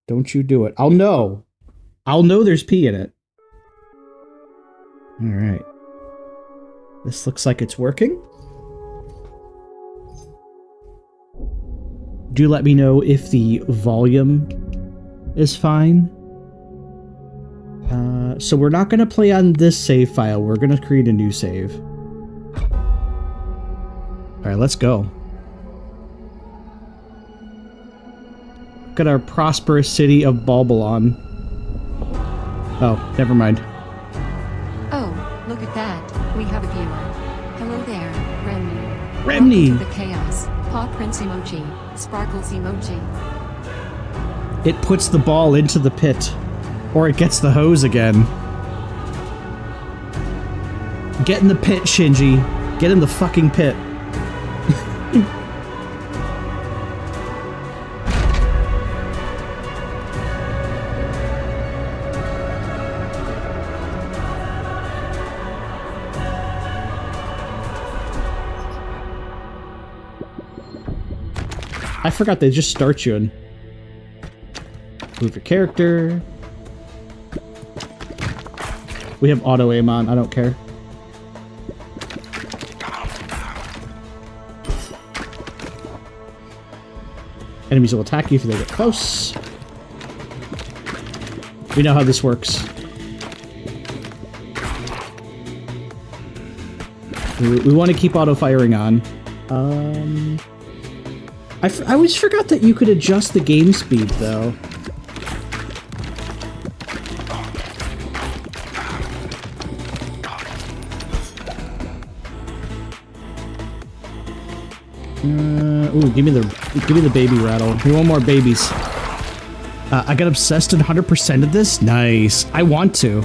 Don't you do it. I'll know. I'll know there's pee in it. Alright. This looks like it's working. Do let me know if the volume is fine. So we're not going to play on this save file. We're going to create a new save. Alright, let's go. Look at our prosperous city of Balbalon. Oh, never mind. Oh, look at that. We have a viewer. Hello there, Remni. Remni! Welcome to the chaos. Paw Prince emoji. Sparkles emoji. It puts the ball into the pit. Or it gets the hose again. Get in the pit, Shinji. Get in the fucking pit. I forgot they just start you and move your character. We have auto aim on, I don't care. Enemies will attack you if they get close. We know how this works. We want to keep auto firing on. I always forgot that you could adjust the game speed though. Ooh, give me the baby rattle. We want more babies. I got obsessed and 100%ed this. Nice. I want to.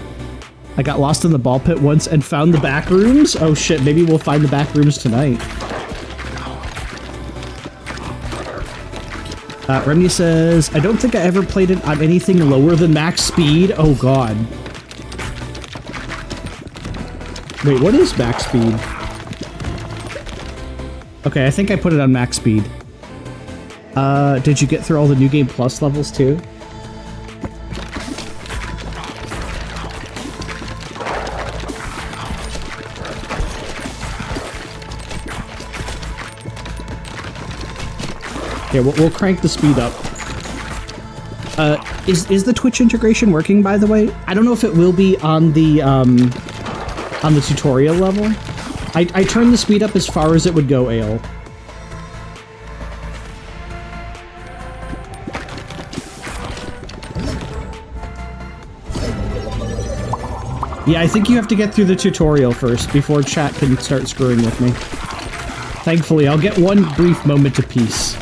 I got lost in the ball pit once and found the back rooms. Oh shit, maybe we'll find the back rooms tonight. Remny says, I don't think I ever played it on anything lower than max speed. Oh god. Wait, what is max speed? Okay, I think I put it on max speed. Did you get through all the New Game Plus levels too? Okay, we'll crank the speed up. Is the Twitch integration working, by the way? I don't know if it will be on the tutorial level. I turned the speed up as far as it would go, Ale. Yeah, I think you have to get through the tutorial first before chat can start screwing with me. Thankfully, I'll get one brief moment of peace.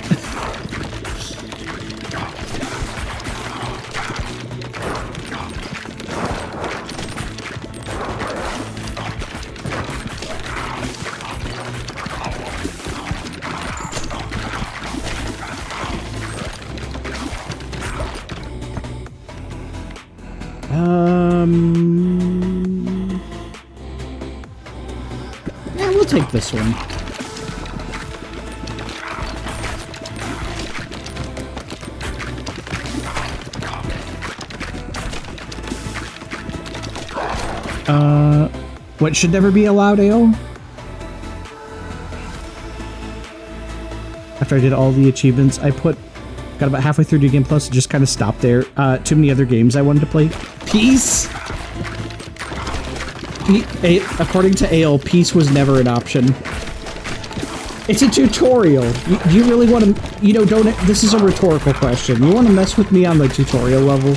Yeah, we'll take this one. What should never be allowed, Ale? After I did all the achievements, got about halfway through New Game Plus and just kind of stopped there. Too many other games I wanted to play. Peace? According to Ale, peace was never an option. It's a tutorial. You really want to, you know, this is a rhetorical question. You want to mess with me on the tutorial level?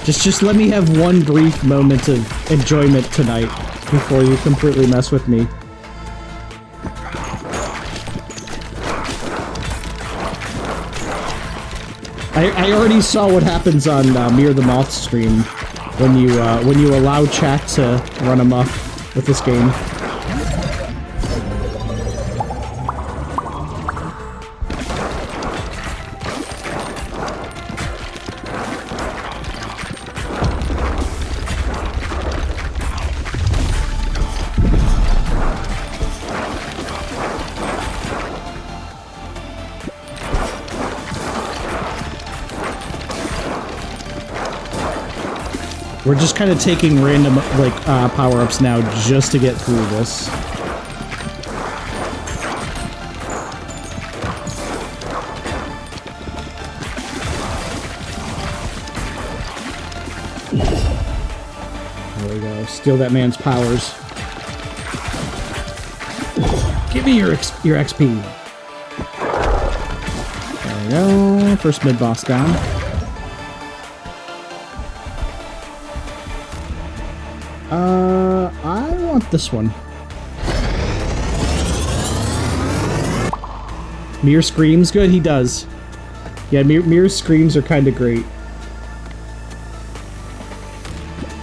Just let me have one brief moment of enjoyment tonight before you completely mess with me. I already saw what happens on Mirror the Moth stream when you allow chat to run amok with this game. We're just kind of taking random, like, power-ups now just to get through this. There we go. Steal that man's powers. Give me your XP. There we go. First mid-boss down. I want this one. Mirror Screams, good, he does. Yeah, Mirror Screams are kind of great.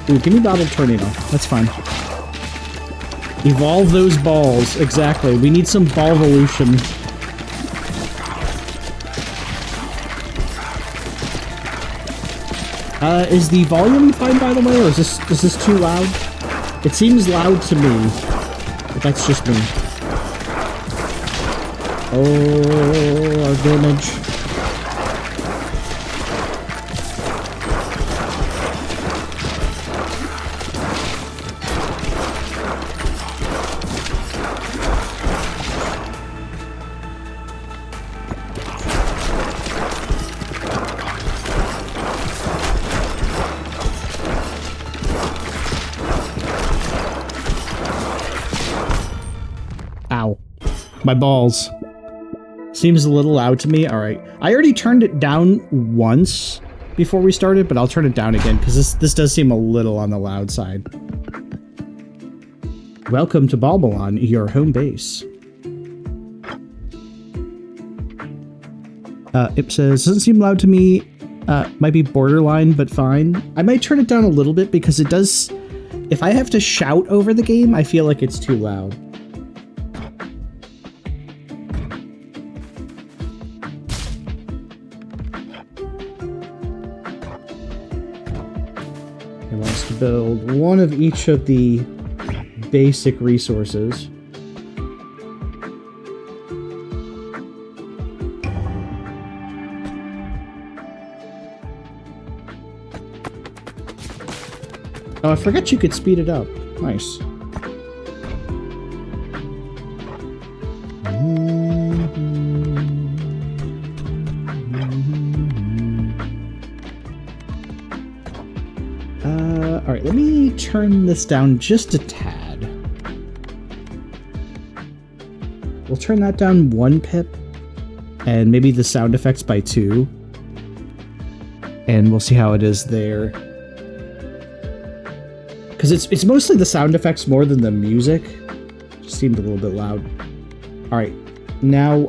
Ooh, give me Bottle Tornado, that's fine. Evolve those balls, exactly. We need some ball evolution. Is the volume fine, by the way, or is this too loud? It seems loud to me, but that's just me. Oh, our damage. Ow. My balls. Seems a little loud to me. Alright. I already turned it down once before we started, but I'll turn it down again, because this does seem a little on the loud side. Welcome to Balbalon, your home base. It says, doesn't seem loud to me. Might be borderline, but fine. I might turn it down a little bit, because it does... If I have to shout over the game, I feel like it's too loud. It wants to build one of each of the basic resources. Oh, I forgot you could speed it up. Nice. Alright, let me turn this down just a tad. We'll turn that down 1 pip, and maybe the sound effects by 2. And we'll see how it is there. Because it's mostly the sound effects more than the music. Just seemed a little bit loud. Alright, now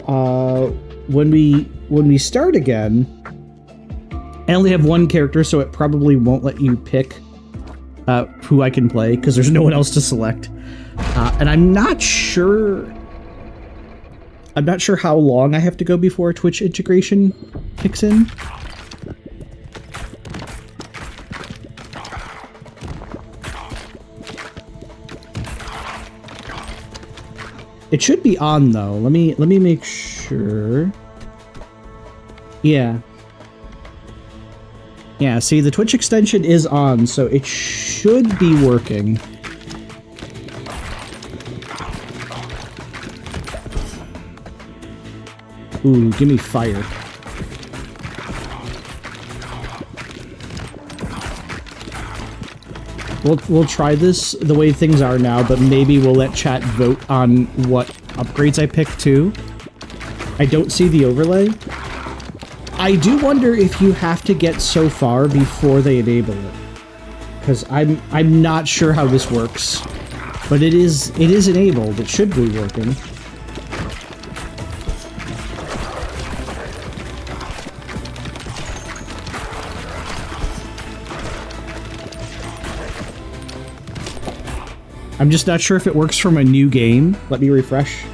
when we start again, I only have 1 character, so it probably won't let you pick who I can play, because there's no one else to select. And I'm not sure how long I have to go before Twitch integration kicks in. It should be on though. Let me make sure. Yeah. Yeah, see, the Twitch extension is on, so it should be working. Ooh, give me fire. We'll try this the way things are now, but maybe we'll let chat vote on what upgrades I pick too. I don't see the overlay. I do wonder if you have to get so far before they enable it, because I'm not sure how this works, but it is enabled. It should be working. I'm just not sure if it works from a new game. Let me refresh.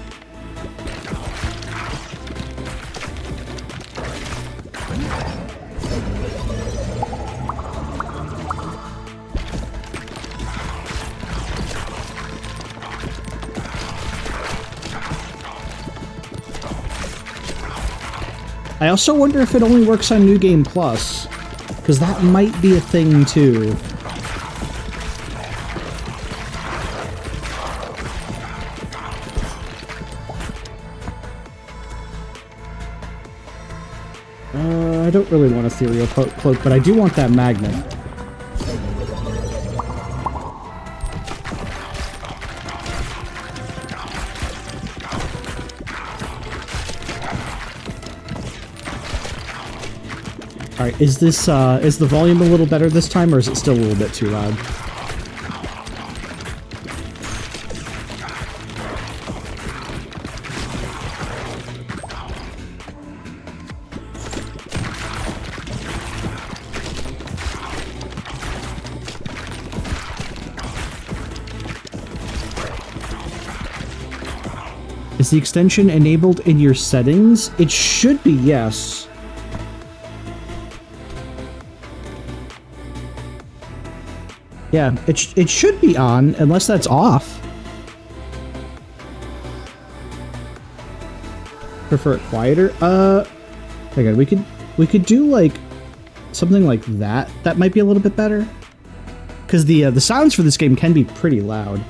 I also wonder if it only works on New Game Plus, because that might be a thing too. I don't really want ethereal cloak, but I do want that magnet. Alright, is this, is the volume a little better this time, or is it still a little bit too loud? Is the extension enabled in your settings? It should be, yes. Yeah, it should be on, unless that's off. Prefer it quieter? Hang on, we could do like something like that. That might be a little bit better. Because the sounds for this game can be pretty loud.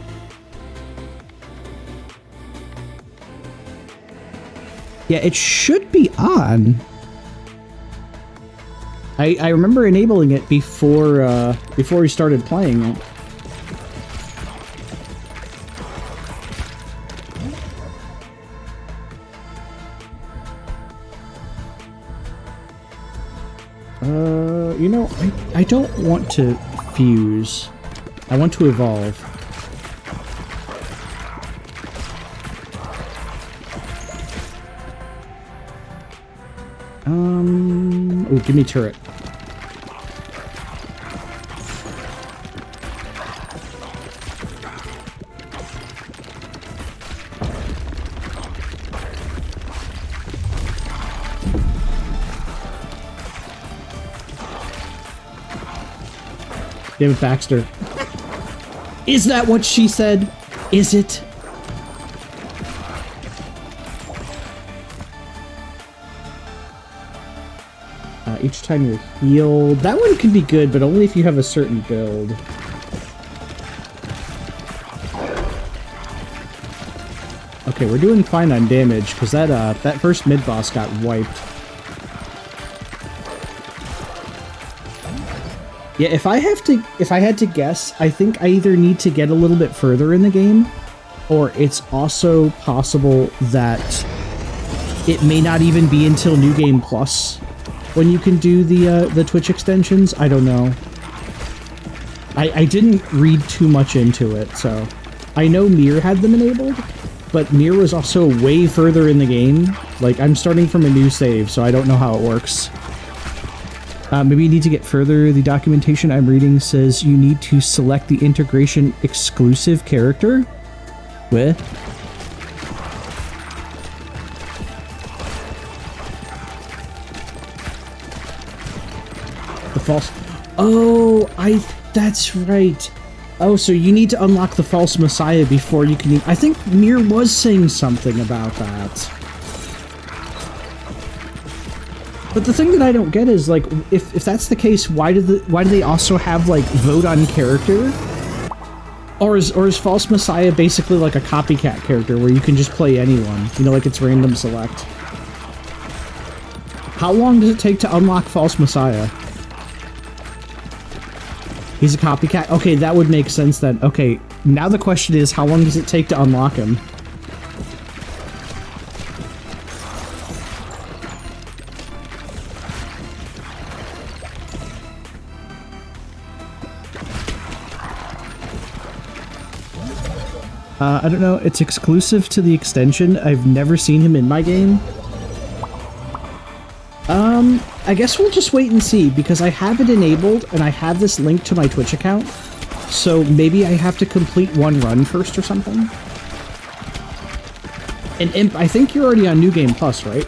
Yeah, it should be on. I remember enabling it before we started playing it. You know, I don't want to fuse. I want to evolve. Oh, give me turret. Damn it, Baxter. Is that what she said? Is it? Each time you're healed. That one could be good, but only if you have a certain build. Okay, we're doing fine on damage, because that first mid-boss got wiped. Yeah, if I had to guess, I think I either need to get a little bit further in the game, or it's also possible that it may not even be until New Game Plus when you can do the Twitch extensions. I don't know. I didn't read too much into it, so I know Mir had them enabled, but Mir was also way further in the game. Like, I'm starting from a new save, so I don't know how it works. Maybe you need to get further. The documentation I'm reading says you need to select the integration exclusive character with. The false. Oh, that's right. Oh, so you need to unlock the false messiah before you can. I think Mir was saying something about that. But the thing that I don't get is, like, if that's the case, why do they also have, like, vote on character? Or is False Messiah basically like a copycat character where you can just play anyone? You know, like it's random select. How long does it take to unlock False Messiah? He's a copycat? Okay, that would make sense then. Okay, now the question is, how long does it take to unlock him? I don't know, it's exclusive to the extension. I've never seen him in my game. I guess we'll just wait and see, because I have it enabled, and I have this link to my Twitch account. So maybe I have to complete one run first or something. And Imp, I think you're already on New Game Plus, right?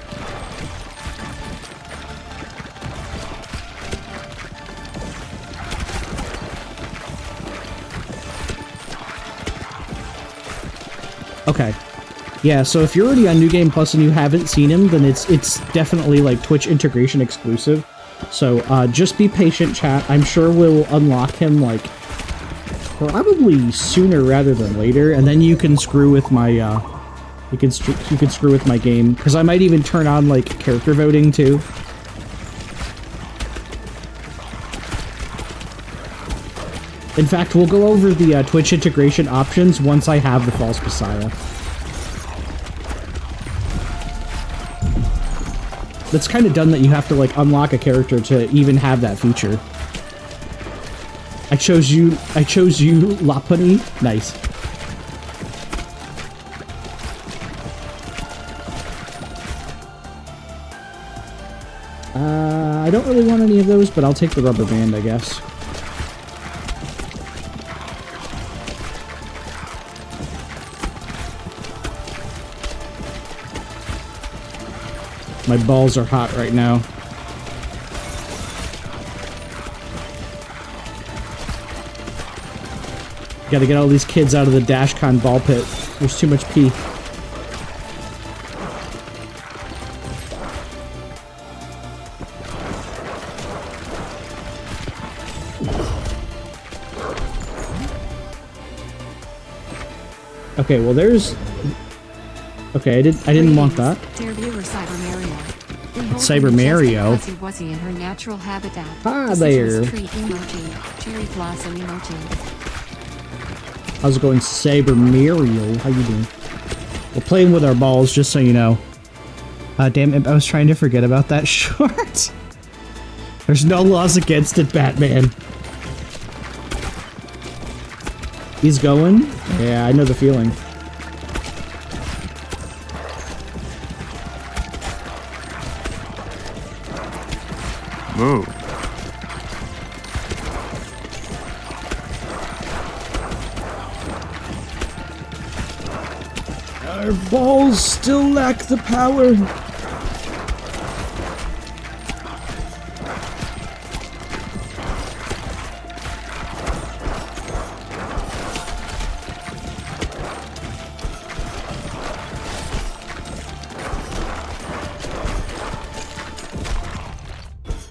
Okay. Yeah, so if you're already on New Game Plus and you haven't seen him, then it's definitely like Twitch integration exclusive. So just be patient, chat. I'm sure we'll unlock him like probably sooner rather than later, and then you can screw with my you can screw with my game, because I might even turn on like character voting too. In fact, we'll go over the Twitch integration options once I have the False Messiah. That's kind of dumb that you have to, like, unlock a character to even have that feature. I chose you, Lapani. Nice. I don't really want any of those, but I'll take the rubber band, I guess. My balls are hot right now. Gotta get all these kids out of the DashCon ball pit. There's too much pee. Okay, well there's... Okay, I didn't want that. Dear viewer, Cyber Mario. Cyber Mario. Wuzzy in her natural habitat. Ah, there. Tree emoji. Cherry blossom emoji. How's it going, Cyber Mario? How you doing? We're playing with our balls, just so you know. Damn it, I was trying to forget about that short. There's no laws against it, Batman. He's going? Yeah, I know the feeling. Move. Our balls still lack the power.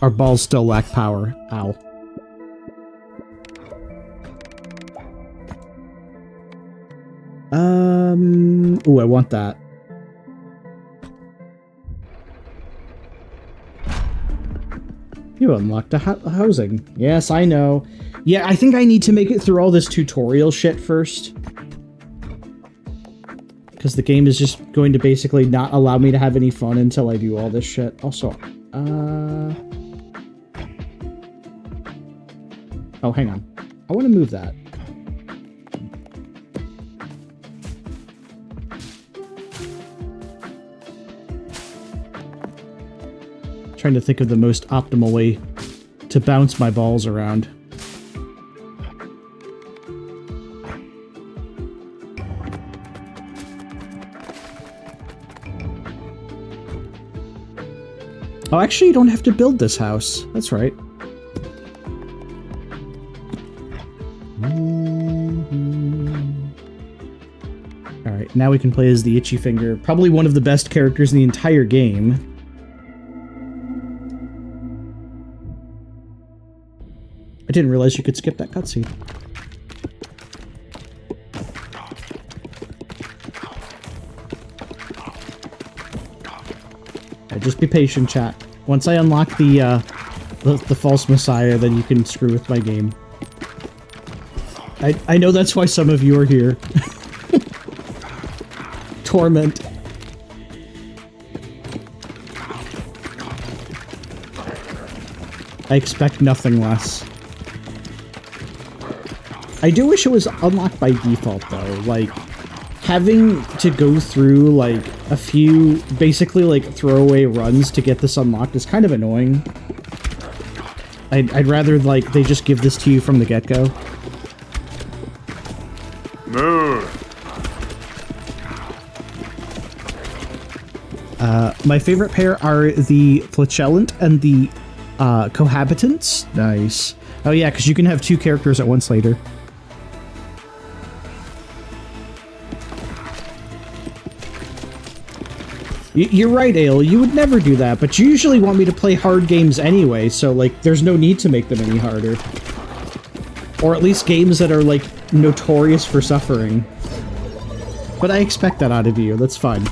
Our balls still lack power. Ow. Ooh, I want that. You unlocked a housing. Yes, I know. Yeah, I think I need to make it through all this tutorial shit first. Because the game is just going to basically not allow me to have any fun until I do all this shit. Also, oh, hang on. I want to move that. Trying to think of the most optimal way to bounce my balls around. Oh, actually, you don't have to build this house. That's right. Alright, now we can play as the Itchy Finger. Probably one of the best characters in the entire game. I didn't realize you could skip that cutscene. Just be patient, chat. Once I unlock the false messiah, then you can screw with my game. I know that's why some of you are here. Torment. I expect nothing less. I do wish it was unlocked by default, though. Like, having to go through, like, a few, basically, like, throwaway runs to get this unlocked is kind of annoying. I'd rather, like, they just give this to you from the get-go. Move. My favorite pair are the Flagellant and the Cohabitants. Nice. Oh yeah, because you can have two characters at once later. You're right, Ale. You would never do that, but you usually want me to play hard games anyway, so, like, there's no need to make them any harder. Or at least games that are, like, notorious for suffering. But I expect that out of you. That's fine.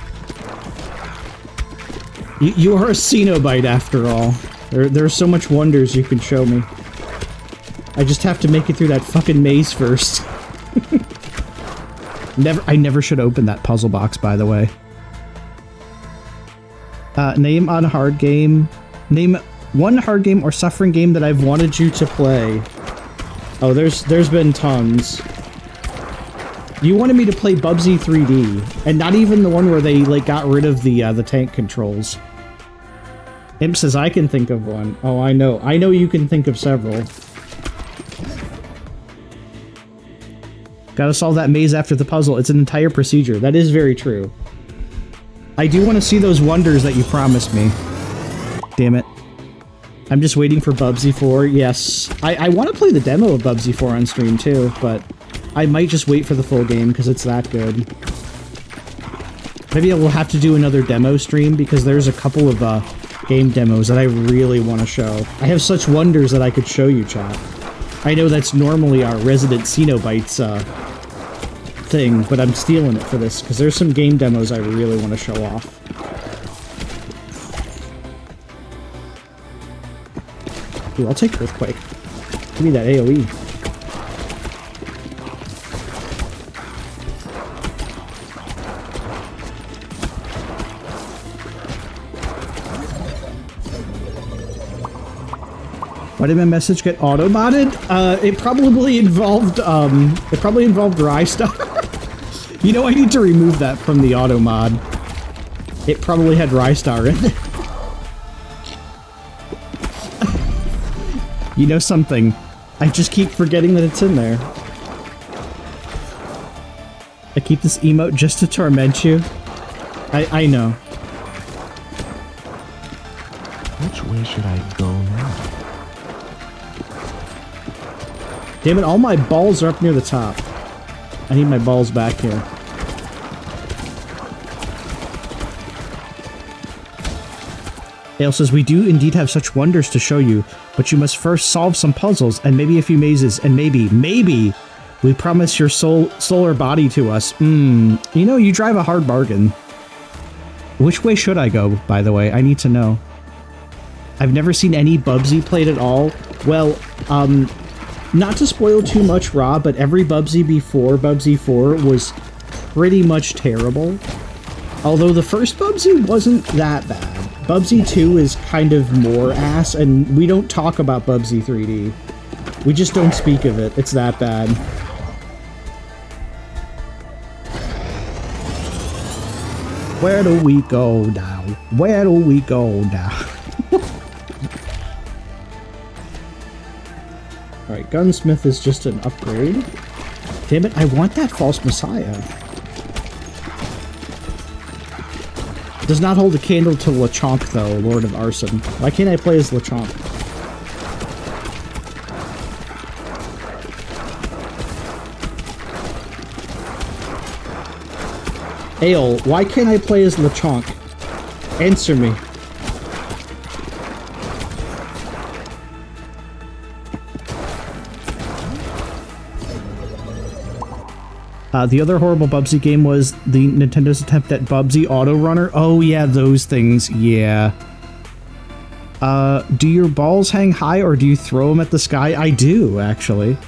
You are a Cenobite, after all. There are so much wonders you can show me. I just have to make it through that fucking maze first. I never should open that puzzle box, by the way. Name on hard game. Name one hard game or suffering game that I've wanted you to play. Oh, there's been tons. You wanted me to play Bubsy 3D, and not even the one where they like got rid of the tank controls. Imp says I can think of one. Oh, I know you can think of several. Gotta solve that maze after the puzzle. It's an entire procedure. That is very true. I do want to see those wonders that you promised me. Damn it. I'm just waiting for Bubsy 4. Yes. I want to play the demo of Bubsy 4 on stream too, but I might just wait for the full game because it's that good. Maybe I will have to do another demo stream because there's a couple of game demos that I really want to show. I have such wonders that I could show you, chat. I know that's normally our resident Cenobites thing, but I'm stealing it for this because there's some game demos I really want to show off. Ooh, I'll take Earthquake. Give me that AoE. Why did my message get auto-modded? It probably involved Rystar. You know, I need to remove that from the auto-mod. It probably had Rystar in it. You know something? I just keep forgetting that it's in there. I keep this emote just to torment you. I know. Which way should I go now? Damn it, all my balls are up near the top. I need my balls back here. Ale says, we do indeed have such wonders to show you, but you must first solve some puzzles and maybe a few mazes, and maybe, we promise your solar body to us. You know, you drive a hard bargain. Which way should I go, by the way? I need to know. I've never seen any Bubsy played at all. Well, not to spoil too much, Rob, but every Bubsy before Bubsy 4 was pretty much terrible. Although the first Bubsy wasn't that bad. Bubsy 2 is kind of more ass, and we don't talk about Bubsy 3D. We just don't speak of it. It's that bad. Where do we go now? Where do we go now? Alright, Gunsmith is just an upgrade. Damn it, I want that False Messiah. Does not hold a candle to Lechonk, though, Lord of Arson. Why can't I play as Lechonk? Ale, why can't I play as Lechonk? Answer me. The other horrible Bubsy game was the Nintendo's attempt at Bubsy Auto Runner. Oh yeah, those things, yeah. Do your balls hang high or do you throw them at the sky? I do, actually.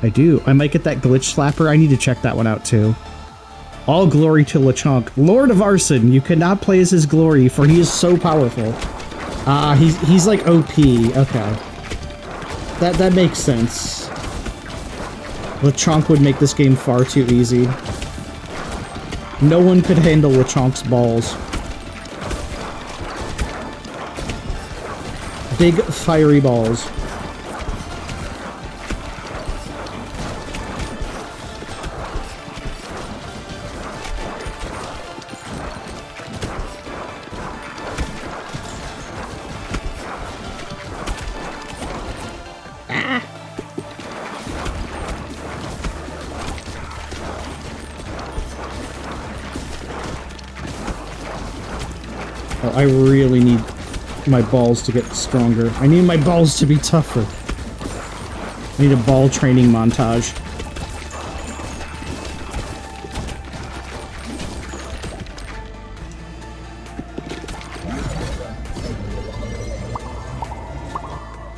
I do. I might get that glitch slapper. I need to check that one out too. All glory to Lechonk. Lord of Arson, you cannot play as his glory, for he is so powerful. He's like OP. Okay. That makes sense. Lechonk would make this game far too easy. No one could handle Lechonk's balls. Big fiery balls. I really need my balls to get stronger. I need my balls to be tougher. I need a ball training montage.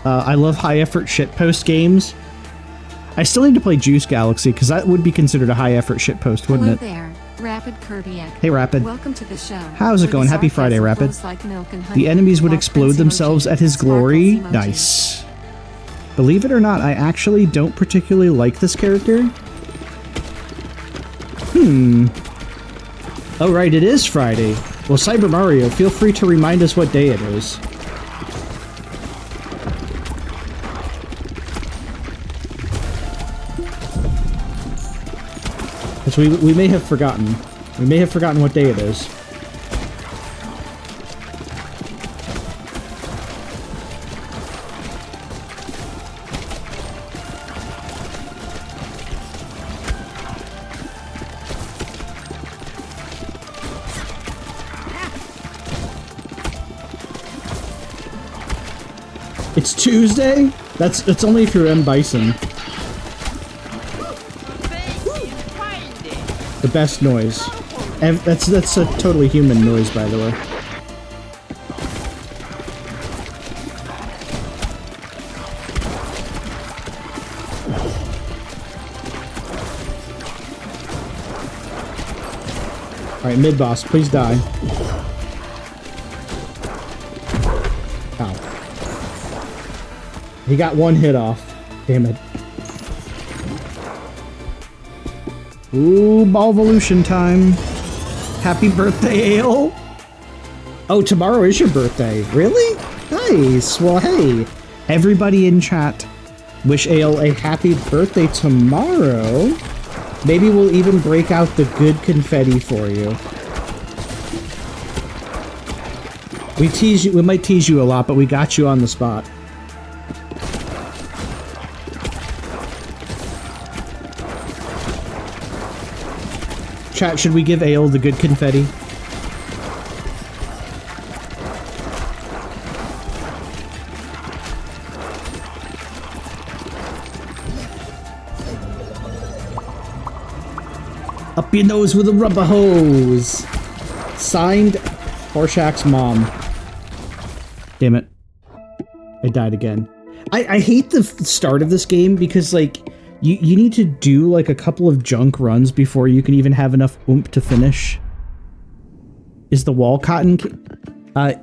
I love high-effort shitpost games. I still need to play Juice Galaxy, because that would be considered a high-effort shitpost, wouldn't it? Hello there, Rapid Kirby-ek. Hey, Rapid. Welcome to the show. How's it going? Happy Friday, Rapid. The enemies would explode themselves at his glory. Nice. Believe it or not, I actually don't particularly like this character. Oh, right, it is Friday. Well, Cyber Mario, feel free to remind us what day it is. Because we may have forgotten. We may have forgotten what day it is. It's Tuesday? That's only if you're M. Bison. The best noise. And that's a totally human noise, by the way. Alright, mid-boss, please die. Ow. He got one hit off. Damn it. Ooh, Ballvolution time. Happy birthday, Ale. Oh, tomorrow is your birthday. Really? Nice. Well, hey, everybody in chat, wish Ale a happy birthday tomorrow. Maybe we'll even break out the good confetti for you. We tease you. We might tease you a lot, but we got you on the spot. Chat, should we give Ale the good confetti? Up your nose with a rubber hose. Signed, Horshack's mom. Damn it. I died again. I hate the start of this game because, like, you need to do, like, a couple of junk runs before you can even have enough oomph to finish. Is the wall cotton...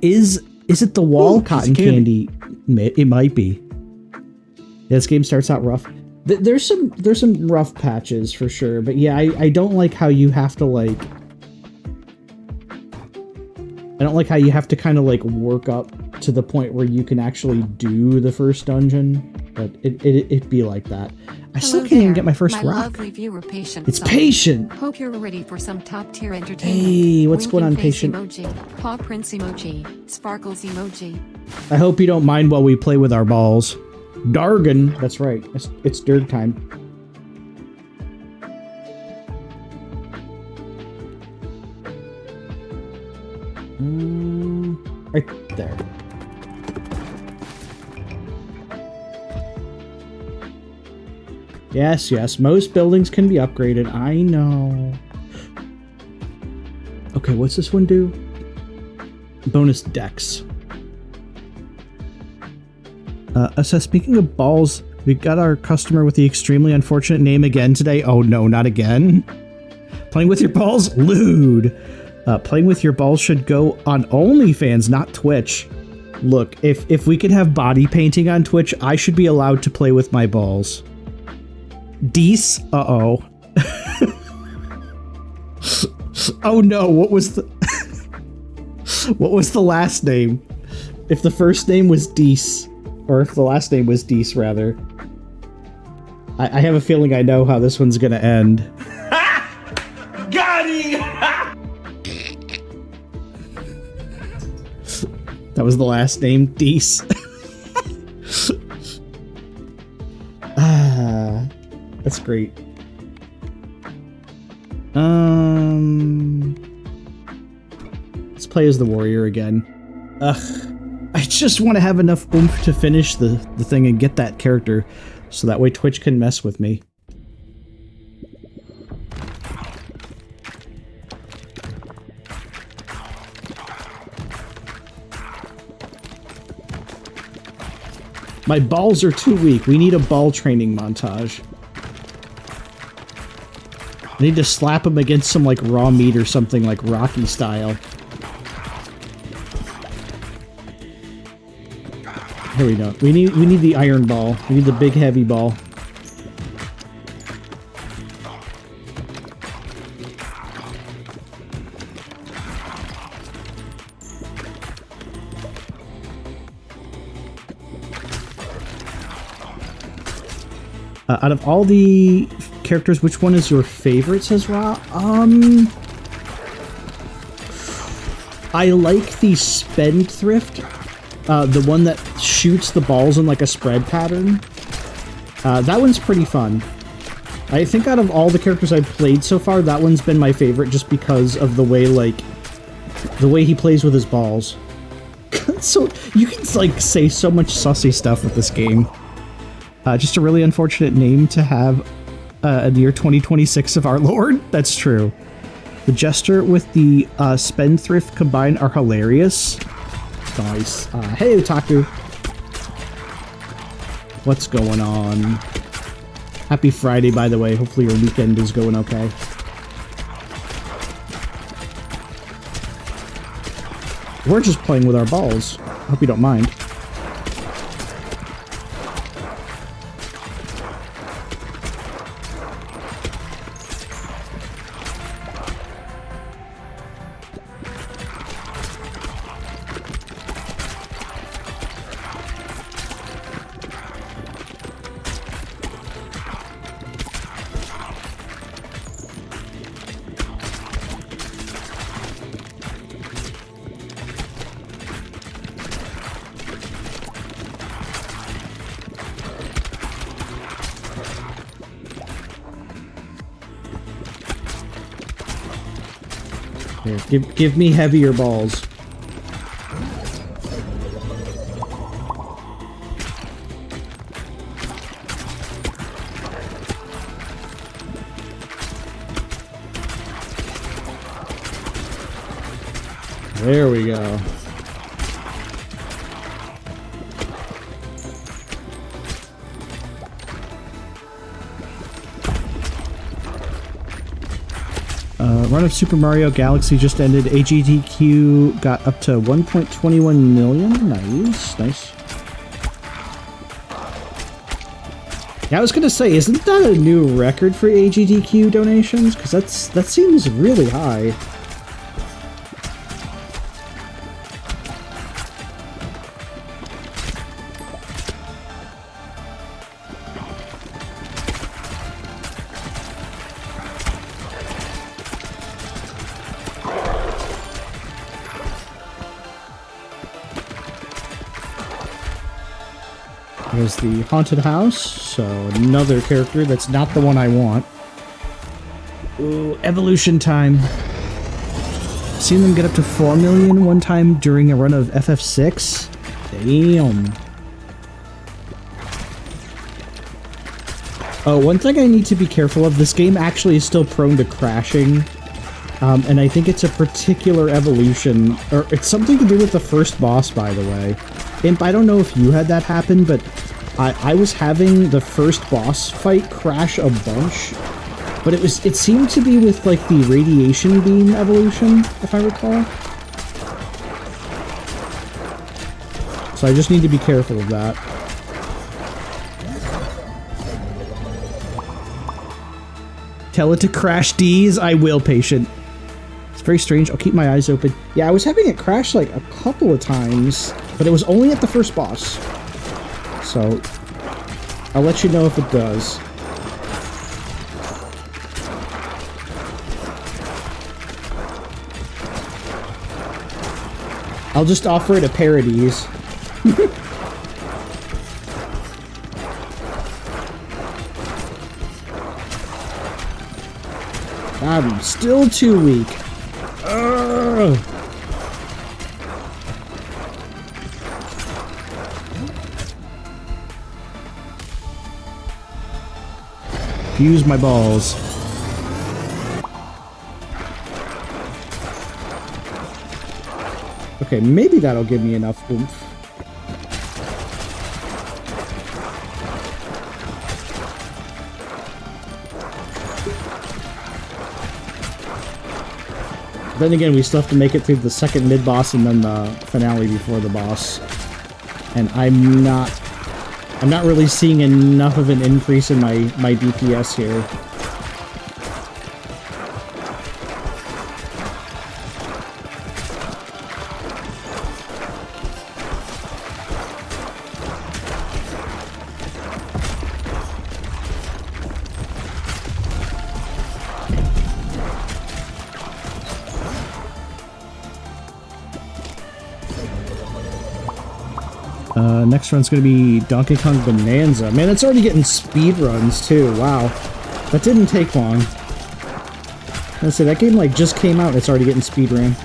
is it the wall cotton candy? It might be. Yeah, this game starts out rough. There's some rough patches for sure, but yeah, I don't like how you have to, like... I don't like how you have to kind of, like, work up to the point where you can actually do the first dungeon, but it be like that. I still can't even get my first rock. Lovely viewer, Patient. It's Patient! Hope you're ready for some top-tier entertainment. Hey, what's going on, Face Patient? Emoji, Paw Prince emoji, Sparkles emoji. I hope you don't mind while we play with our balls. Dargon! That's right, it's Dirg time. Right there. Yes, yes, most buildings can be upgraded. I know. Okay, what's this one do? Bonus dex. So speaking of balls, we got our customer with the extremely unfortunate name again today. Oh no, not again. Playing with your balls? Lewd. Playing with your balls should go on OnlyFans, not Twitch. Look, if we can have body painting on Twitch, I should be allowed to play with my balls. Dees? Uh-oh. Oh no, what was the... what was the last name? If the first name was Dees, or if the last name was Dees, rather. I have a feeling I know how this one's gonna end. Got him! That was the last name, Dees. Ah, that's great. Let's play as the warrior again. Ugh. I just want to have enough oomph to finish the thing and get that character, so that way Twitch can mess with me. My balls are too weak. We need a ball training montage. I need to slap him against some, like, raw meat or something, like Rocky style. Here we go. We need the iron ball. We need the big heavy ball. Out of all the characters, which one is your favorite, says Ra? I like the Spendthrift, the one that shoots the balls in like a spread pattern. That one's pretty fun. I think out of all the characters I've played so far, that one's been my favorite just because of the way, like, the way he plays with his balls. So, you can, like, say so much sussy stuff with this game. Just a really unfortunate name to have in the year 2026 of our Lord. That's true. The Jester with the Spendthrift combined are hilarious. Nice. Hey, Otaku. What's going on? Happy Friday, by the way. Hopefully your weekend is going okay. We're just playing with our balls. Hope you don't mind. Here, give me heavier balls. There we go. Run of Super Mario Galaxy just ended. AGDQ got up to 1.21 million. Nice, nice. Yeah, I was gonna say, isn't that a new record for AGDQ donations? Because that seems really high. There's the haunted house, so another character that's not the one I want. Ooh, evolution time. Seen them get up to 4 million one time during a run of FF6. Damn. Oh, one thing I need to be careful of, this game actually is still prone to crashing. And I think it's a particular evolution, or it's something to do with the first boss, by the way. Imp, I don't know if you had that happen, but I was having the first boss fight crash a bunch, but it seemed to be with like the radiation beam evolution, if I recall. So I just need to be careful of that. Tell it to crash D's, I will, patient. It's very strange. I'll keep my eyes open. Yeah, I was having it crash like a couple of times, but it was only at the first boss. So, I'll let you know if it does. I'll just offer it a parodies. I'm still too weak. Ugh. Use my balls. Okay, maybe that'll give me enough oomph. Then again, we still have to make it through the second mid-boss and then the finale before the boss. And I'm not really seeing enough of an increase in my DPS here. Next run's gonna be Donkey Kong Bonanza. Man, it's already getting speed runs too. Wow, that didn't take long. Let's say that game like just came out. And it's already getting speed ran.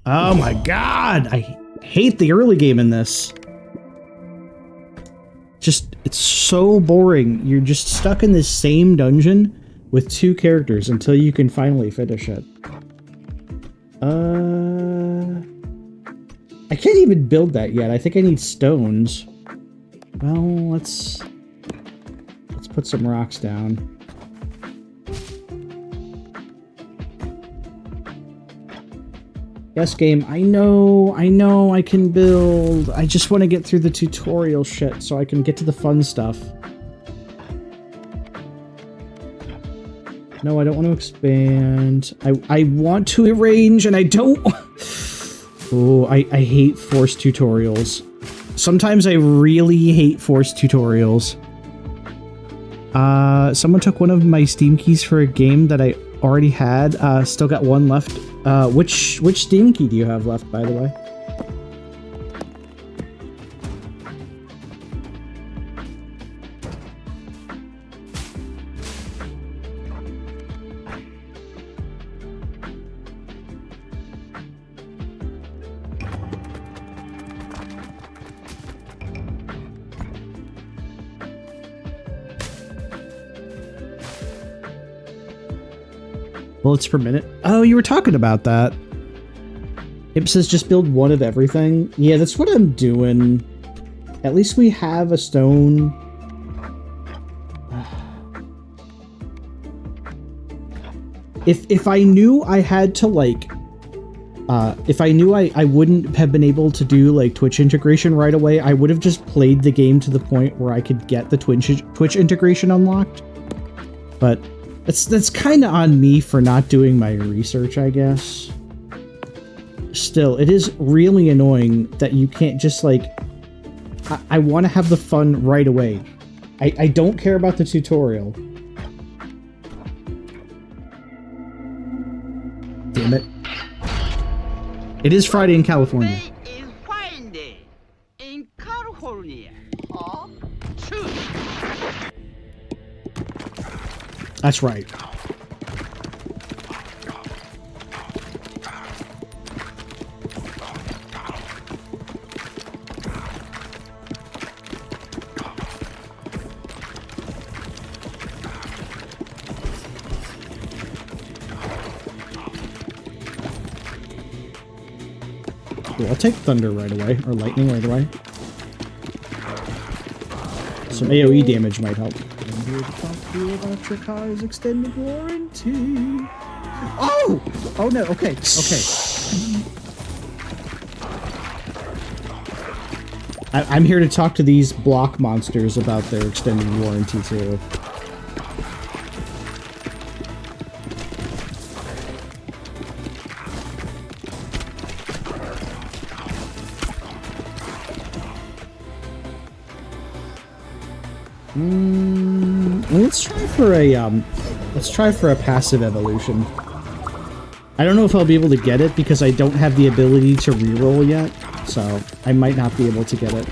Oh my god! I hate the early game in this. Just, it's so boring. You're just stuck in this same dungeon with two characters until you can finally finish it. I can't even build that yet. I think I need stones. Well, let's put some rocks down. Yes, game, I know I can build. I just want to get through the tutorial shit so I can get to the fun stuff. No, I don't want to expand. I want to arrange and I don't. Oh, I hate forced tutorials. Sometimes I really hate forced tutorials. Someone took one of my Steam keys for a game that I already had. Still got one left. Which Steam key do you have left, by the way? Bullets per minute. Oh, you were talking about that. It says just build one of everything. Yeah, that's what I'm doing. At least we have a stone. If I knew I had to like, if I knew I wouldn't have been able to do like Twitch integration right away, I would have just played the game to the point where I could get the Twitch integration unlocked. But that's kind of on me for not doing my research, I guess. Still, it is really annoying that you can't just like... I want to have the fun right away. I don't care about the tutorial. Damn it. It is Friday in California. Today is Friday in California. Oh, true. That's right. Cool, I'll take thunder right away, or lightning right away. Some AoE damage might help. I'm here to talk to you about your car's extended warranty. Oh! Oh no, okay, okay. I'm here to talk to these block monsters about their extended warranty too. Let's try for a passive evolution. I don't know if I'll be able to get it because I don't have the ability to reroll yet, so I might not be able to get it.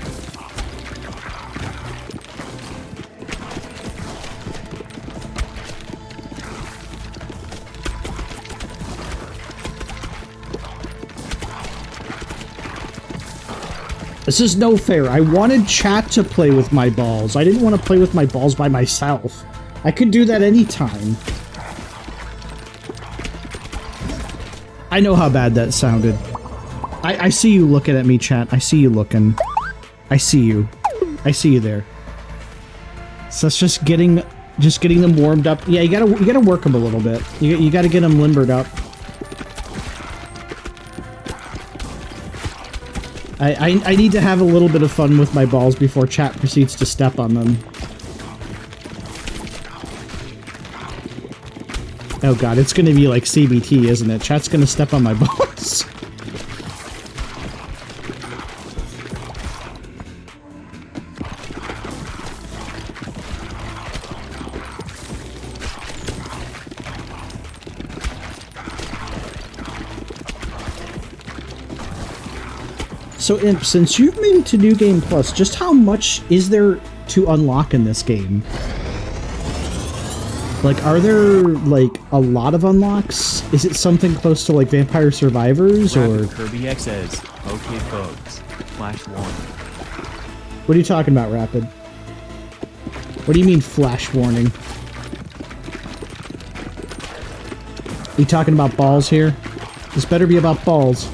This is no fair. I wanted chat to play with my balls. I didn't want to play with my balls by myself. I could do that anytime. I know how bad that sounded. I see you looking at me, chat. I see you looking. I see you. I see you there. So it's just getting them warmed up. Yeah, you gotta work them a little bit. You gotta get them limbered up. I need to have a little bit of fun with my balls before chat proceeds to step on them. Oh god, it's gonna be like CBT, isn't it? Chat's gonna step on my balls. So Imp, since you've made it to New Game Plus, just how much is there to unlock in this game? Like, are there, like, a lot of unlocks? Is it something close to, like, Vampire Survivors, or...? Kirby X says, okay folks, flash warning. What are you talking about, Rapid? What do you mean, flash warning? Are you talking about balls here? This better be about balls.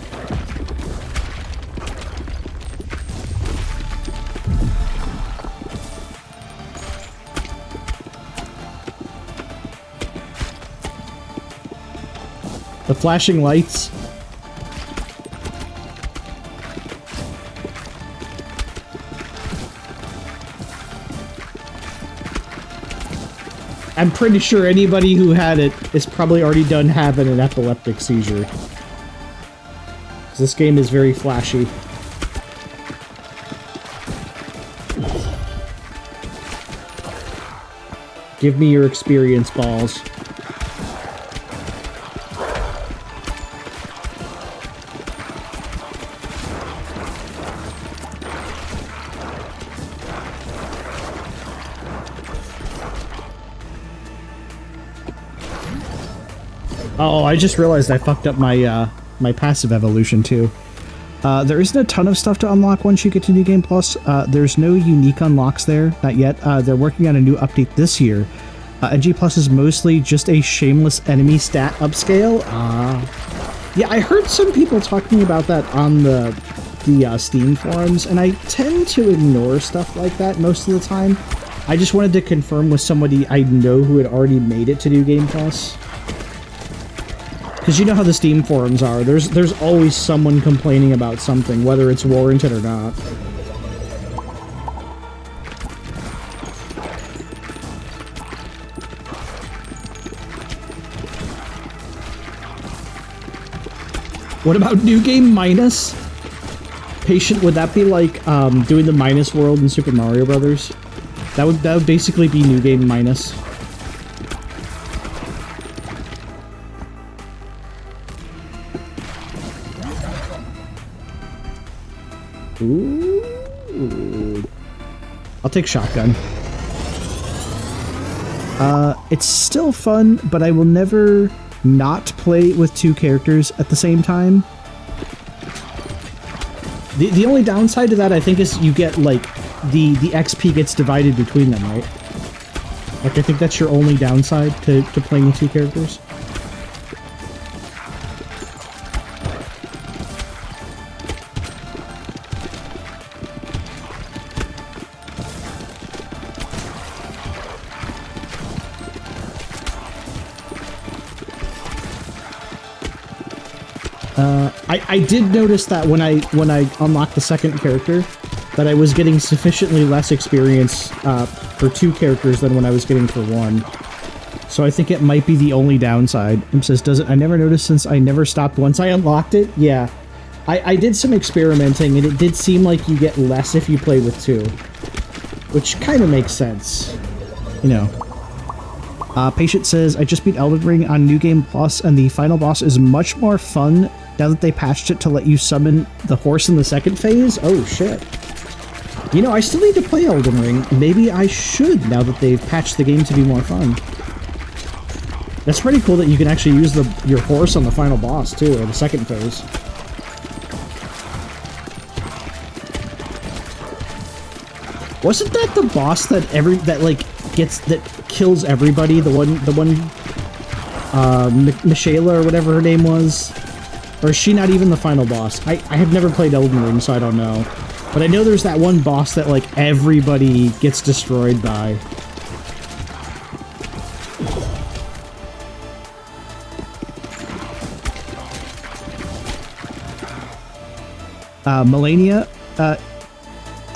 The flashing lights. I'm pretty sure anybody who had it is probably already done having an epileptic seizure. 'Cause this game is very flashy. Give me your experience, balls. Oh, I just realized I fucked up my my passive evolution too. There isn't a ton of stuff to unlock once you get to New Game Plus. There's no unique unlocks there, not yet. They're working on a new update this year. NG Plus is mostly just a shameless enemy stat upscale. Yeah, I heard some people talking about that on the Steam forums, and I tend to ignore stuff like that most of the time. I just wanted to confirm with somebody I know who had already made it to New Game Plus. Because you know how the Steam forums are. There's always someone complaining about something, whether it's warranted or not. What about New Game Minus? Patient, would that be like doing the Minus world in Super Mario Brothers? That would basically be New Game Minus. Ooh. I'll take shotgun. It's still fun, but I will never not play with two characters at the same time. The only downside to that, I think, is you get, like, the XP gets divided between them, right? Like, I think that's your only downside to playing with two characters. I did notice that when I unlocked the second character, that I was getting sufficiently less experience for two characters than when I was getting for one. So I think it might be the only downside. It says, does it? I never noticed since I never stopped once I unlocked it. Yeah, I did some experimenting, and it did seem like you get less if you play with two, which kind of makes sense, you know. Patient says, I just beat Elden Ring on New Game Plus, and the final boss is much more fun now that they patched it to let you summon the horse in the second phase. Oh, shit. You know, I still need to play Elden Ring. Maybe I should, now that they've patched the game to be more fun. That's pretty cool that you can actually use your horse on the final boss, too, or the second phase. Wasn't that the boss that kills everybody? The one Michaela or whatever her name was? Or is she not even the final boss? I have never played Elden Ring, so I don't know. But I know there's that one boss that like everybody gets destroyed by. Melania?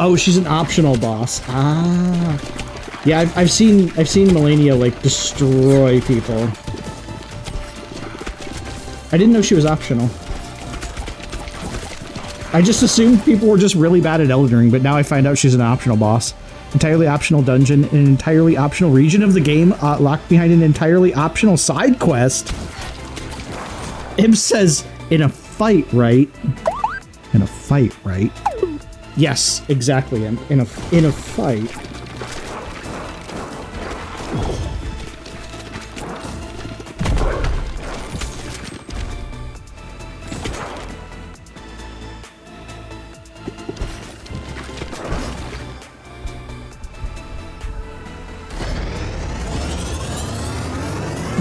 Oh, she's an optional boss. Ah. Yeah, I've seen Melania like destroy people. I didn't know she was optional. I just assumed people were just really bad at Elden Ring, but now I find out she's an optional boss. Entirely optional dungeon, an entirely optional region of the game, locked behind an entirely optional side quest. Im says, in a fight, right? In a fight, right? Yes, exactly. In a fight.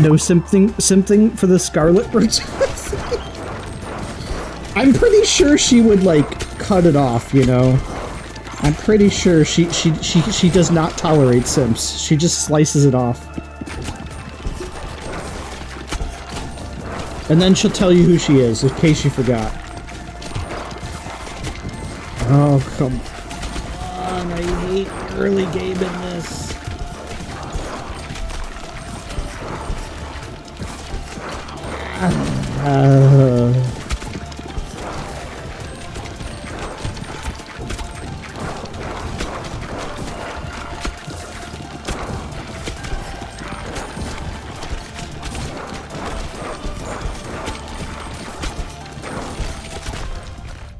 No something for the Scarlet Princess. I'm pretty sure she would like cut it off, you know. I'm pretty sure she does not tolerate simps. She just slices it off. And then she'll tell you who she is, in case you forgot. Oh, come on, I hate early game in this.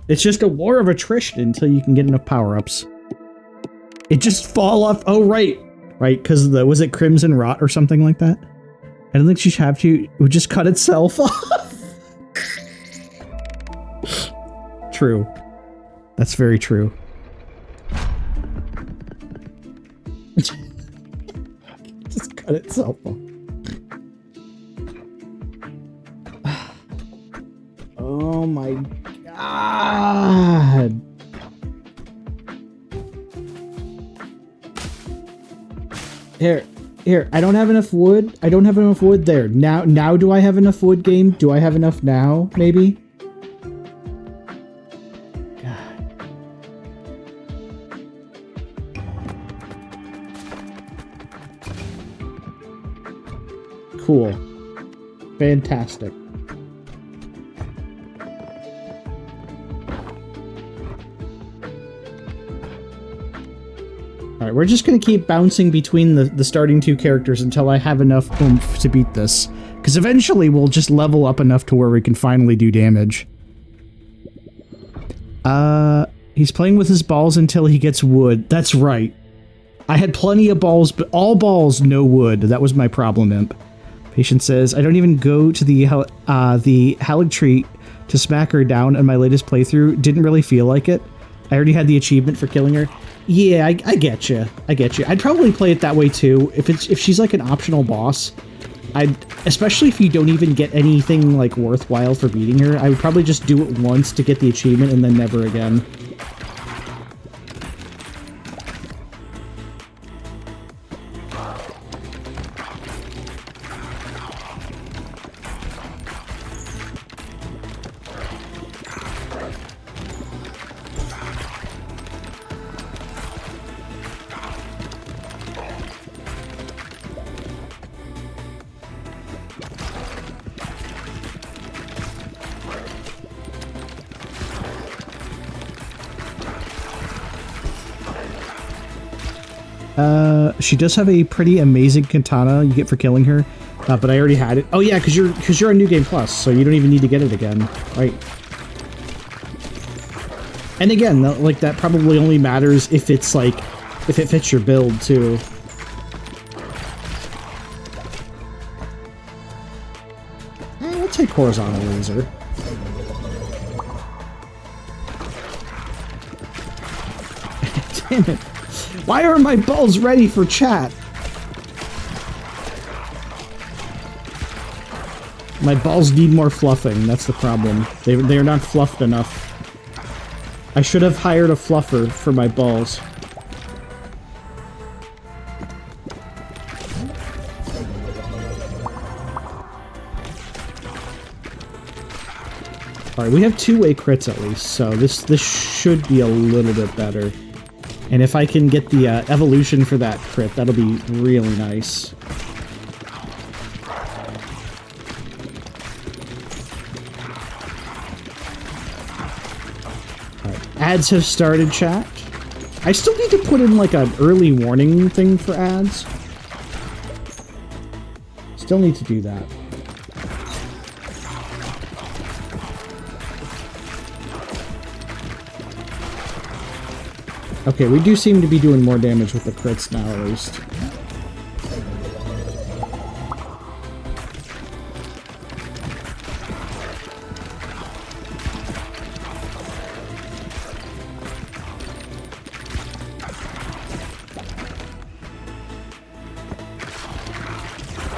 It's just a war of attrition until you can get enough power-ups. It just fall off. Oh, right. Right, because was it Crimson Rot or something like that? I don't think she'd have to. It would just cut itself off. True. That's very true. Just cut itself off. Oh my god. Here, I don't have enough wood. I don't have enough wood there. Now do I have enough wood, game? Do I have enough now, maybe? God. Cool. Fantastic. Alright, we're just gonna keep bouncing between the starting two characters until I have enough oomph to beat this. Because eventually we'll just level up enough to where we can finally do damage. He's playing with his balls until he gets wood. That's right. I had plenty of balls, but all balls, no wood. That was my problem, Imp. Patient says, I don't even go to the Haligtree to smack her down in my latest playthrough. Didn't really feel like it. I already had the achievement for killing her. Yeah, I get you. I get you. I'd probably play it that way too. If she's like an optional boss, especially if you don't even get anything like worthwhile for beating her, I would probably just do it once to get the achievement and then never again. She does have a pretty amazing katana you get for killing her, but I already had it. Oh yeah, because you're on New Game Plus, so you don't even need to get it again, right? And again, like that probably only matters if it's like if it fits your build too. We'll take horizontal laser. Damn it. Why are my balls ready for chat? My balls need more fluffing, that's the problem. They are not fluffed enough. I should have hired a fluffer for my balls. Alright, we have two-way crits at least, so this should be a little bit better. And if I can get the evolution for that crit, that'll be really nice. Ads have started, chat. I still need to put in like an early warning thing for ads. Still need to do that. Okay, we do seem to be doing more damage with the crits now, at least.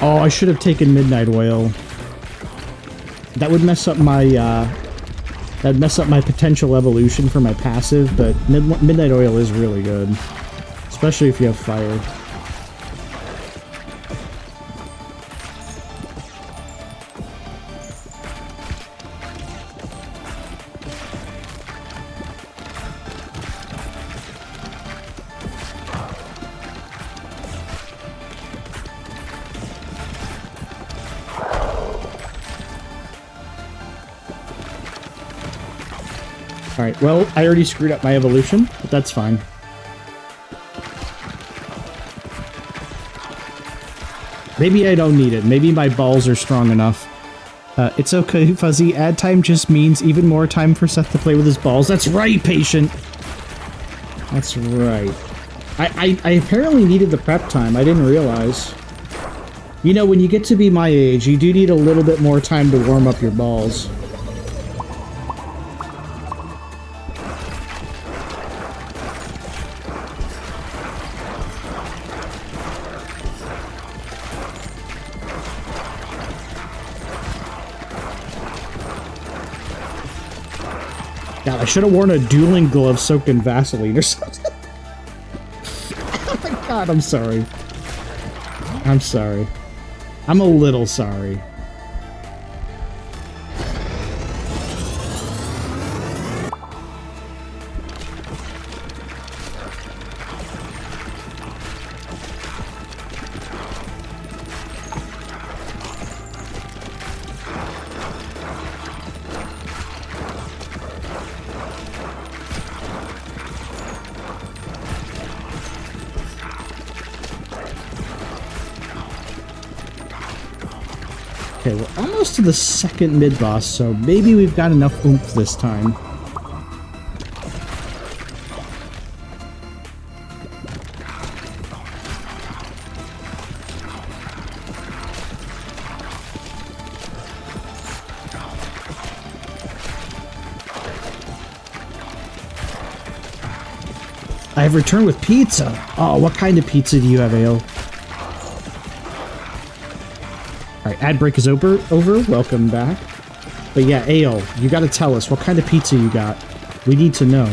Oh, I should have taken Midnight Oil. That would mess up my, that'd mess up my potential evolution for my passive, but Midnight Oil is really good. Especially if you have fire. Alright, well, I already screwed up my evolution, but that's fine. Maybe I don't need it. Maybe my balls are strong enough. It's okay, Fuzzy. Ad time just means even more time for Seth to play with his balls. That's right, Patient! That's right. I apparently needed the prep time. I didn't realize. You know, when you get to be my age, you do need a little bit more time to warm up your balls. God, I should have worn a dueling glove soaked in Vaseline or something. Oh my god, I'm sorry. I'm sorry. I'm a little sorry. Okay, we're almost to the second mid-boss, so maybe we've got enough oomph this time. I have returned with pizza! Oh, what kind of pizza do you have, Ale? Alright, ad break is over. Welcome back. But yeah, Ale, you gotta tell us what kind of pizza you got. We need to know.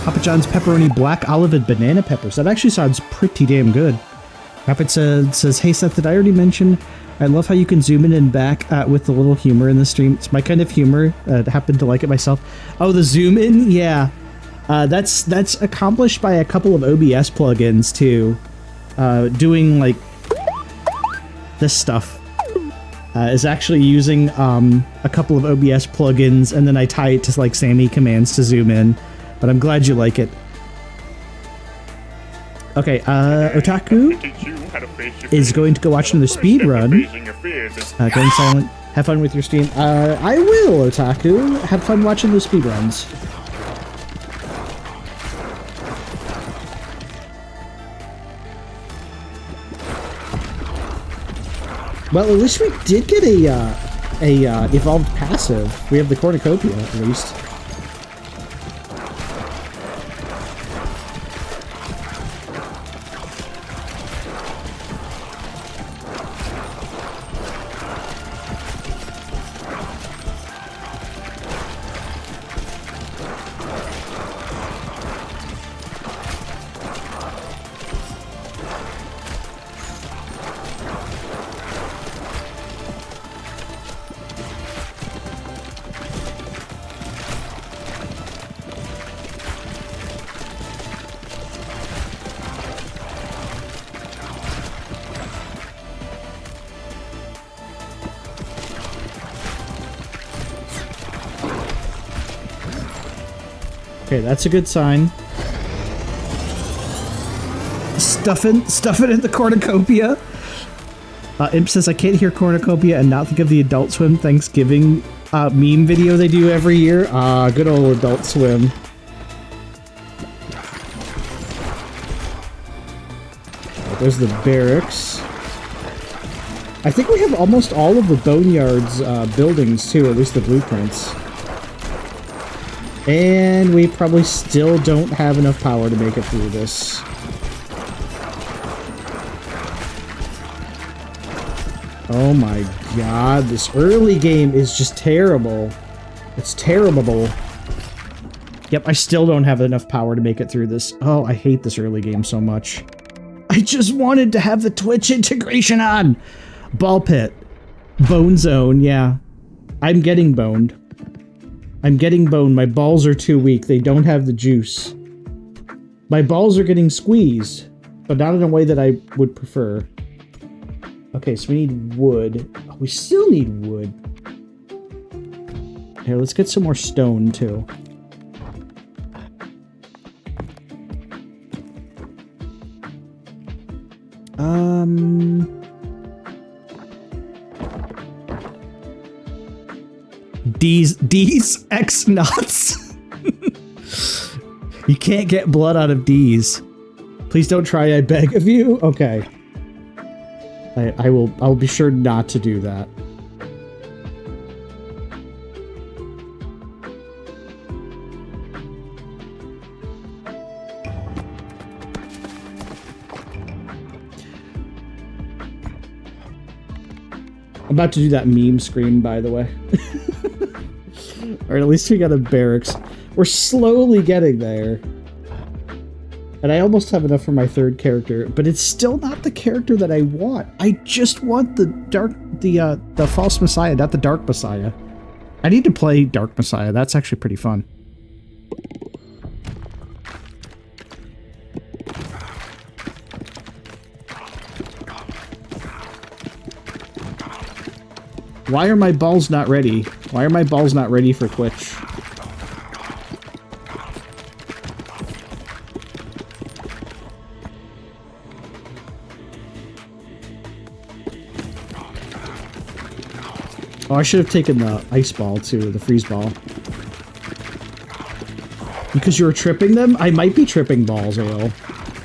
Papa John's pepperoni, black olive, and banana peppers. That actually sounds pretty damn good. Rapid says, hey Seth, did I already mention I love how you can zoom in and back with the little humor in the stream. It's my kind of humor. I happen to like it myself. Oh, the zoom in? Yeah. That's accomplished by a couple of OBS plugins too. Doing like this stuff. Is actually using a couple of OBS plugins, and then I tie it to like Sammy commands to zoom in. But I'm glad you like it. Okay, Otaku is going to go watch another speed run. Going silent. Have fun with your stream. I will, Otaku. Have fun watching the speed runs. Well, at least we did get a evolved passive. We have the cornucopia, at least. Okay, that's a good sign. Stuff it in the cornucopia. Imp says, I can't hear cornucopia and not think of the Adult Swim Thanksgiving meme video they do every year. Good old Adult Swim. There's the barracks. I think we have almost all of the Boneyard's buildings too, at least the blueprints. And we probably still don't have enough power to make it through this. Oh my god, this early game is just terrible. It's terrible. Yep, I still don't have enough power to make it through this. Oh, I hate this early game so much. I just wanted to have the Twitch integration on! Ball pit. Bone zone, yeah. I'm getting boned. I'm getting boned. My balls are too weak. They don't have the juice. My balls are getting squeezed, but not in a way that I would prefer. Okay, so we need wood. Oh, we still need wood. Here, let's get some more stone, too. D's X nuts. You can't get blood out of D's. Please don't try, I beg of you. Okay. I'll be sure not to do that. I'm about to do that meme scream, by the way. Or at least we got a barracks. We're slowly getting there. And I almost have enough for my third character, but it's still not the character that I want. I just want the false messiah, not the dark messiah. I need to play dark messiah. That's actually pretty fun. Why are my balls not ready? Why are my balls not ready for Twitch? Oh, I should have taken the ice ball too, the freeze ball. Because you were tripping them? I might be tripping balls, Ale.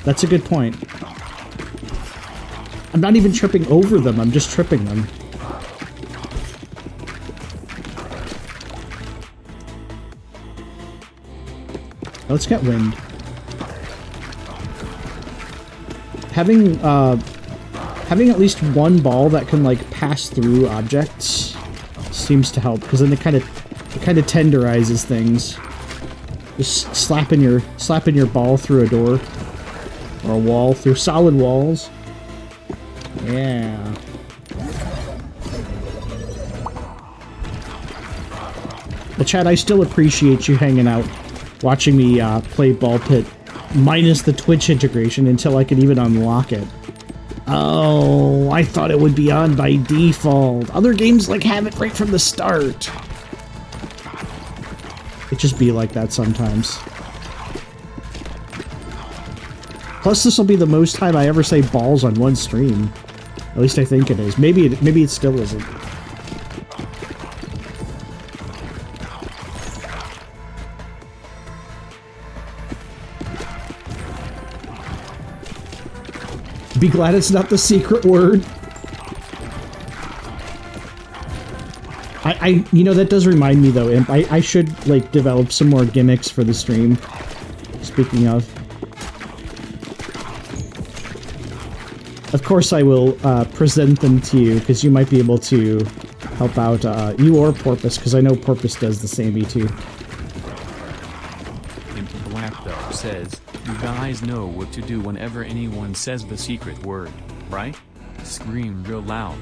That's a good point. I'm not even tripping over them, I'm just tripping them. Let's get wind. Having at least one ball that can like pass through objects seems to help, because then it kind of tenderizes things. Just slapping your ball through a door or a wall, through solid walls. Yeah. Well, Chad, I still appreciate you hanging out, watching me play Ball Pit, minus the Twitch integration, until I could even unlock it. Oh, I thought it would be on by default. Other games like have it right from the start. It just be like that sometimes. Plus, this will be the most time I ever say balls on one stream. At least I think it is. Maybe it still isn't. Be glad it's not the secret word. you know, that does remind me though, Imp. I should like develop some more gimmicks for the stream. Speaking of. Of course I will present them to you, because you might be able to help out you or Porpoise, because I know Porpoise does the same E2. Into Black though says, you guys know what to do whenever anyone says the secret word, right? Scream real loud.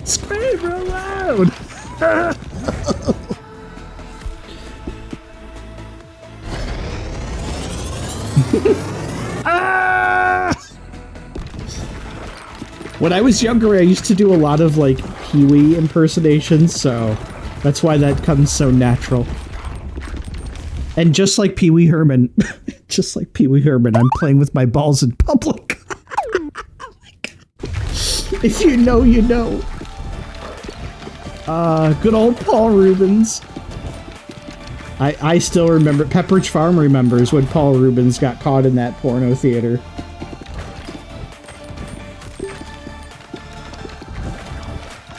Scream real loud! Ah! When I was younger, I used to do a lot of like Pee-wee impersonations, so that's why that comes so natural. And just like Pee-wee Herman, just like Pee-wee Herman, I'm playing with my balls in public. Oh my God. If you know, you know. Good old Paul Rubens. I still remember, Pepperidge Farm remembers when Paul Rubens got caught in that porno theater.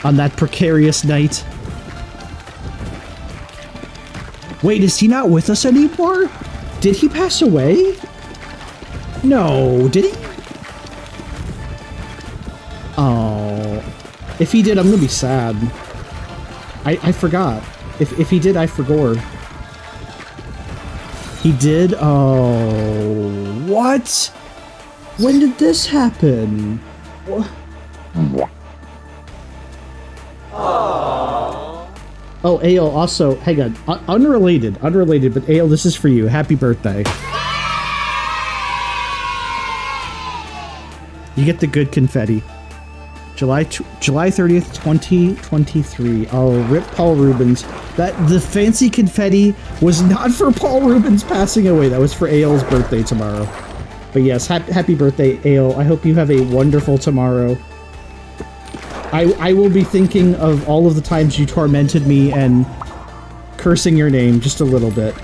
On that precarious night. Wait, is he not with us anymore? Did he pass away? No, did he? Oh. If he did, I'm gonna be sad. I forgot. If he did, I forgot. He did? Oh. What? When did this happen? What? Oh, Ale, also, hang on. Unrelated, but Ale, this is for you. Happy birthday. You get the good confetti. July 30th, 2023. Oh, rip Paul Rubens. The fancy confetti was not for Paul Rubens passing away. That was for Ale's birthday tomorrow. But yes, happy birthday, Ale. I hope you have a wonderful tomorrow. I will be thinking of all of the times you tormented me and cursing your name just a little bit.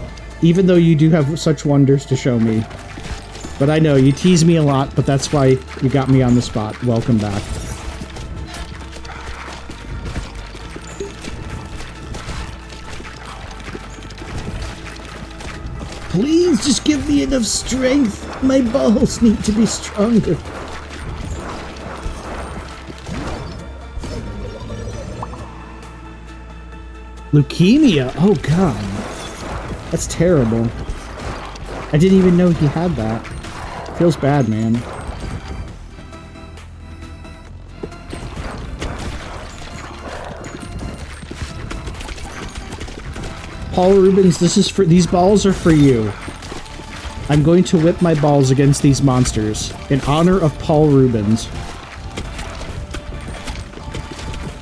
Even though you do have such wonders to show me. But I know, you tease me a lot, but that's why you got me on the spot. Welcome back. Please just give me enough strength. My balls need to be stronger. Leukemia? Oh god. That's terrible. I didn't even know he had that. Feels bad, man. Paul Rubens, these balls are for you. I'm going to whip my balls against these monsters in honor of Paul Rubens.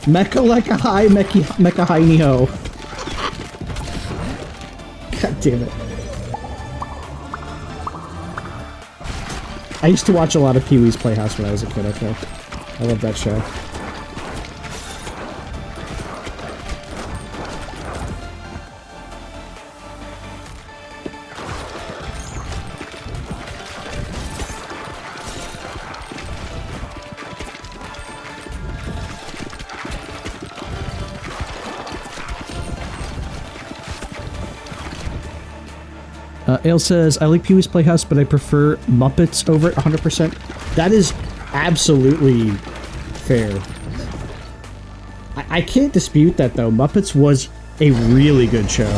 Mecha like a high, mecha high ni ho. God damn it. I used to watch a lot of Pee-wee's Playhouse when I was a kid, okay? I love that show. Ale says, I like Pee-wee's Playhouse, but I prefer Muppets over it 100%. That is absolutely fair. I can't dispute that, though. Muppets was a really good show.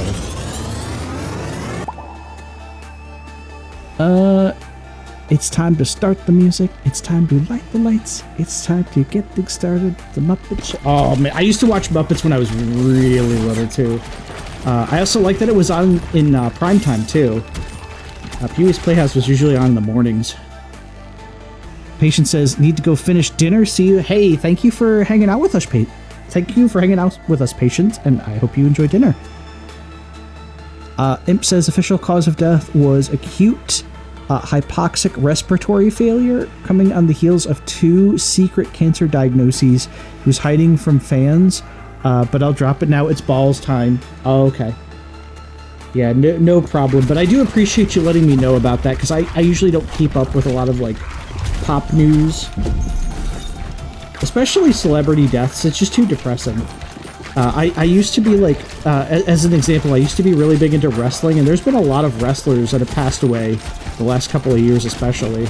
It's time to start the music. It's time to light the lights. It's time to get things started. The Muppet Show. Oh, man. I used to watch Muppets when I was really little, too. I also like that it was on in primetime, too. Pee-wee's Playhouse was usually on in the mornings. Patient says, need to go finish dinner. See you. Hey, thank you for hanging out with us, Thank you for hanging out with us, Patient, and I hope you enjoy dinner. Imp says, official cause of death was acute hypoxic respiratory failure, coming on the heels of 2 secret cancer diagnoses. He was hiding from fans. But I'll drop it now. It's balls time. Oh, okay. Yeah, no problem. But I do appreciate you letting me know about that, because I usually don't keep up with a lot of, like, pop news. Especially celebrity deaths, it's just too depressing. I used to be like, as an example, I used to be really big into wrestling, and there's been a lot of wrestlers that have passed away the last couple of years especially.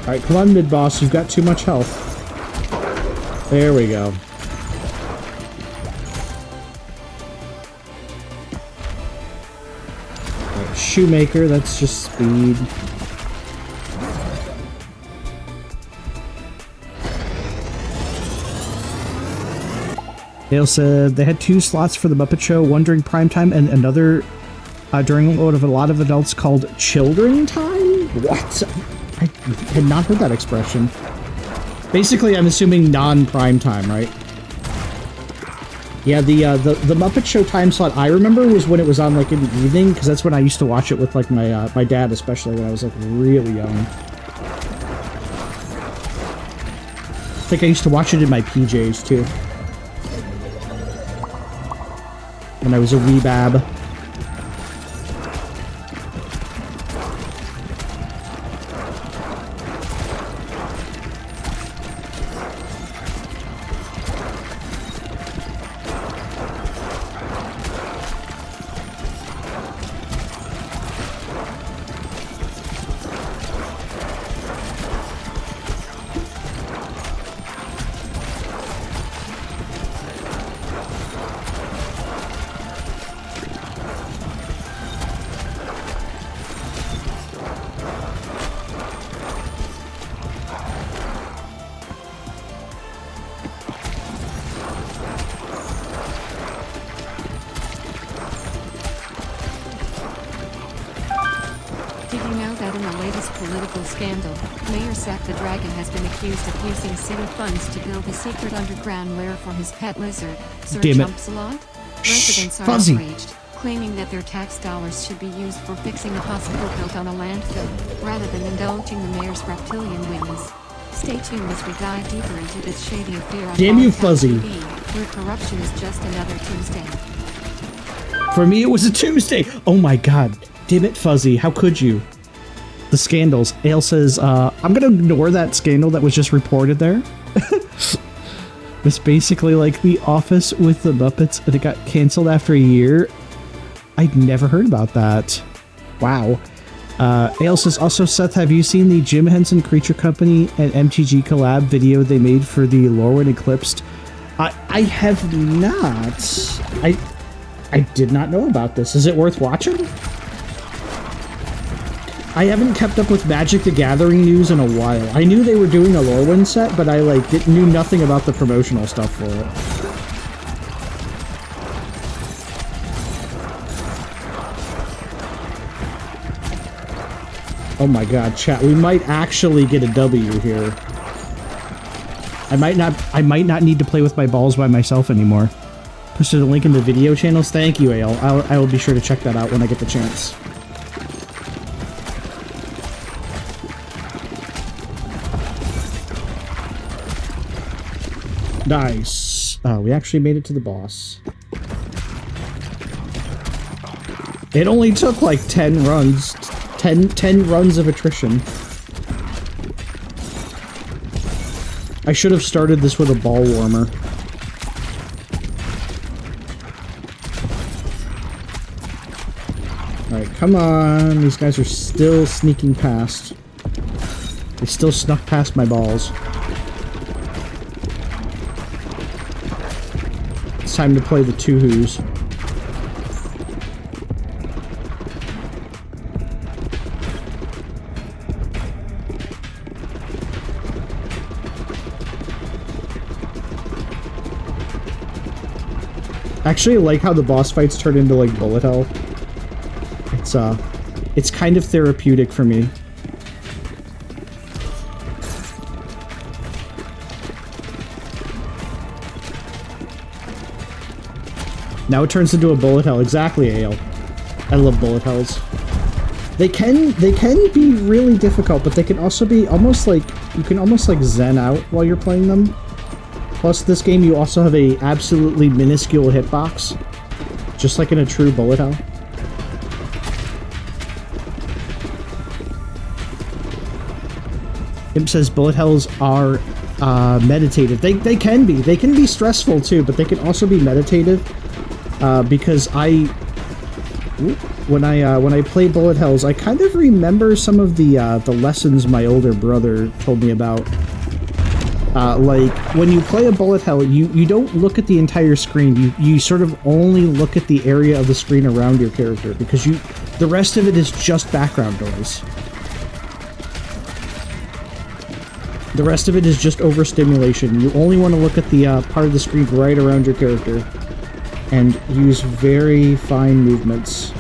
Alright, come on, mid-boss. You've got too much health. There we go. Right, Shoemaker, that's just speed. Dale said they had 2 slots for the Muppet Show, one during primetime and another during what a lot of adults called children time? What? I had not heard that expression. Basically, I'm assuming non-prime time, right? Yeah, the Muppet Show time slot I remember was when it was on like in the evening, because that's when I used to watch it with like my my dad, especially when I was like really young. I think I used to watch it in my PJs too. When I was a wee bab. Secret underground lair for his pet lizard, Sir Damn it. Chumpsalot. Residents are Fuzzy. outraged, claiming that their tax dollars should be used for fixing a hospital built on a landfill, rather than indulging the mayor's reptilian whims. Stay tuned as we dive deeper into this shady affair on Damn you, Balltown Fuzzy. TV, where corruption is just another Tuesday. For me, it was a Tuesday. Oh my god. Damn it, Fuzzy. How could you? The scandals. Ale says, I'm gonna ignore that scandal that was just reported there. It's basically like The Office with the Muppets, and it got canceled after a year. I'd never heard about that. Wow. Ale says, also, Seth, have you seen the Jim Henson Creature Company and MTG collab video they made for the Lorwyn Eclipsed? I have not. I did not know about this. Is it worth watching? I haven't kept up with Magic the Gathering news in a while. I knew they were doing a Lorwyn set, but I knew nothing about the promotional stuff for it. Oh my god, chat, we might actually get a W here. I might not need to play with my balls by myself anymore. Posted a link in the video channels. Thank you, Ale. I will be sure to check that out when I get the chance. Nice. Oh, we actually made it to the boss. It only took like 10 runs. 10 runs of attrition. I should have started this with a ball warmer. Alright, come on. These guys are still sneaking past. They still snuck past my balls. It's time to play the two-whoos. Actually, I like how the boss fights turn into like bullet hell. It's kind of therapeutic for me. Now it turns into a bullet hell. Exactly, Ale. I love bullet hells. They can be really difficult, but they can also be almost like, you can almost like zen out while you're playing them. Plus, this game you also have a absolutely minuscule hitbox, just like in a true bullet hell. Imp says bullet hells are meditative. They can be. They can be stressful too, but they can also be meditative. Because when I play bullet hells, I kind of remember some of the lessons my older brother told me about. Like when you play a bullet hell, you don't look at the entire screen. You sort of only look at the area of the screen around your character, because the rest of it is just background noise. The rest of it is just overstimulation. You only want to look at the part of the screen right around your character and use very fine movements.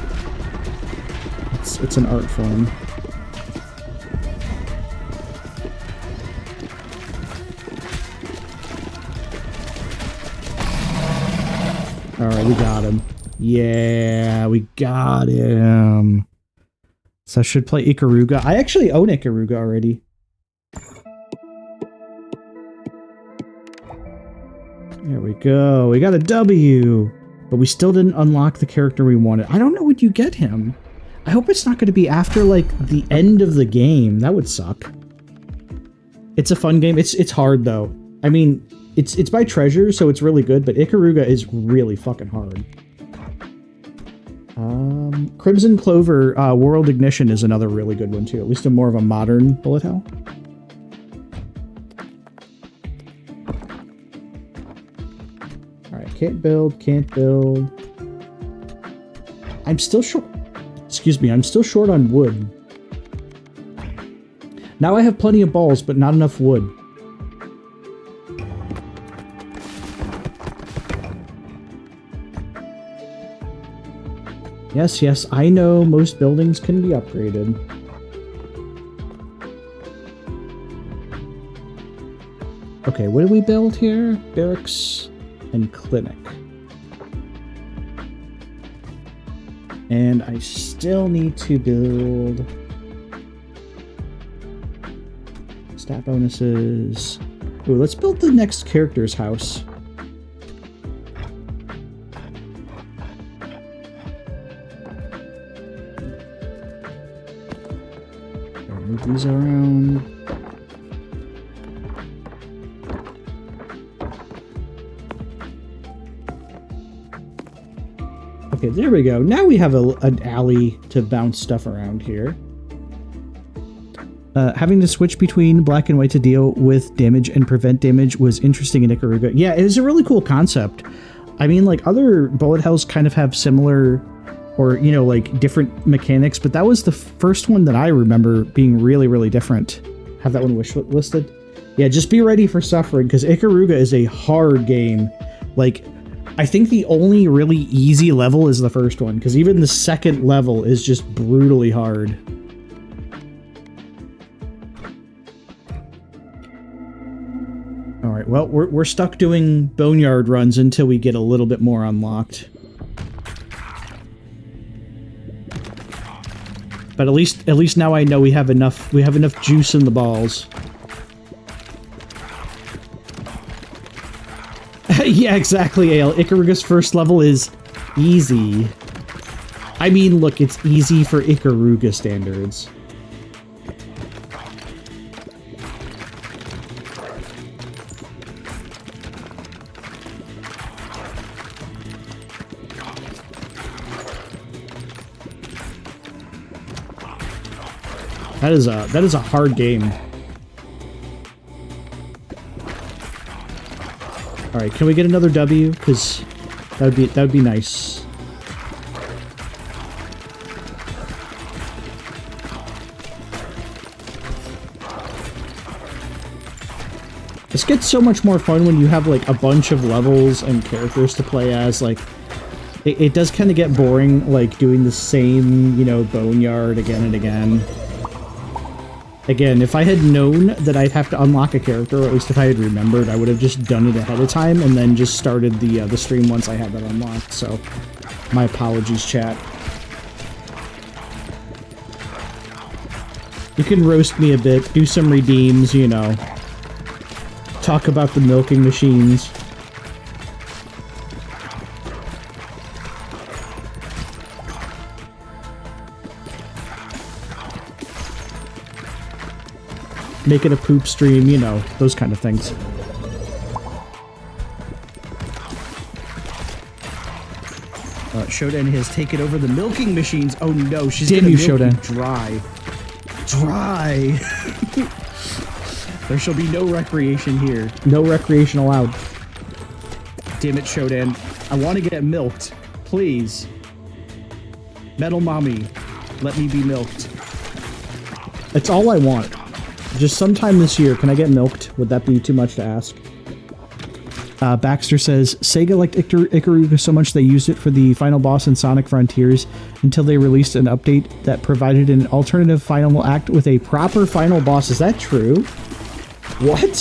It's an art form. Alright, we got him. Yeah, we got him. So I should play Ikaruga. I actually own Ikaruga already. There we go. We got a W. But we still didn't unlock the character we wanted. I don't know when you get him. I hope it's not going to be after, like, the end of the game. That would suck. It's a fun game. It's hard, though. I mean, it's by Treasure, so it's really good, but Ikaruga is really fucking hard. Crimson Clover World Ignition is another really good one, too. At least a more of a modern bullet hell. Can't build, can't build. I'm still short. Excuse me, I'm still short on wood. Now I have plenty of balls, but not enough wood. Yes, yes, I know most buildings can be upgraded. Okay, what do we build here? Barracks and clinic. And I still need to build stat bonuses. Ooh, let's build the next character's house. Move these around. Okay, there we go. Now we have an alley to bounce stuff around here. Having to switch between black and white to deal with damage and prevent damage was interesting in Ikaruga. Yeah, it was a really cool concept. I mean, like, other bullet hells kind of have similar, or, you know, like, different mechanics, but that was the first one that I remember being really, really different. Have that one wish listed? Yeah, just be ready for suffering, because Ikaruga is a hard game. Like, I think the only really easy level is the first one, because even the second level is just brutally hard. Alright, well, we're stuck doing boneyard runs until we get a little bit more unlocked. But at least now I know we have enough juice in the balls. Yeah, exactly, Ale. Ikaruga's first level is easy. I mean, look, it's easy for Ikaruga standards. That is a hard game. All right, can we get another W? Because that would be nice. This gets so much more fun when you have like a bunch of levels and characters to play as. Like, it does kind of get boring, like doing the same, you know, boneyard again and again. Again, if I had known that I'd have to unlock a character, or at least if I had remembered, I would have just done it ahead of time and then just started the stream once I had that unlocked. So, my apologies, chat. You can roast me a bit, do some redeems, you know. Talk about the milking machines. Make it a poop stream, you know, those kind of things. Shodan has taken over the milking machines. Oh no, she's gonna milk you dry. Dry! There shall be no recreation here. No recreation allowed. Damn it, Shodan. I want to get milked. Please. Metal Mommy, let me be milked. That's all I want. Just sometime this year, can I get milked? Would that be too much to ask? Baxter says, Sega liked Ikaruga so much they used it for the final boss in Sonic Frontiers until they released an update that provided an alternative final act with a proper final boss. Is that true? What?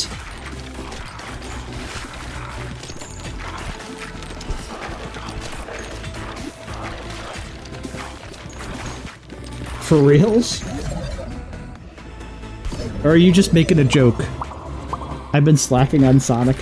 For reals? Or are you just making a joke? I've been slacking on Sonic.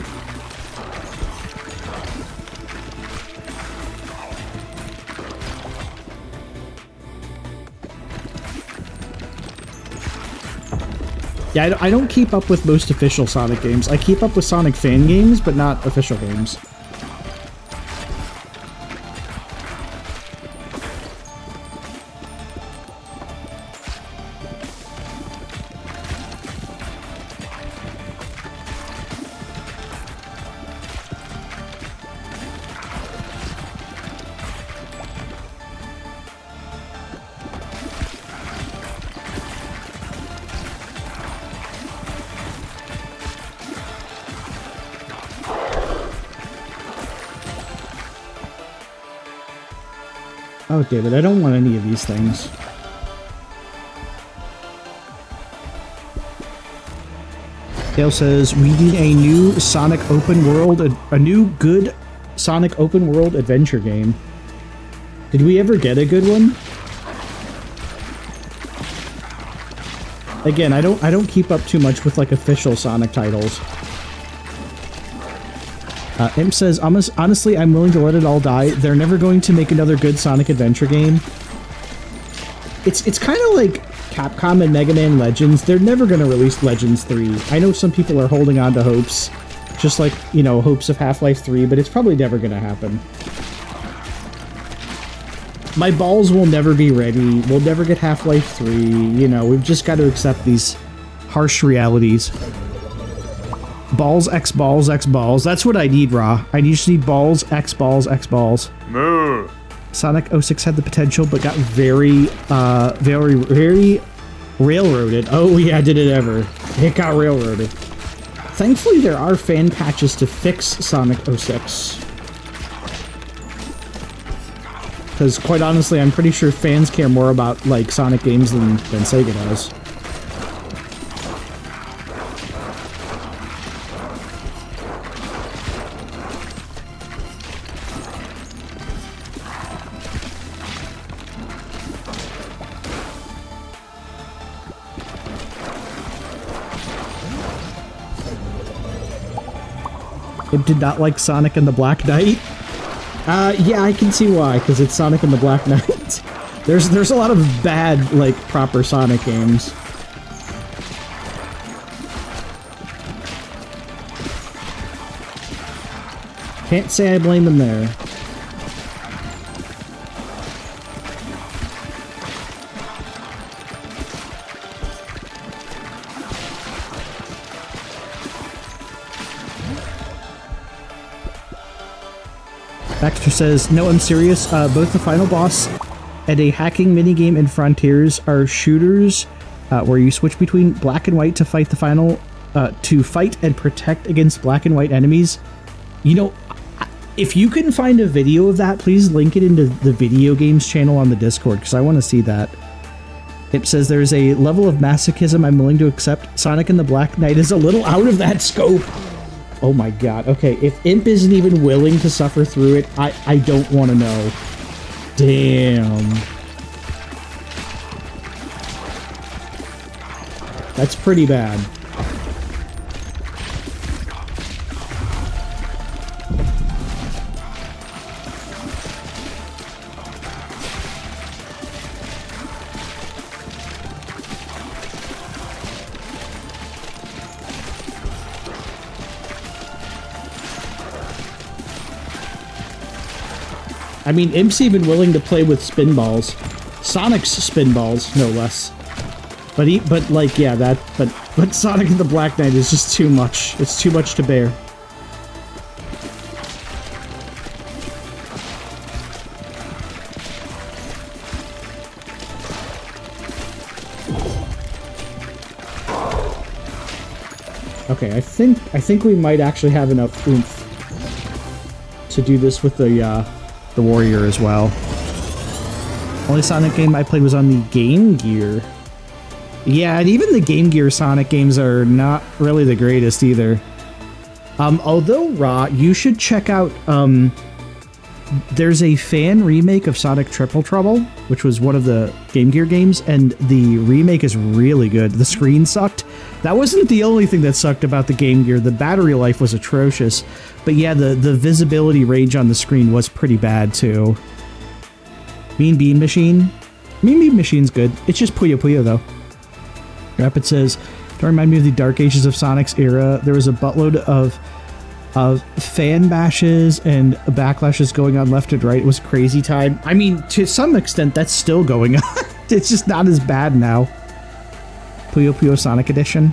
Yeah, I don't keep up with most official Sonic games. I keep up with Sonic fan games, but not official games. Oh, David, I don't want any of these things. Dale says, we need a new Sonic open world, a new good Sonic open world adventure game. Did we ever get a good one? Again, I don't keep up too much with like official Sonic titles. Imp says, honestly, I'm willing to let it all die. They're never going to make another good Sonic adventure game. It's kind of like Capcom and Mega Man Legends. They're never going to release Legends 3. I know some people are holding on to hopes, just like, you know, hopes of Half-Life 3, but it's probably never going to happen. My balls will never be ready. We'll never get Half-Life 3. You know, we've just got to accept these harsh realities. Balls, X balls, X balls. That's what I need, Raw. I just need balls, X balls, X balls. Moo. Sonic 06 had the potential, but got very railroaded. Oh yeah, did it ever. It got railroaded. Thankfully, there are fan patches to fix Sonic 06. Because quite honestly, I'm pretty sure fans care more about like Sonic games than Sega does. It did not like Sonic and the Black Knight. Yeah, I can see why, because it's Sonic and the Black Knight. There's a lot of bad, like, proper Sonic games. Can't say I blame him there. Baxter says, no, I'm serious. Both the final boss and a hacking minigame in Frontiers are shooters where you switch between black and white to fight the final, to fight and protect against black and white enemies. You know, if you can find a video of that, please link it into the video games channel on the Discord, because I want to see that. It says there's a level of masochism I'm willing to accept. Sonic and the Black Knight is a little out of that scope. Oh my god. Okay, if Imp isn't even willing to suffer through it, I don't want to know. Damn. That's pretty bad. I mean, Imp's even willing to play with spinballs. Sonic's spinballs, no less. But like, yeah, but Sonic and the Black Knight is just too much. It's too much to bear. Okay, I think we might actually have enough oomph to do this with the Warrior as well. Only Sonic game I played was on the Game Gear. Yeah, and even the Game Gear Sonic games are not really the greatest either. Although, Ra, you should check out, there's a fan remake of Sonic Triple Trouble, which was one of the Game Gear games, and the remake is really good. The screen sucked. That wasn't the only thing that sucked about the Game Gear. The battery life was atrocious. But yeah, the visibility range on the screen was pretty bad, too. Mean Bean Machine? Mean Bean Machine's good. It's just Puyo Puyo, though. Rapid says, don't remind me of the dark ages of Sonic's era. There was a buttload of fan bashes and backlashes going on left and right. It was crazy time. I mean, to some extent, that's still going on. It's just not as bad now. Puyo Puyo Sonic Edition.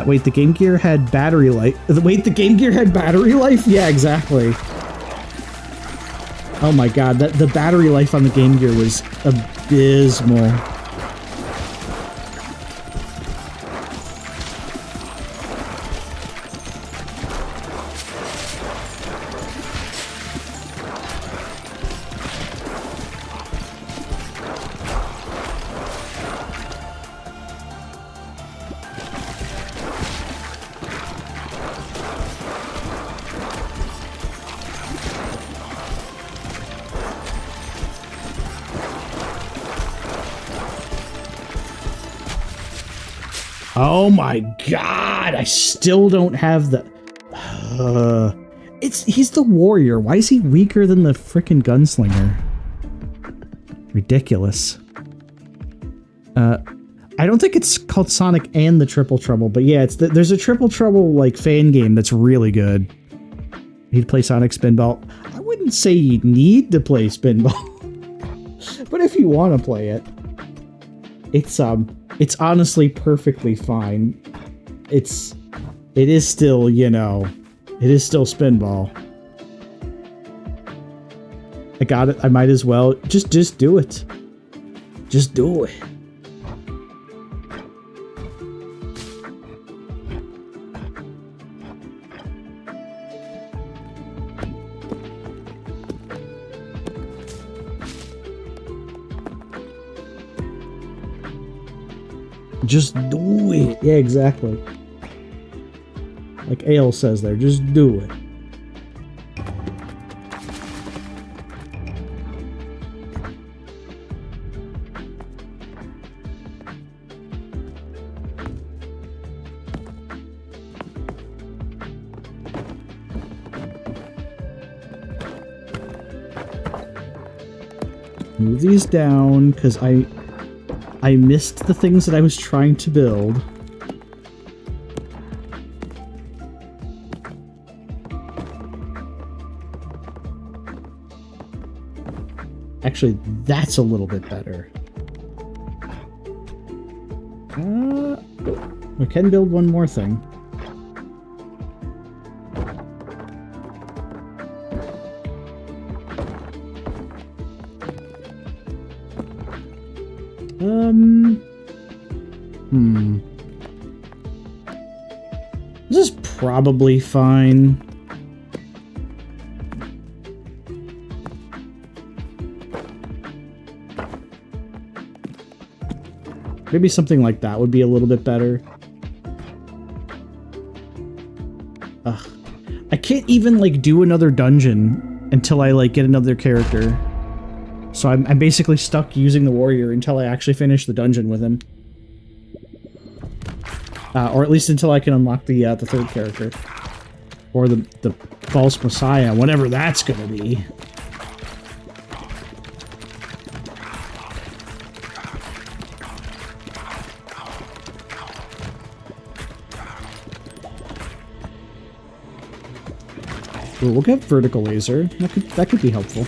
Wait, the Game Gear had battery life. Wait, the Game Gear had battery life? Yeah, exactly. Oh my god, the battery life on the Game Gear was abysmal. Oh my god, I still don't have the... he's the Warrior. Why is he weaker than the frickin' Gunslinger? Ridiculous. I don't think it's called Sonic and the Triple Trouble, but yeah, there's a Triple Trouble like fan game that's really good. You'd play Sonic Spinball. I wouldn't say you need to play Spinball, but if you want to play it, it's honestly perfectly fine. It is still, you know, it is still Spinball. I got it. I might as well just do it. Just do it. Just do it. Yeah, exactly. Like Ale says there, just do it. Move these down, because I missed the things that I was trying to build. Actually, that's a little bit better. We can build one more thing. This is probably fine. Maybe something like that would be a little bit better. Ugh. I can't even, like, do another dungeon until I, like, get another character. So I'm basically stuck using the warrior until I actually finish the dungeon with him. Or at least until I can unlock the third character. Or the false messiah, whatever that's gonna be. Ooh, we'll get vertical laser. That could be helpful.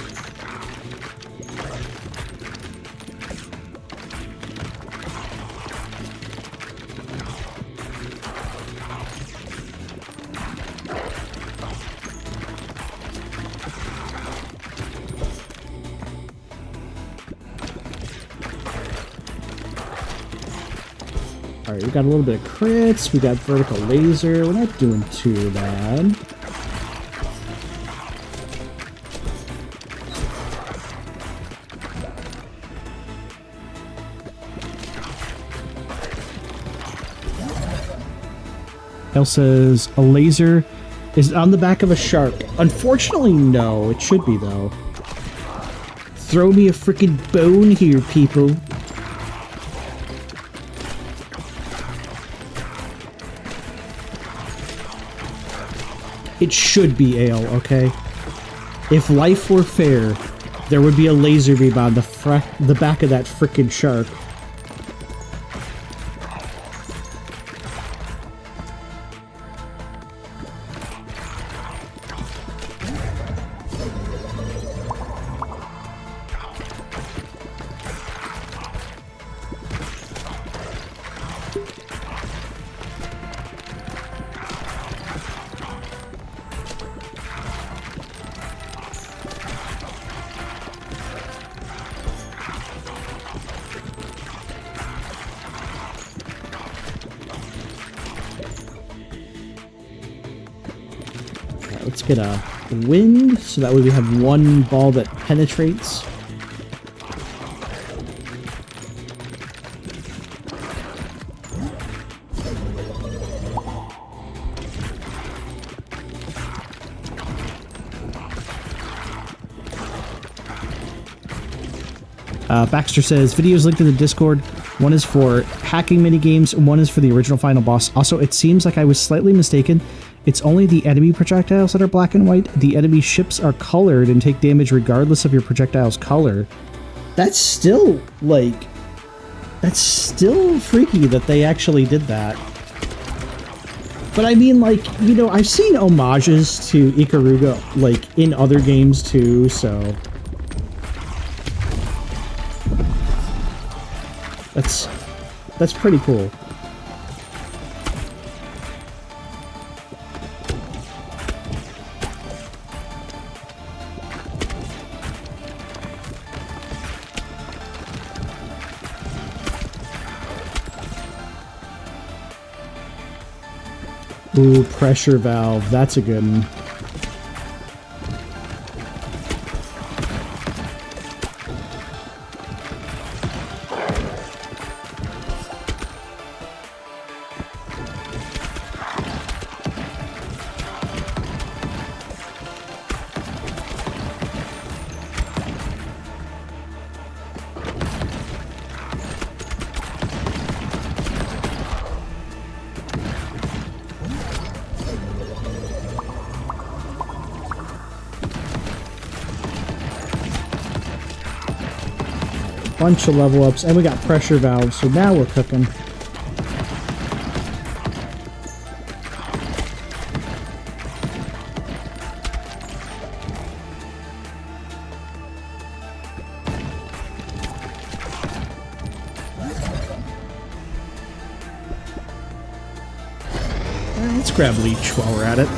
Alright, we got a little bit of crits, we got vertical laser, we're not doing too bad. Hale says, a laser is on the back of a shark. Unfortunately, no. It should be, though. Throw me a freaking bone here, people. It should be ale, okay? If life were fair, there would be a laser beam on the back of that frickin' shark. Let's get a wind, so that way we have one ball that penetrates. Baxter says, videos linked in the Discord. One is for hacking minigames, and one is for the original final boss. Also, it seems like I was slightly mistaken. It's only the enemy projectiles that are black and white. The enemy ships are colored and take damage regardless of your projectile's color. That's still, like... That's still freaky that they actually did that. But I mean, like, you know, I've seen homages to Ikaruga, like, in other games too, so... That's pretty cool. Ooh, pressure valve. That's a good one. Bunch of level ups, and we got pressure valves, so now we're cooking. Let's grab Leech while we're at it.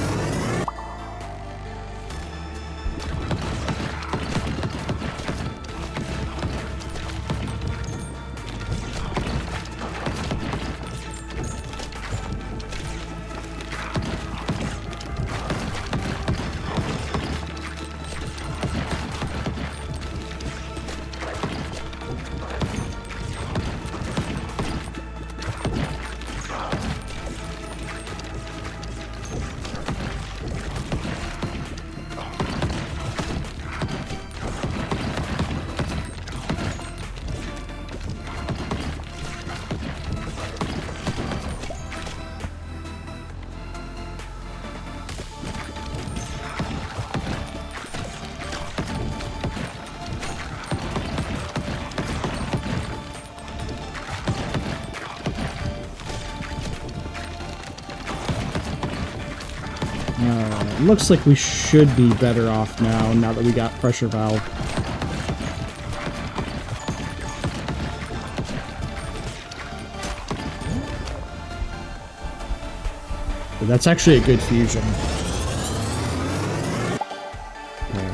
It looks like we should be better off now that we got pressure valve. But that's actually a good fusion.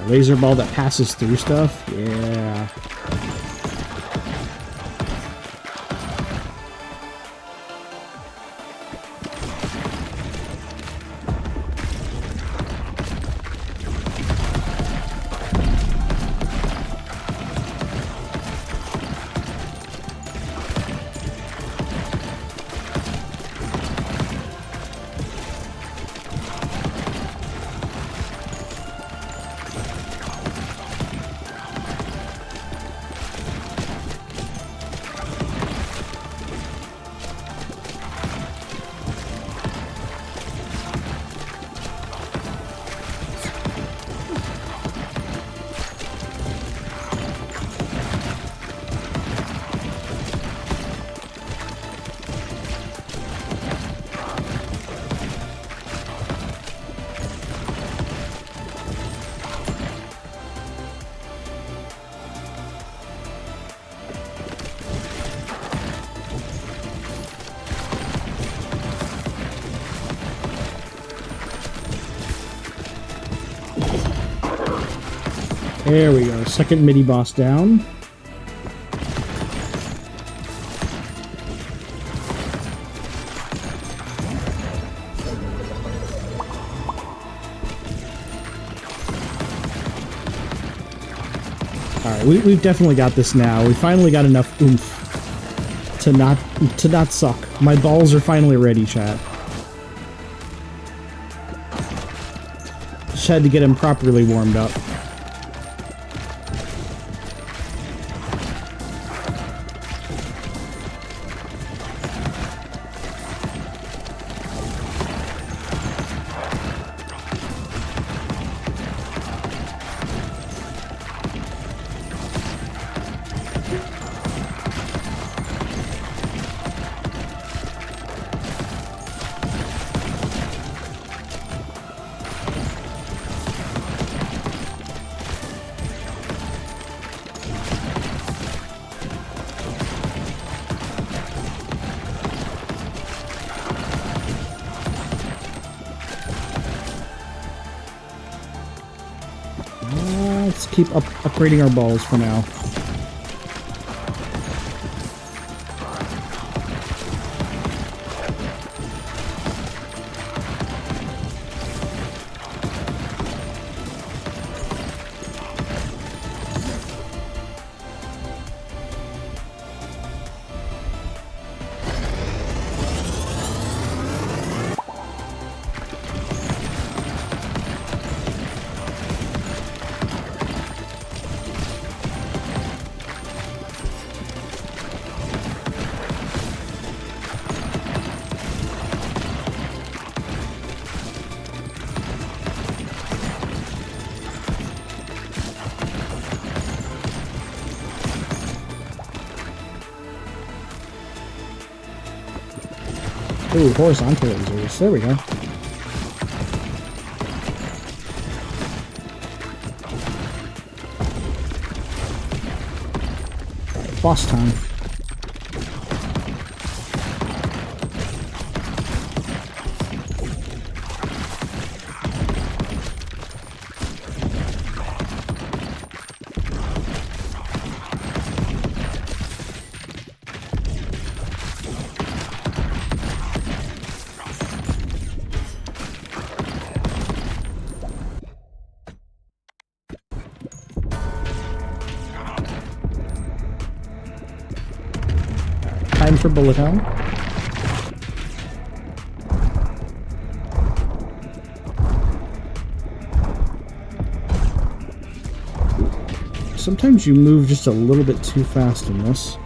Laser ball that passes through stuff? Yeah. There we go. Second mini boss down. Alright, we've definitely got this now. We finally got enough oomph to not suck. My balls are finally ready, chat. Just had to get them properly warmed up. Let's keep upgrading our balls for now. Ooh, horizontal lasers. There we go. Alright, boss time. Time for bullet hell. Sometimes you move just a little bit too fast in this.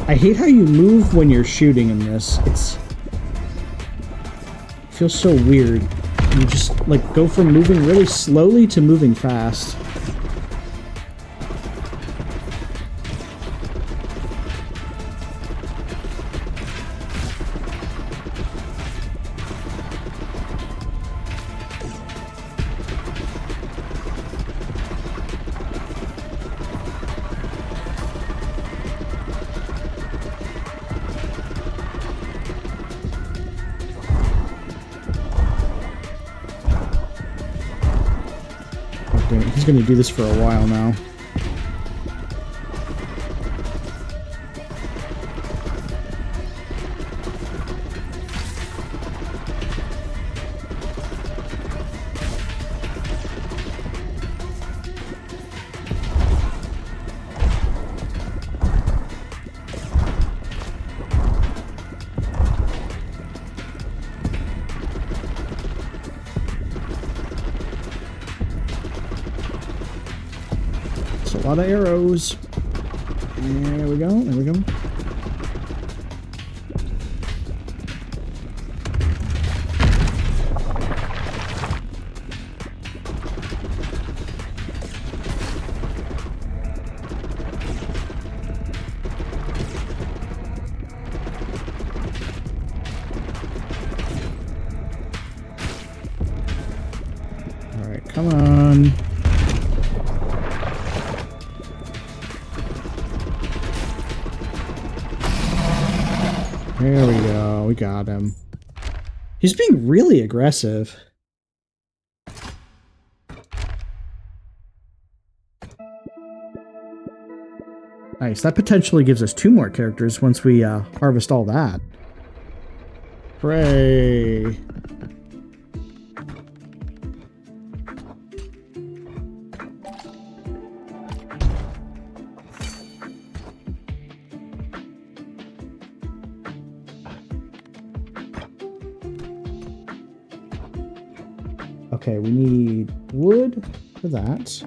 I hate how you move when you're shooting in this. It feels so weird. You just, like, go from moving really slowly to moving fast. He's gonna do this for a while now. A lot of arrows. There we go. There we go. All right, come on. There we go. We got him. He's being really aggressive. Nice. That potentially gives us 2 more characters once we harvest all that. Hooray. Okay, we need wood for that.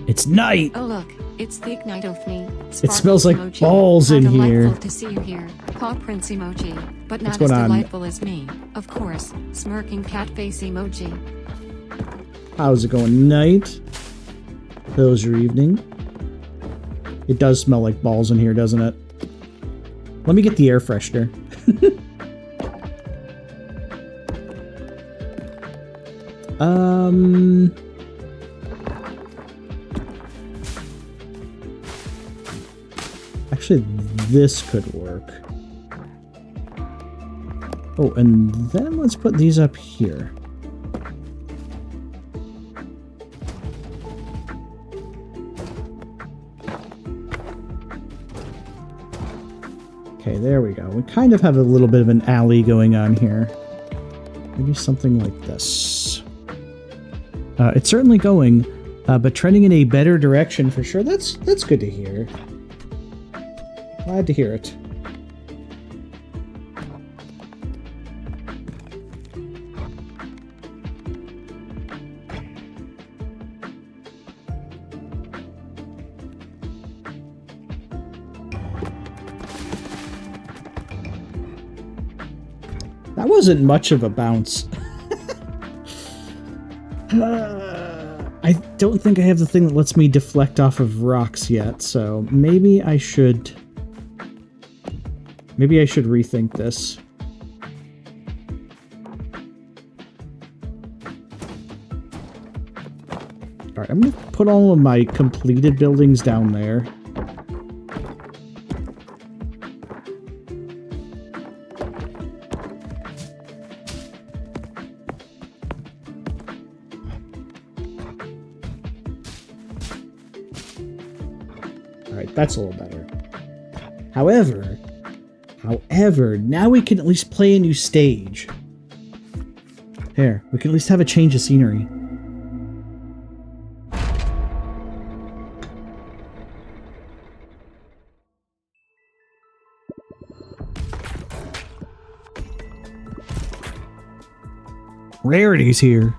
It's night. Oh look, it's the ignite of me. It smells like emoji. balls How in delightful here. to see you here, Paw Prince emoji, but What's not as going on? delightful as me. Of course, smirking cat face emoji. How's it going? Night. How's your evening? It does smell like balls in here, doesn't it? Let me get the air freshener. Actually, this could work. Oh, and then let's put these up here. Okay, there we go. We kind of have a little bit of an alley going on here. Maybe something like this. It's certainly going, but trending in a better direction for sure. That's good to hear. Glad to hear it. That wasn't much of a bounce. I don't think I have the thing that lets me deflect off of rocks yet, so maybe I should rethink this. Alright, I'm gonna put all of my completed buildings down there. Alright, that's a little better. However, However, now we can at least play a new stage. There, we can at least have a change of scenery. Rarity's here.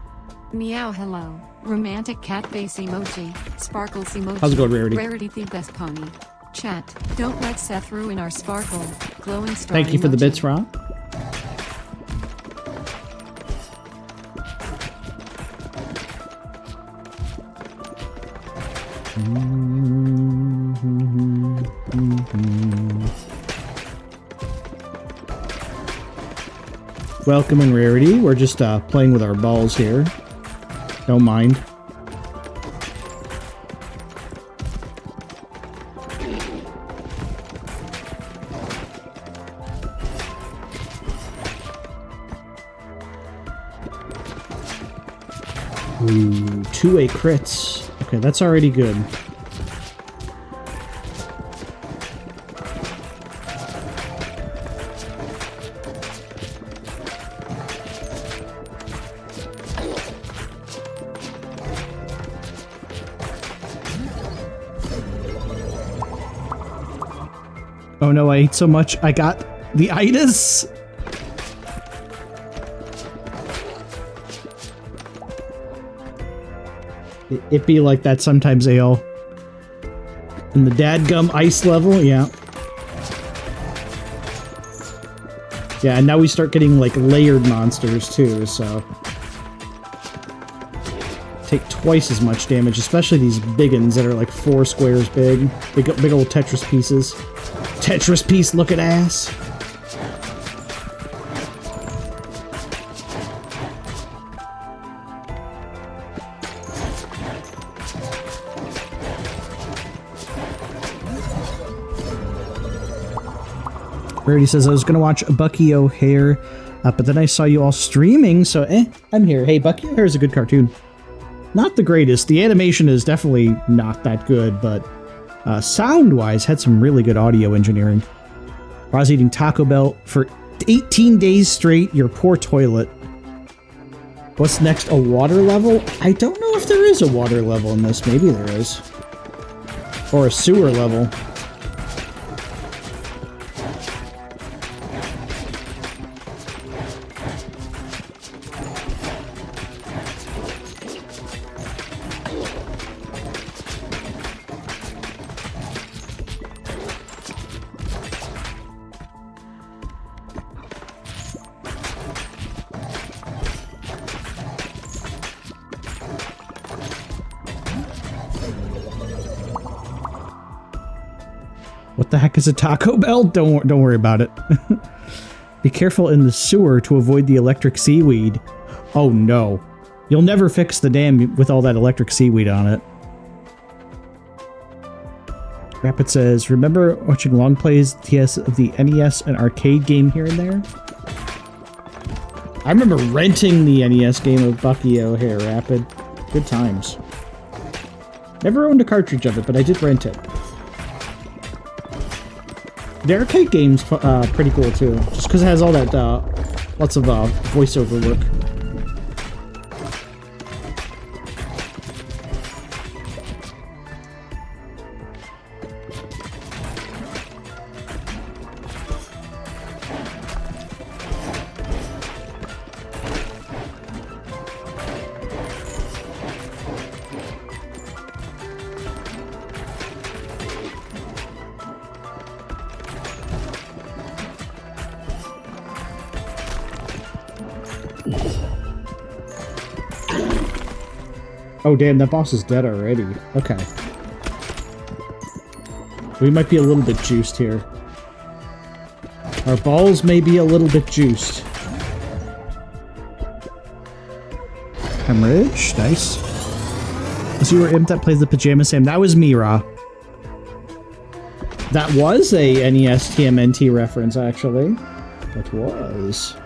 Meow hello. Romantic cat face emoji. Sparkles emoji. How's it going, Rarity? Rarity the best pony. Chat. Don't let Seth ruin our sparkle. Glowing star Thank you for the emoji. bits, Ron. Welcome in, Rarity. We're just playing with our balls here. Don't mind. Ooh, 2-way crits. Okay, that's already good. Oh no, I ate so much, I got the itis! It be like that sometimes, AL. In the dadgum ice level, yeah. Yeah, and now we start getting, like, layered monsters, too, so... Take twice as much damage, especially these big ones that are, like, 4 squares big. Big old Tetris pieces. Tetris piece looking ass! Rarity says, I was gonna watch Bucky O'Hare, but then I saw you all streaming, so I'm here. Hey, Bucky O'Hare is a good cartoon. Not the greatest. The animation is definitely not that good, but sound-wise, had some really good audio engineering. I was eating Taco Bell for 18 days straight, your poor toilet. What's next, a water level? I don't know if there is a water level in this. Maybe there is. Or a sewer level. What the heck is a Taco Bell? Don't worry about it. Be careful in the sewer to avoid the electric seaweed. Oh no. You'll never fix the dam with all that electric seaweed on it. Rapid says, remember watching long plays TS of the NES and arcade game here and there? I remember renting the NES game of Bucky O'Hare, Rapid. Good times. Never owned a cartridge of it, but I did rent it. The arcade game's pretty cool too, just because it has all that, lots of voiceover work. Oh damn, that boss is dead already. Okay. We might be a little bit juiced here. Our balls may be a little bit juiced. Hemorrhage, nice. So you were imp that plays the Pajama Sam. That was Mira. That was a NES TMNT reference, actually. That was.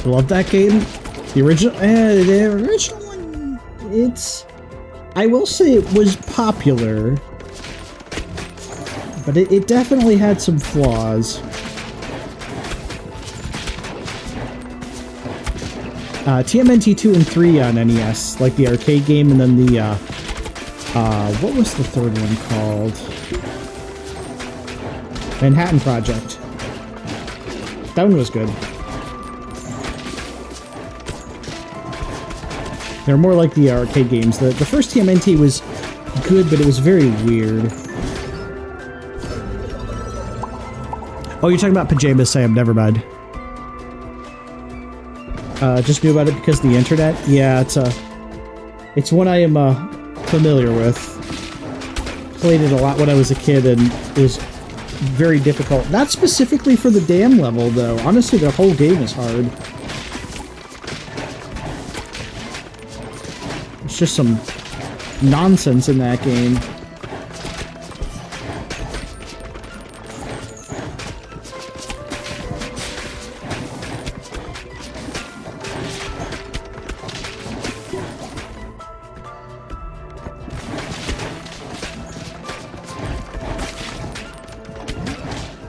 Love that game. The original one, I will say it was popular, but it definitely had some flaws. TMNT 2 and 3 on NES, like the arcade game, and then the, what was the third one called? Manhattan Project. That one was good. They're more like the arcade games. The first TMNT was good, but it was very weird. Oh, you're talking about Pajamas Sam, never mind. Just knew about it because of the internet? Yeah, it's one I am familiar with. Played it a lot when I was a kid, and it was very difficult. Not specifically for the dam level, though. Honestly, the whole game is hard. It's just some nonsense in that game.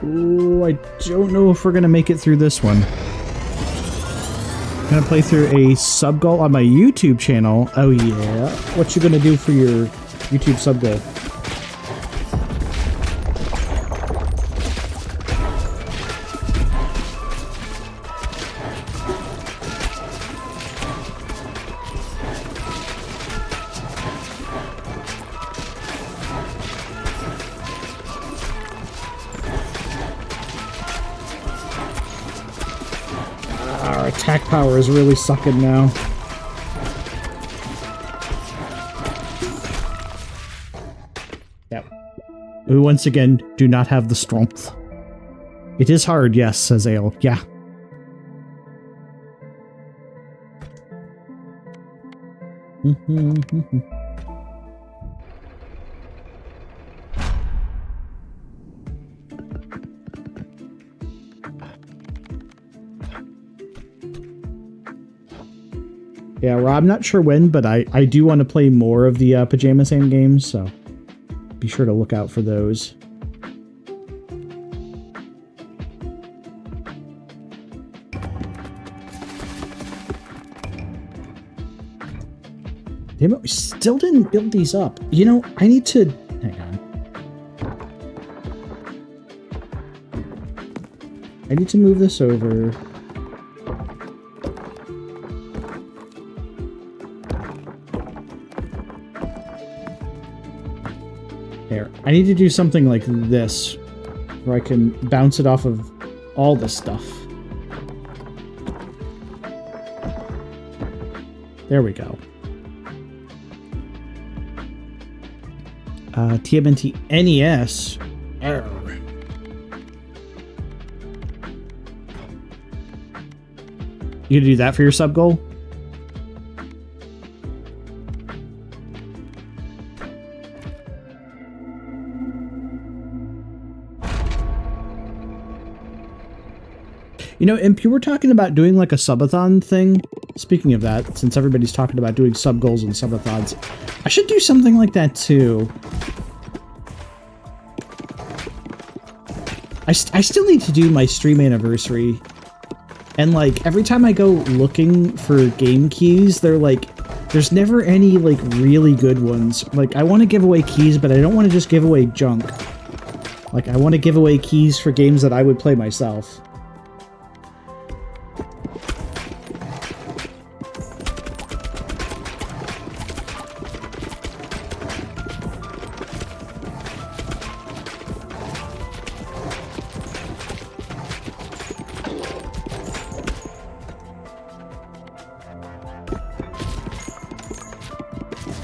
Ooh, I don't know if we're gonna make it through this one. I'm gonna play through a sub goal on my YouTube channel. Oh yeah. What you gonna do for your YouTube sub goal? Our attack power is really sucking now. Yep. We once again do not have the strength. It is hard, yes, says Ale. Yeah. Yeah, well, I'm not sure when, but I do want to play more of the Pajama Sam games, so be sure to look out for those. Damn it, we still didn't build these up. You know, I need to... Hang on. I need to move this over. There. I need to do something like this, where I can bounce it off of all this stuff. There we go. TMNT NES. Error. You gonna do that for your sub goal? You know, Imp, you were talking about doing like a subathon thing. Speaking of that, since everybody's talking about doing sub goals and subathons, I should do something like that too. I still need to do my stream anniversary. And like, every time I go looking for game keys, they're like, there's never any like really good ones. Like, I want to give away keys, but I don't want to just give away junk. Like, I want to give away keys for games that I would play myself.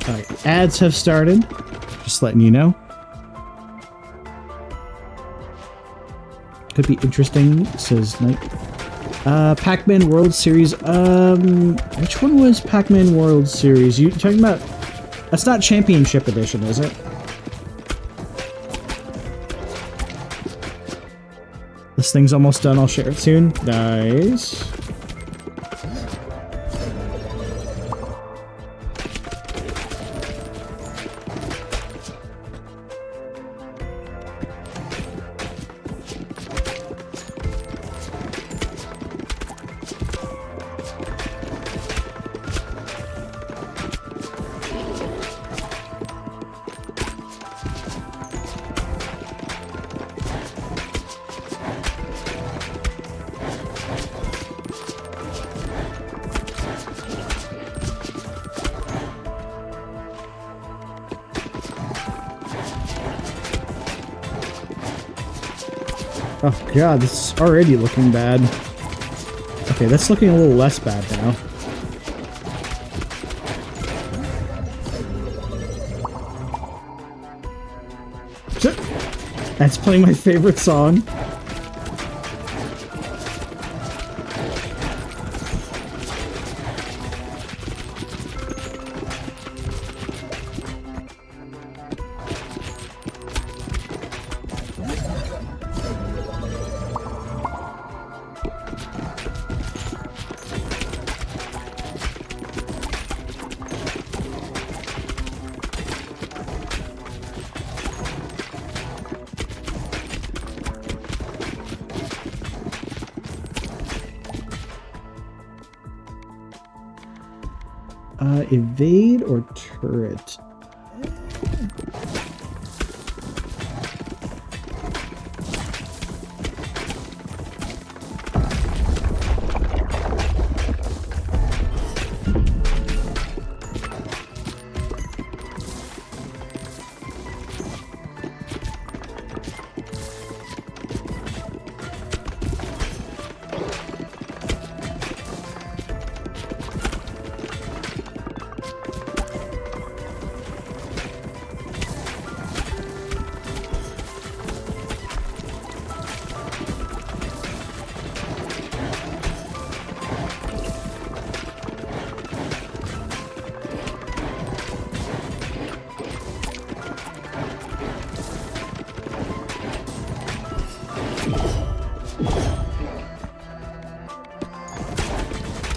Alright, ads have started. Just letting you know. Could be interesting, says Knight. Pac-Man World Series. Which one was Pac-Man World Series? You talking about... That's not Championship Edition, is it? This thing's almost done. I'll share it soon. Nice. Oh god, this is already looking bad. Okay, that's looking a little less bad now. That's playing my favorite song. Evade or turret?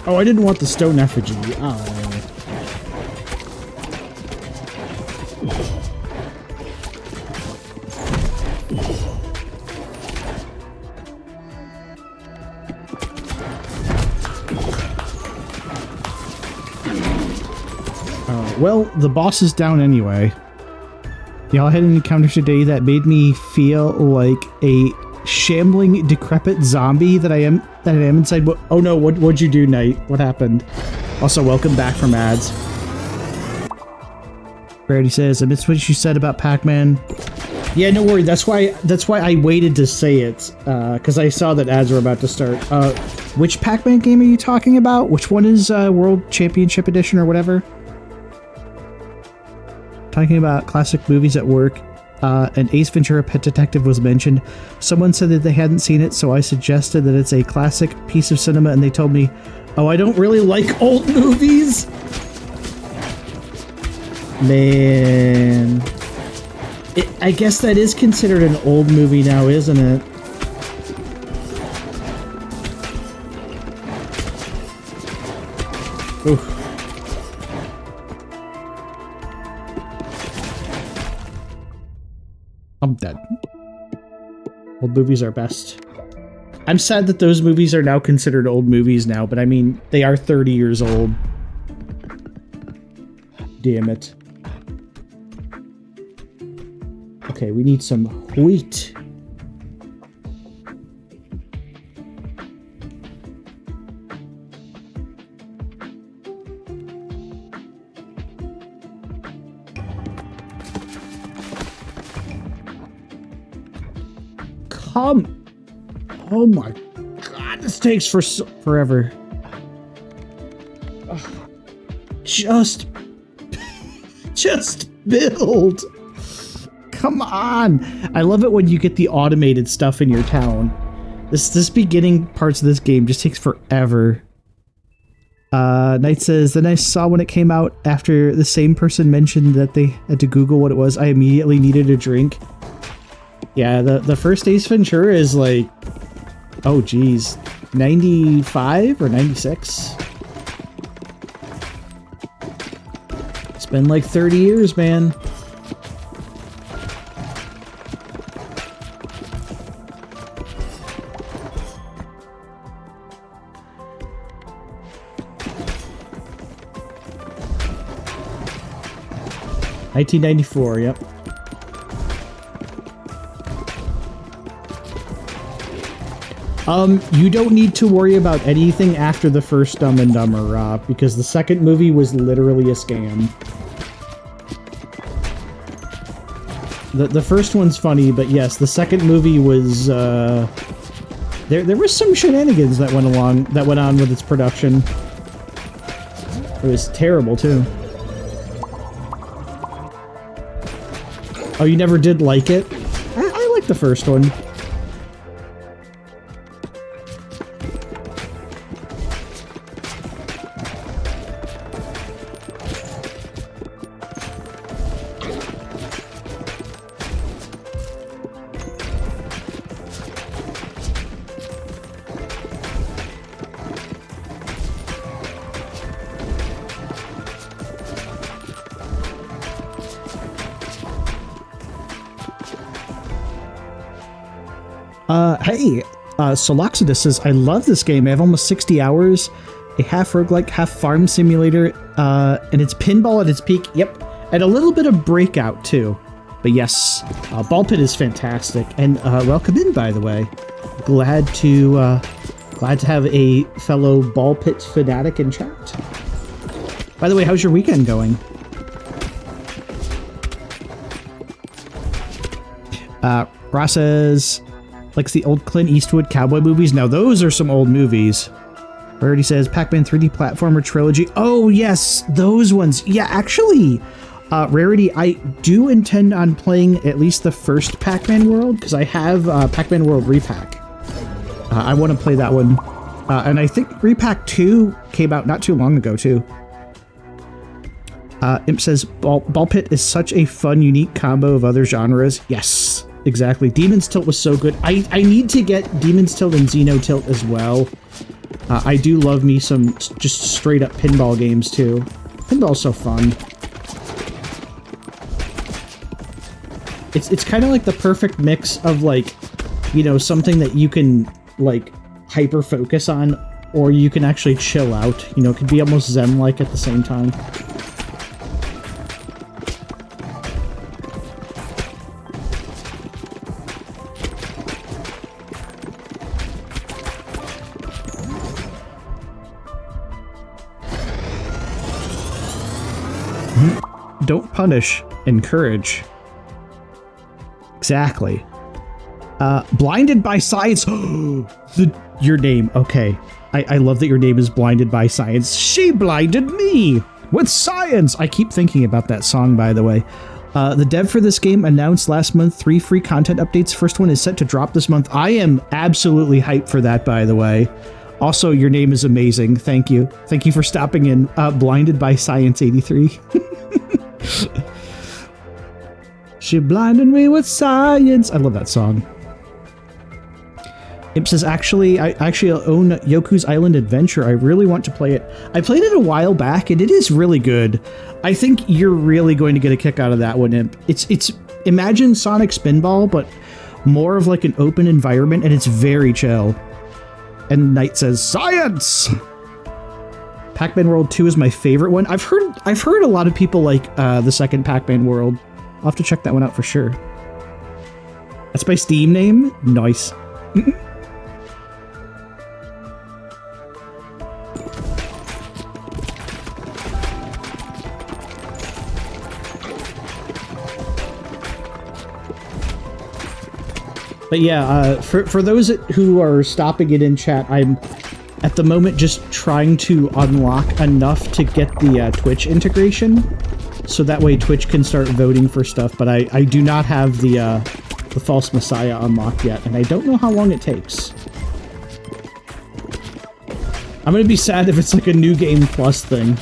Oh, I didn't want the stone effigy. Oh. Well, the boss is down anyway. Y'all had an encounter today that made me feel like a shambling, decrepit zombie that I am inside. Oh no, what'd you do, Knight? What happened? Also, welcome back from ads. Brady says, I missed what you said about Pac-Man. Yeah, no worry. That's why I waited to say it, because I saw that ads were about to start. Which Pac-Man game are you talking about? Which one is World Championship Edition or whatever? Talking about classic movies at work, and Ace Ventura: Pet Detective was mentioned. Someone said that they hadn't seen it, so I suggested that it's a classic piece of cinema, and they told me, oh, I don't really like old movies. Man. I guess that is considered an old movie now, isn't it? Oof. I'm dead. Old movies are best. I'm sad that those movies are now considered old movies now, but I mean, they are 30 years old. Damn it. Okay, we need some wheat. Come. Oh my god, this takes forever. Ugh. Just build. Come on. I love it when you get the automated stuff in your town. This beginning parts of this game just takes forever. Knight says, then I saw when it came out after the same person mentioned that they had to Google what it was. I immediately needed a drink. Yeah, the first Ace Ventura is like, oh geez, 95 or 96? It's been like 30 years, man. $1994, yep. You don't need to worry about anything after the first Dumb and Dumber, because the second movie was literally a scam. The first one's funny, but yes, the second movie was there was some shenanigans that went on with its production. It was terrible too. Oh, you never did like it? I like the first one. Hey, Soloxidus says, I love this game. I have almost 60 hours, a half roguelike, half farm simulator, and it's pinball at its peak. Yep, and a little bit of Breakout too. But yes, Ball Pit is fantastic, and welcome in, by the way. Glad to have a fellow Ball Pit fanatic in chat. By the way, how's your weekend going? Ross says, likes the old Clint Eastwood cowboy movies. Now those are some old movies. Rarity says Pac-Man 3D platformer trilogy. Oh yes, those ones. Yeah, actually, Rarity, I do intend on playing at least the first Pac-Man World because I have Pac-Man World Repack. I want to play that one, and I think Repack 2 came out not too long ago too. Imp says Ball Pit is such a fun, unique combo of other genres. Yes. Exactly. Demon's Tilt was so good. I need to get Demon's Tilt and Xeno Tilt as well. I do love me some just straight up pinball games too. Pinball's so fun. It's kind of like the perfect mix of like, you know, something that you can like hyper focus on, or you can actually chill out. You know, it could be almost zen-like at the same time. Don't punish, encourage. Exactly. Blinded by Science. Your name. Okay. I love that your name is Blinded by Science. She blinded me with science. I keep thinking about that song, by the way. The dev for this game announced last month 3 free content updates. First one is set to drop this month. I am absolutely hyped for that, by the way. Also, your name is amazing. Thank you. Thank you for stopping in. Blinded by Science 83. She blinded me with science. I love that song. Imp says, I actually own Yoku's Island Adventure. I really want to play it. I played it a while back, and it is really good. I think you're really going to get a kick out of that one, Imp. It's imagine Sonic Spinball, but more of like an open environment, and it's very chill. And Knight says, science! Pac-Man World 2 is my favorite one. I've heard a lot of people like the second Pac-Man World. I'll have to check that one out for sure. That's my Steam name? Nice. But yeah, for those who are stopping it in chat, I'm at the moment just trying to unlock enough to get the Twitch integration, so that way Twitch can start voting for stuff. But I do not have the False Messiah unlocked yet, and I don't know how long it takes. I'm gonna be sad if it's like a New Game Plus thing.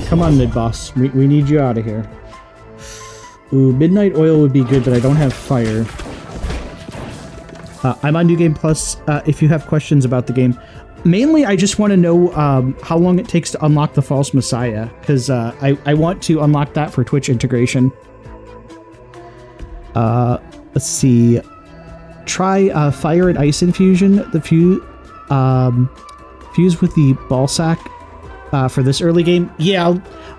Come on, mid-boss. We need you out of here. Ooh, Midnight Oil would be good, but I don't have fire. I'm on New Game Plus if you have questions about the game. Mainly, I just want to know how long it takes to unlock the False Messiah, because I want to unlock that for Twitch integration. Let's see. Try Fire and Ice Infusion. The fuse with the ball sack for this early game. Yeah,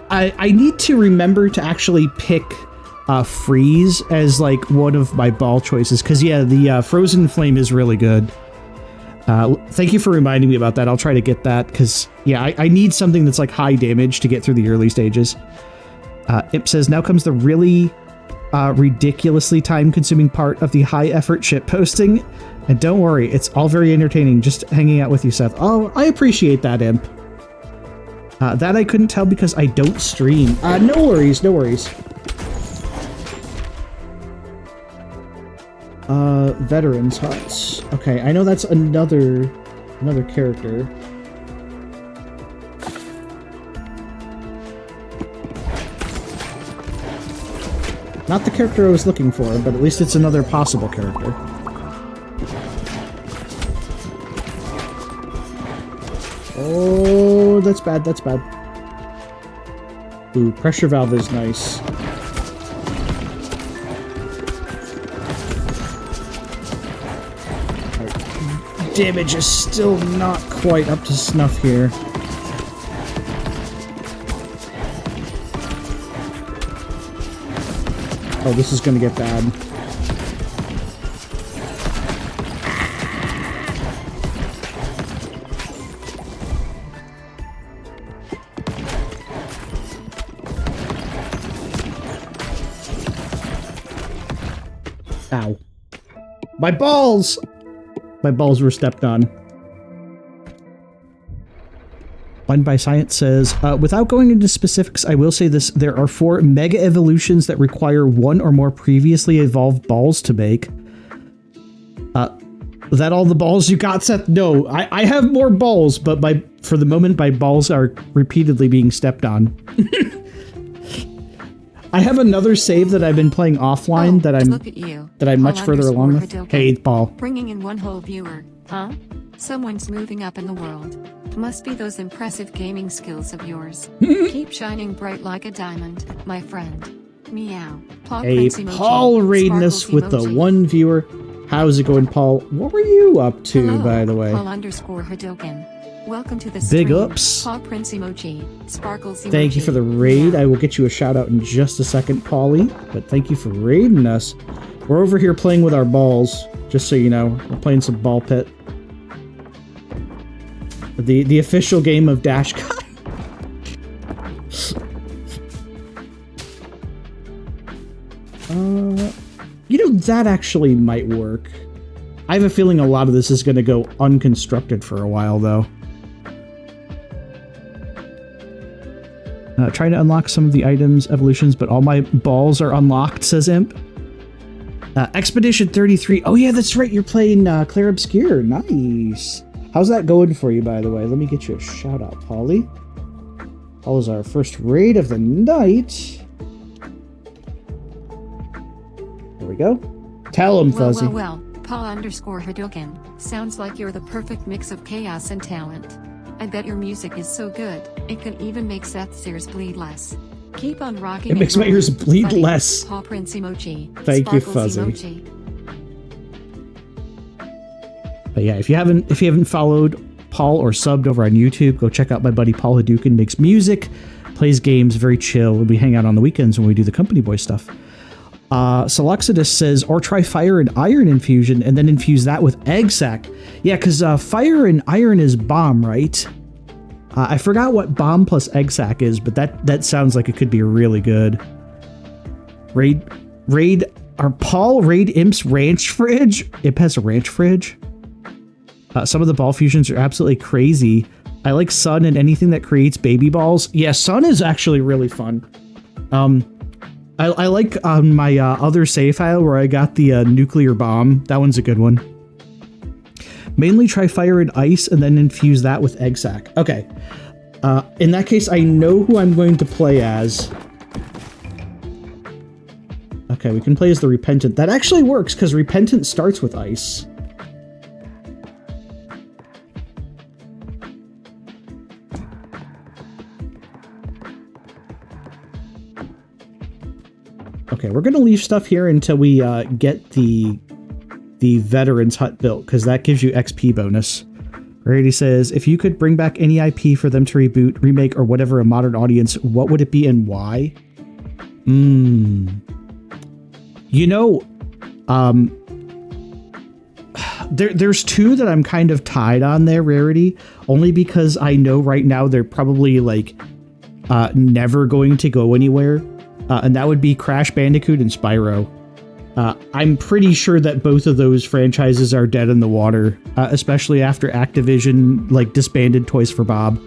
I need to remember to actually pick freeze as like one of my ball choices, because yeah, the frozen flame is really good. Thank you for reminding me about that. I'll try to get that, because yeah, I need something that's like high damage to get through the early stages. Imp says, now comes the really ridiculously time-consuming part of the high-effort shit posting, and don't worry, it's all very entertaining just hanging out with you, Seth. Oh, I appreciate that, Imp. That I couldn't tell because I don't stream. No worries, no worries. Veterans Huts. Okay, I know that's another character. Not the character I was looking for, but at least it's another possible character. Oh, that's bad, that's bad. Ooh, pressure valve is nice. Damage is still not quite up to snuff here. Oh, this is gonna get bad. Ow. My balls! My balls were stepped on. One by Science says, without going into specifics, I will say this. There are 4 mega evolutions that require 1 or more previously evolved balls to make. Is that all the balls you got, Seth? No, I have more balls, but for the moment, my balls are repeatedly being stepped on. I have another save that I've been playing offline that I'm much further along with. Hey, Paul. Bringing in one whole viewer, huh? Someone's moving up in the world. Must be those impressive gaming skills of yours. Keep shining bright like a diamond, my friend. Meow. Paul hey, Paul raiding us with the 1 viewer. How's it going, Paul? What were you up to, hello, by the way? Paul _Hadoken. Welcome to the Big stream. ups. Paul Prince emoji. Sparkles emoji. Thank you for the raid. I will get you a shout out in just a second, Paulie. But thank you for raiding us. We're over here playing with our balls, just so you know. We're playing some ball pit. The official game of DashCon. You know, that actually might work. I have a feeling a lot of this is going to go unconstructed for a while, though. Trying to unlock some of the items, evolutions, but all my balls are unlocked, says Imp. Expedition 33. Oh, yeah, that's right. You're playing Claire Obscure. Nice. How's that going for you, by the way? Let me get you a shout out, Paulie. Paul is our first raid of the night. There we go. Tell him, Fuzzy. Well, Paul _Hadoken. Sounds like you're the perfect mix of chaos and talent. I bet your music is so good, it can even make Seth's ears bleed less. Keep on rocking. It makes my ears bleed buddy. less. Paw Prince emoji. Thank you, Sparkles Fuzzy. emoji. But yeah, if you haven't followed Paul or subbed over on YouTube, go check out my buddy Paul Hadouken. Makes music, plays games, very chill. We hang out on the weekends when we do the Company Boy stuff. Saloxidus says, or try fire and iron infusion and then infuse that with egg sac. Yeah, because fire and iron is bomb, right? I forgot what bomb plus egg sac is, but that sounds like it could be really good. Raid Paul raid Imp's ranch fridge? Imp has a ranch fridge? Some of the ball fusions are absolutely crazy. I like Sun and anything that creates baby balls. Yeah, Sun is actually really fun. I like my other save file where I got the nuclear bomb. That one's a good one. Mainly try fire and ice and then infuse that with egg sac. Okay. In that case, I know who I'm going to play as. Okay, we can play as the Repentant. That actually works because Repentant starts with ice. Okay, we're going to leave stuff here until we get the Veterans Hut built, because that gives you XP bonus. Rarity says, if you could bring back any IP for them to reboot, remake, or whatever a modern audience, what would it be and why? You know, there's two that I'm kind of tied on there, Rarity, only because I know right now they're probably like never going to go anywhere, and that would be Crash Bandicoot and Spyro. I'm pretty sure that both of those franchises are dead in the water, especially after Activision like disbanded Toys for Bob.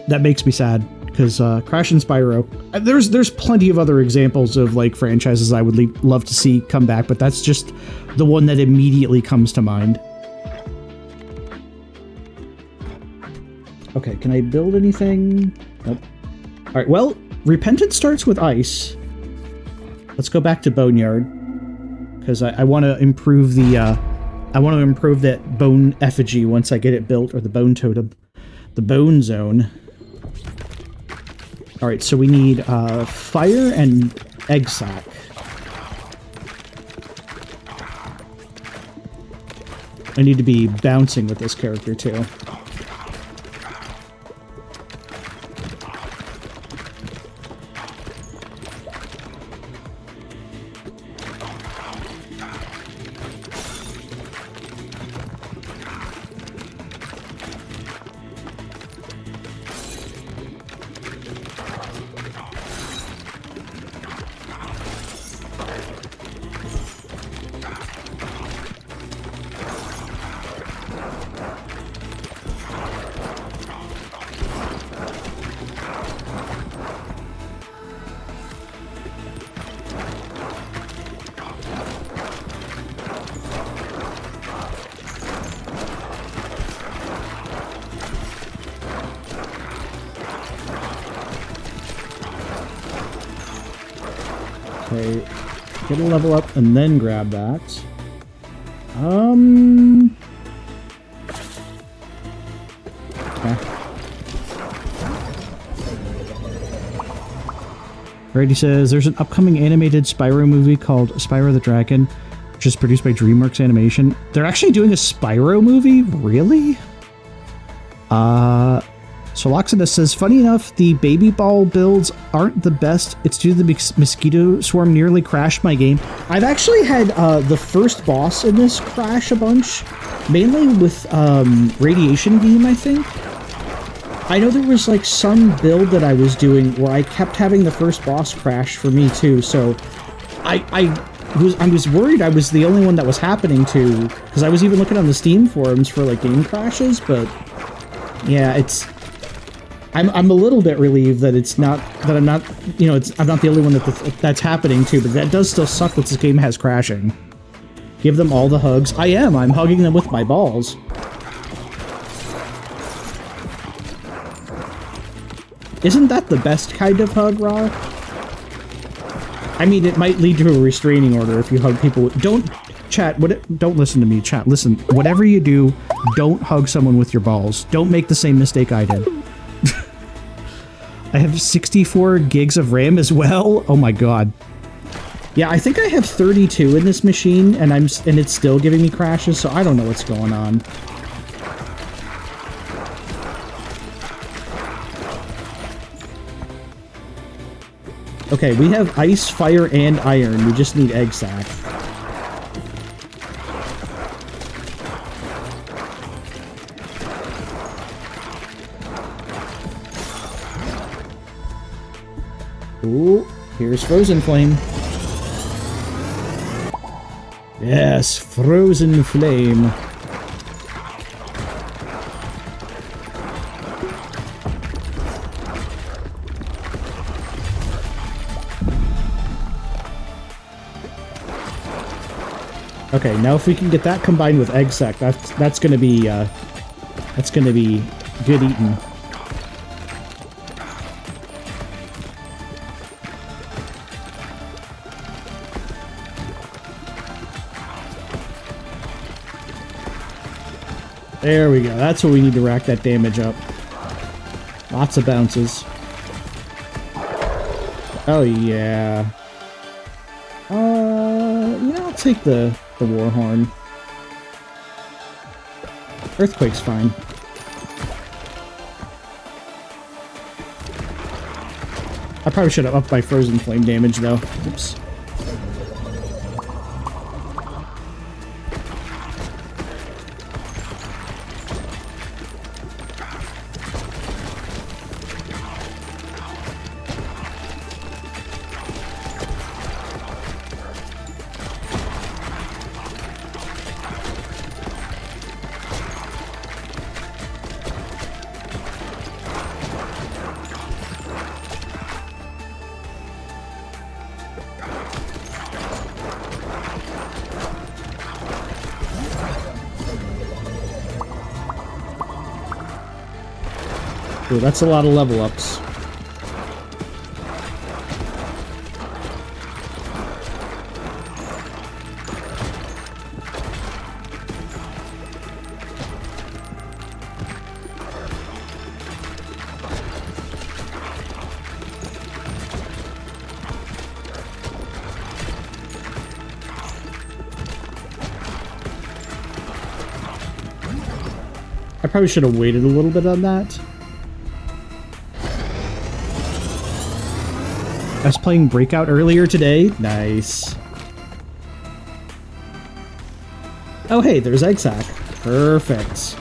That makes me sad because Crash and Spyro. There's plenty of other examples of like franchises I would love to see come back, but that's just the one that immediately comes to mind. Okay, can I build anything? Nope. All right, well, Repentance starts with ice. Let's go back to Boneyard because I want to improve the I want to improve that bone effigy once I get it built, or the bone totem, the bone zone. All right, so we need fire and egg sac. I need to be bouncing with this character too. Okay, get a level up and then grab that. Okay. Brady says there's an upcoming animated Spyro movie called Spyro the Dragon, which is produced by DreamWorks Animation. They're actually doing a Spyro movie? Really? So Loxodus says, funny enough, the baby ball builds aren't the best. It's due to the mosquito swarm nearly crashed my game. I've actually had the first boss in this crash a bunch, mainly with Radiation Beam, I think. I know there was like some build that I was doing where I kept having the first boss crash for me too, so I was worried I was the only one that was happening to, because I was even looking on the Steam forums for like game crashes, but yeah, I'm a little bit relieved that it's not, that I'm not, you know, I'm not the only one that's happening to, but that does still suck that this game has crashing. Give them all the hugs. I'm hugging them with my balls. Isn't that the best kind of hug, Ra? I mean, it might lead to a restraining order if you hug people. Don't listen to me, chat. Listen, whatever you do, don't hug someone with your balls. Don't make the same mistake I did. I have 64 gigs of RAM as well. Oh my god. Yeah, I think I have 32 in this machine, and it's still giving me crashes, so I don't know what's going on. Okay, we have ice, fire, and iron. We just need egg sac. Ooh, here's Frozen Flame. Yes, Frozen Flame. Okay, now if we can get that combined with egg sac, that's gonna be good eating. There we go. That's what we need to rack that damage up. Lots of bounces. Oh yeah. Yeah, I'll take the war horn. Earthquake's fine. I probably should have upped my frozen flame damage, though. Oops. Ooh, that's a lot of level ups. I probably should have waited a little bit on that. I was playing Breakout earlier today. Nice. Oh, hey, there's Eggsack. Perfect.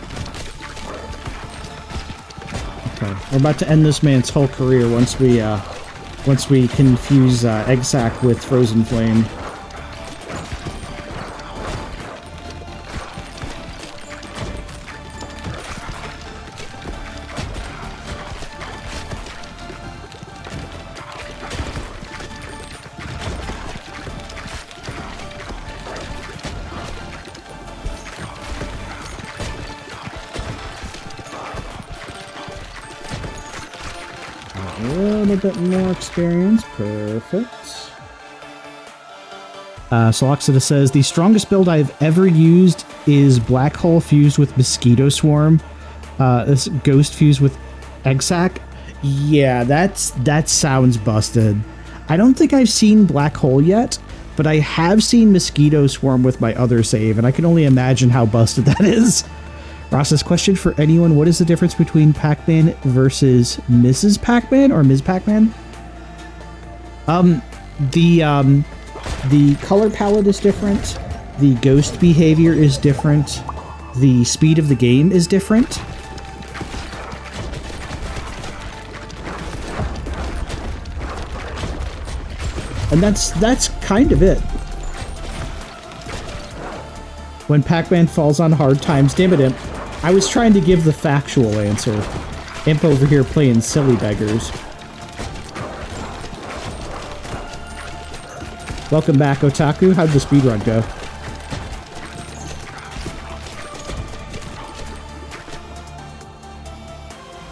Okay, we're about to end this man's whole career once we confuse Eggsack with Frozen Flame. A little bit more experience. Perfect. Soloxida says, the strongest build I've ever used is Black Hole fused with Mosquito Swarm. This Ghost fused with Eggsack. Yeah, that sounds busted. I don't think I've seen Black Hole yet, but I have seen Mosquito Swarm with my other save, and I can only imagine how busted that is. Ross's question for anyone, what is the difference between Pac-Man versus Mrs. Pac-Man or Ms. Pac-Man? The color palette is different, the ghost behavior is different, the speed of the game is different. And that's kind of it. When Pac-Man falls on hard times, damn it, Imp. I was trying to give the factual answer. Imp over here playing silly beggars. Welcome back, Otaku. How'd the speedrun go?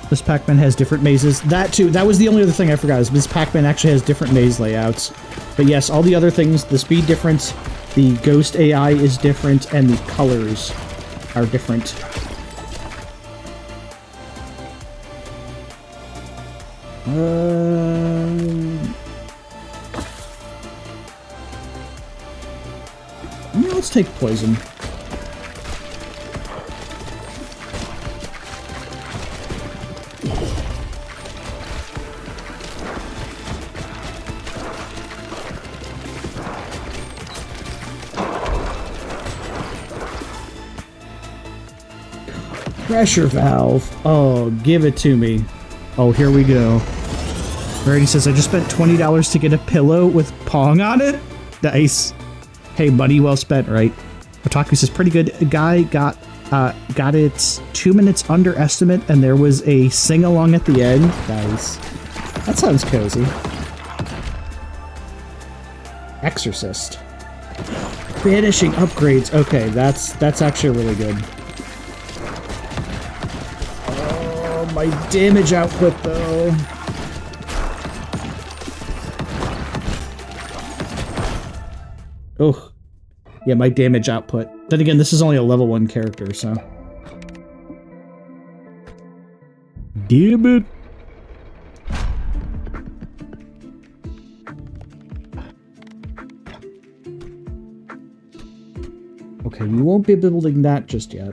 This Pac-Man has different mazes. That too. That was the only other thing I forgot, is this Pac-Man actually has different maze layouts. But yes, all the other things, the speed difference, the ghost AI is different, and the colors are different. Let's take poison. Pressure valve. Oh, give it to me. Oh, here we go. Brady says, I just spent $20 to get a pillow with Pong on it. Nice. Hey, money well spent, right? Otaku says, pretty good. A guy got it 2 minutes under estimate, and there was a sing-along at the end. Nice. That sounds cozy. Exorcist. Banishing upgrades. Okay, that's actually really good. Oh, my damage output, though. Oh, yeah, my damage output. Then again, this is only a level 1 character, so. Damn it. Okay, we won't be building that just yet.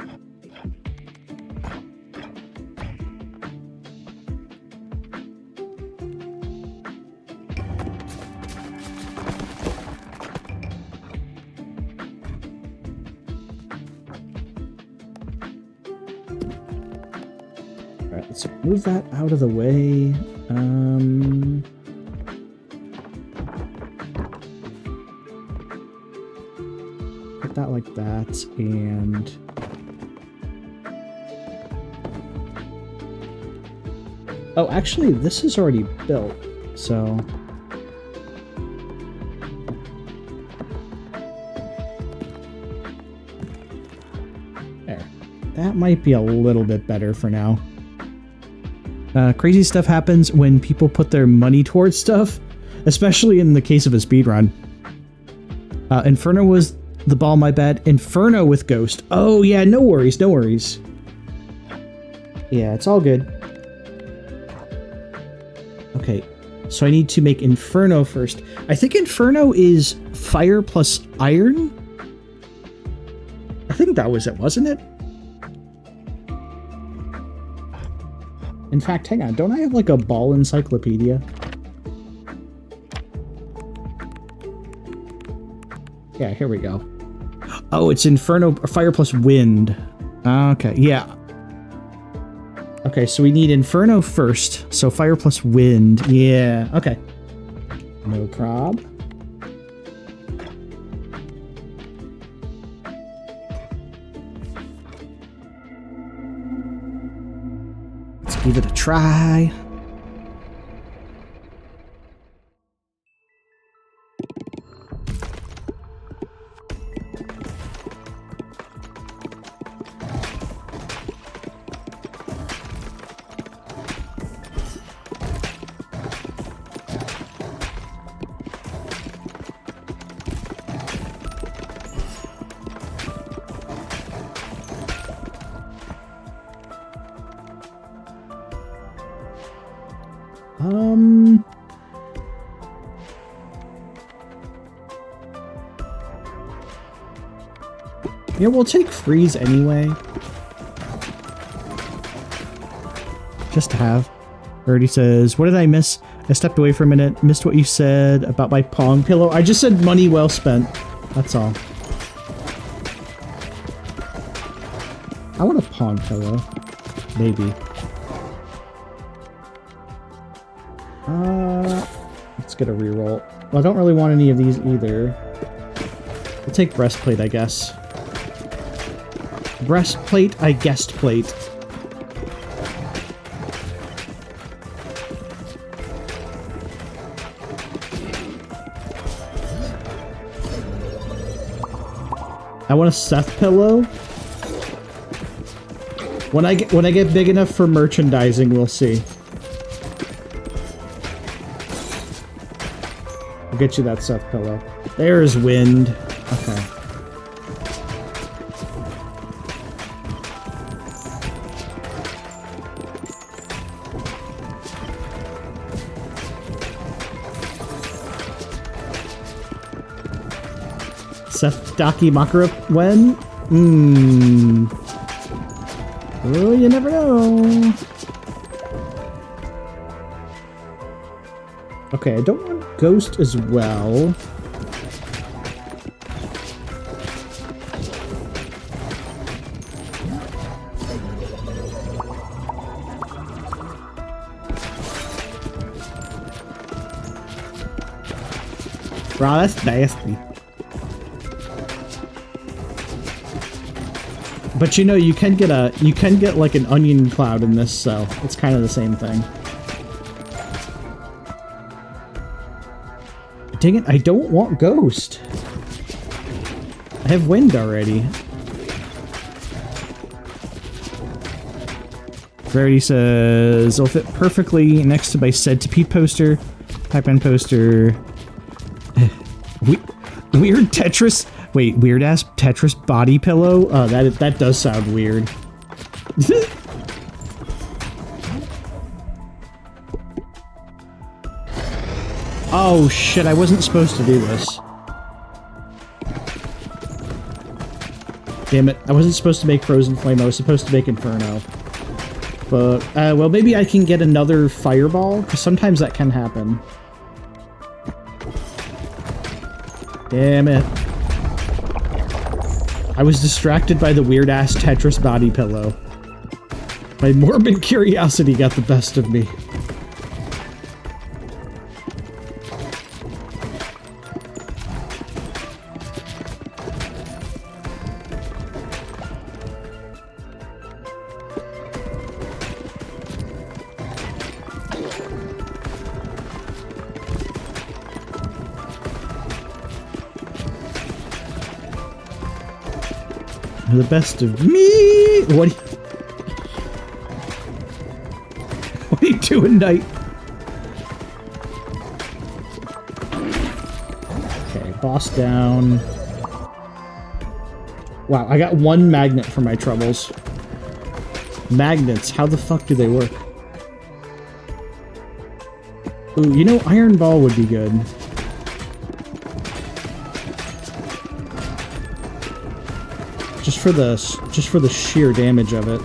Let's move that out of the way. Put that like that, and oh, actually, this is already built, so there. That might be a little bit better for now. Crazy stuff happens when people put their money towards stuff, especially in the case of a speedrun. Inferno was the ball, my bad. Inferno with Ghost. Oh, yeah, no worries, no worries. Yeah, it's all good. Okay, so I need to make Inferno first. I think Inferno is fire plus iron? I think that was it, wasn't it? In fact, hang on, don't I have like a ball encyclopedia? Yeah, here we go. Oh, it's Inferno, fire plus wind. Okay, yeah. Okay, so we need Inferno first, so fire plus wind. Yeah, okay. No prob. Let's give it a try. Yeah, we'll take freeze anyway. Just to have. Birdie says, what did I miss? I stepped away for a minute. Missed what you said about my Pong pillow. I just said money well spent. That's all. I want a Pong pillow. Maybe. Let's get a reroll. Well, I don't really want any of these either. We'll take breastplate, I guess. Breastplate, I guessed plate. I want a Seth pillow. When I get big enough for merchandising, we'll see. I'll get you that Seth pillow. There's wind. Okay. Seth Daki Makara when? Oh, you never know. Okay, I don't want Ghost as well. Wow, that's nasty. But you know, you can get like an onion cloud in this, so it's kind of the same thing. Dang it, I don't want Ghost. I have wind already. Rarity says, it'll fit perfectly next to my said to Pete poster, pipeline poster. Weird Tetris. Wait, weird ass Tetris body pillow? Oh, that does sound weird. Oh shit, I wasn't supposed to do this. Damn it, I wasn't supposed to make Frozen Flame, I was supposed to make Inferno. But, well, maybe I can get another fireball, because sometimes that can happen. Damn it. I was distracted by the weird-ass Tetris body pillow. My morbid curiosity got the best of me. The best of me. What are you doing, Knight? Okay, boss down. Wow, I got 1 magnet for my troubles. Magnets, how the fuck do they work? Ooh, you know, Iron Ball would be good. Just for the sheer damage of it.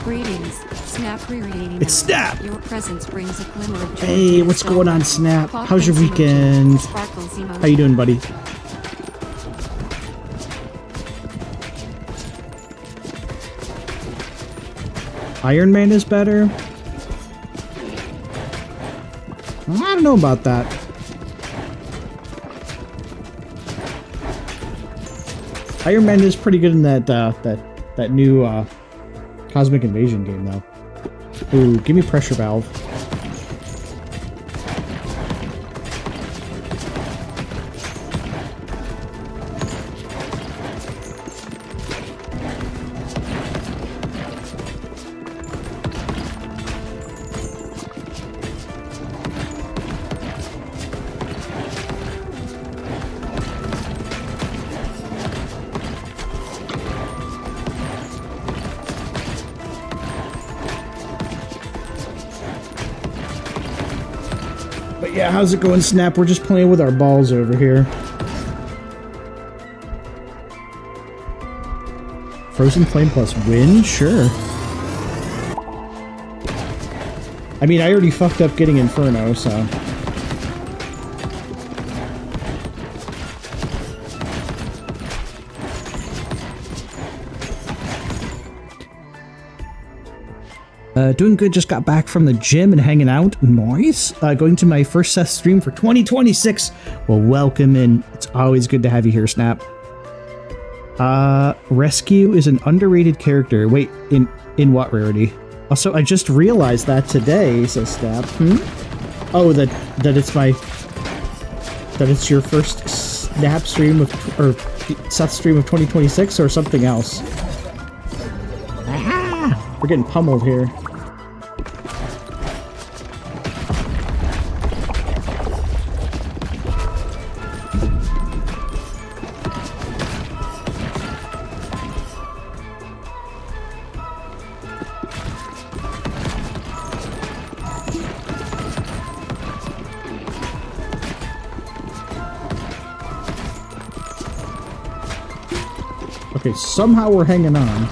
Greetings, Snap Re-Reading. It's Snap! Your presence brings a glimmer of joy. Hey, what's going on, Snap? How's your weekend? How you doing, buddy? Iron Man is better? I don't know about that. Iron Man is pretty good in that new Cosmic Invasion game, though. Ooh, give me Pressure Valve. But yeah, how's it going, Snap? We're just playing with our balls over here. Frozen Flame plus win? Sure. I mean, I already fucked up getting Inferno, so... doing good, just got back from the gym and hanging out. Nice. Going to my first Seth stream for 2026. Well, welcome in. It's always good to have you here, Snap. Rescue is an underrated character. Wait, in what rarity? Also, I just realized that today, says Snap. Oh, that it's your first Snap stream of, or Seth stream of 2026 or something else. Ah, we're getting pummeled here. Okay, somehow we're hanging on.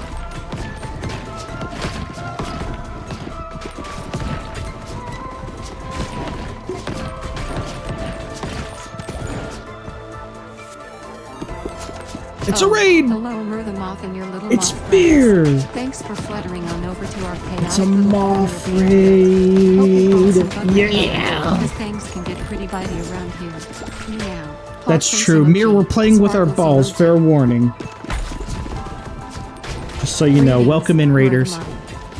It's a raid! Hello, the moth and your little It's moth beer! friends. Thanks for fluttering on over to our chaotic It's a little moth corner of the raid! Hope you Yeah! because things can get pretty bitey around here. Meow. That's Pop true. emoji, Mir, we're playing with our sparkles balls. emoji. Fair warning. Just so you know. Greetings, Welcome in, Raiders.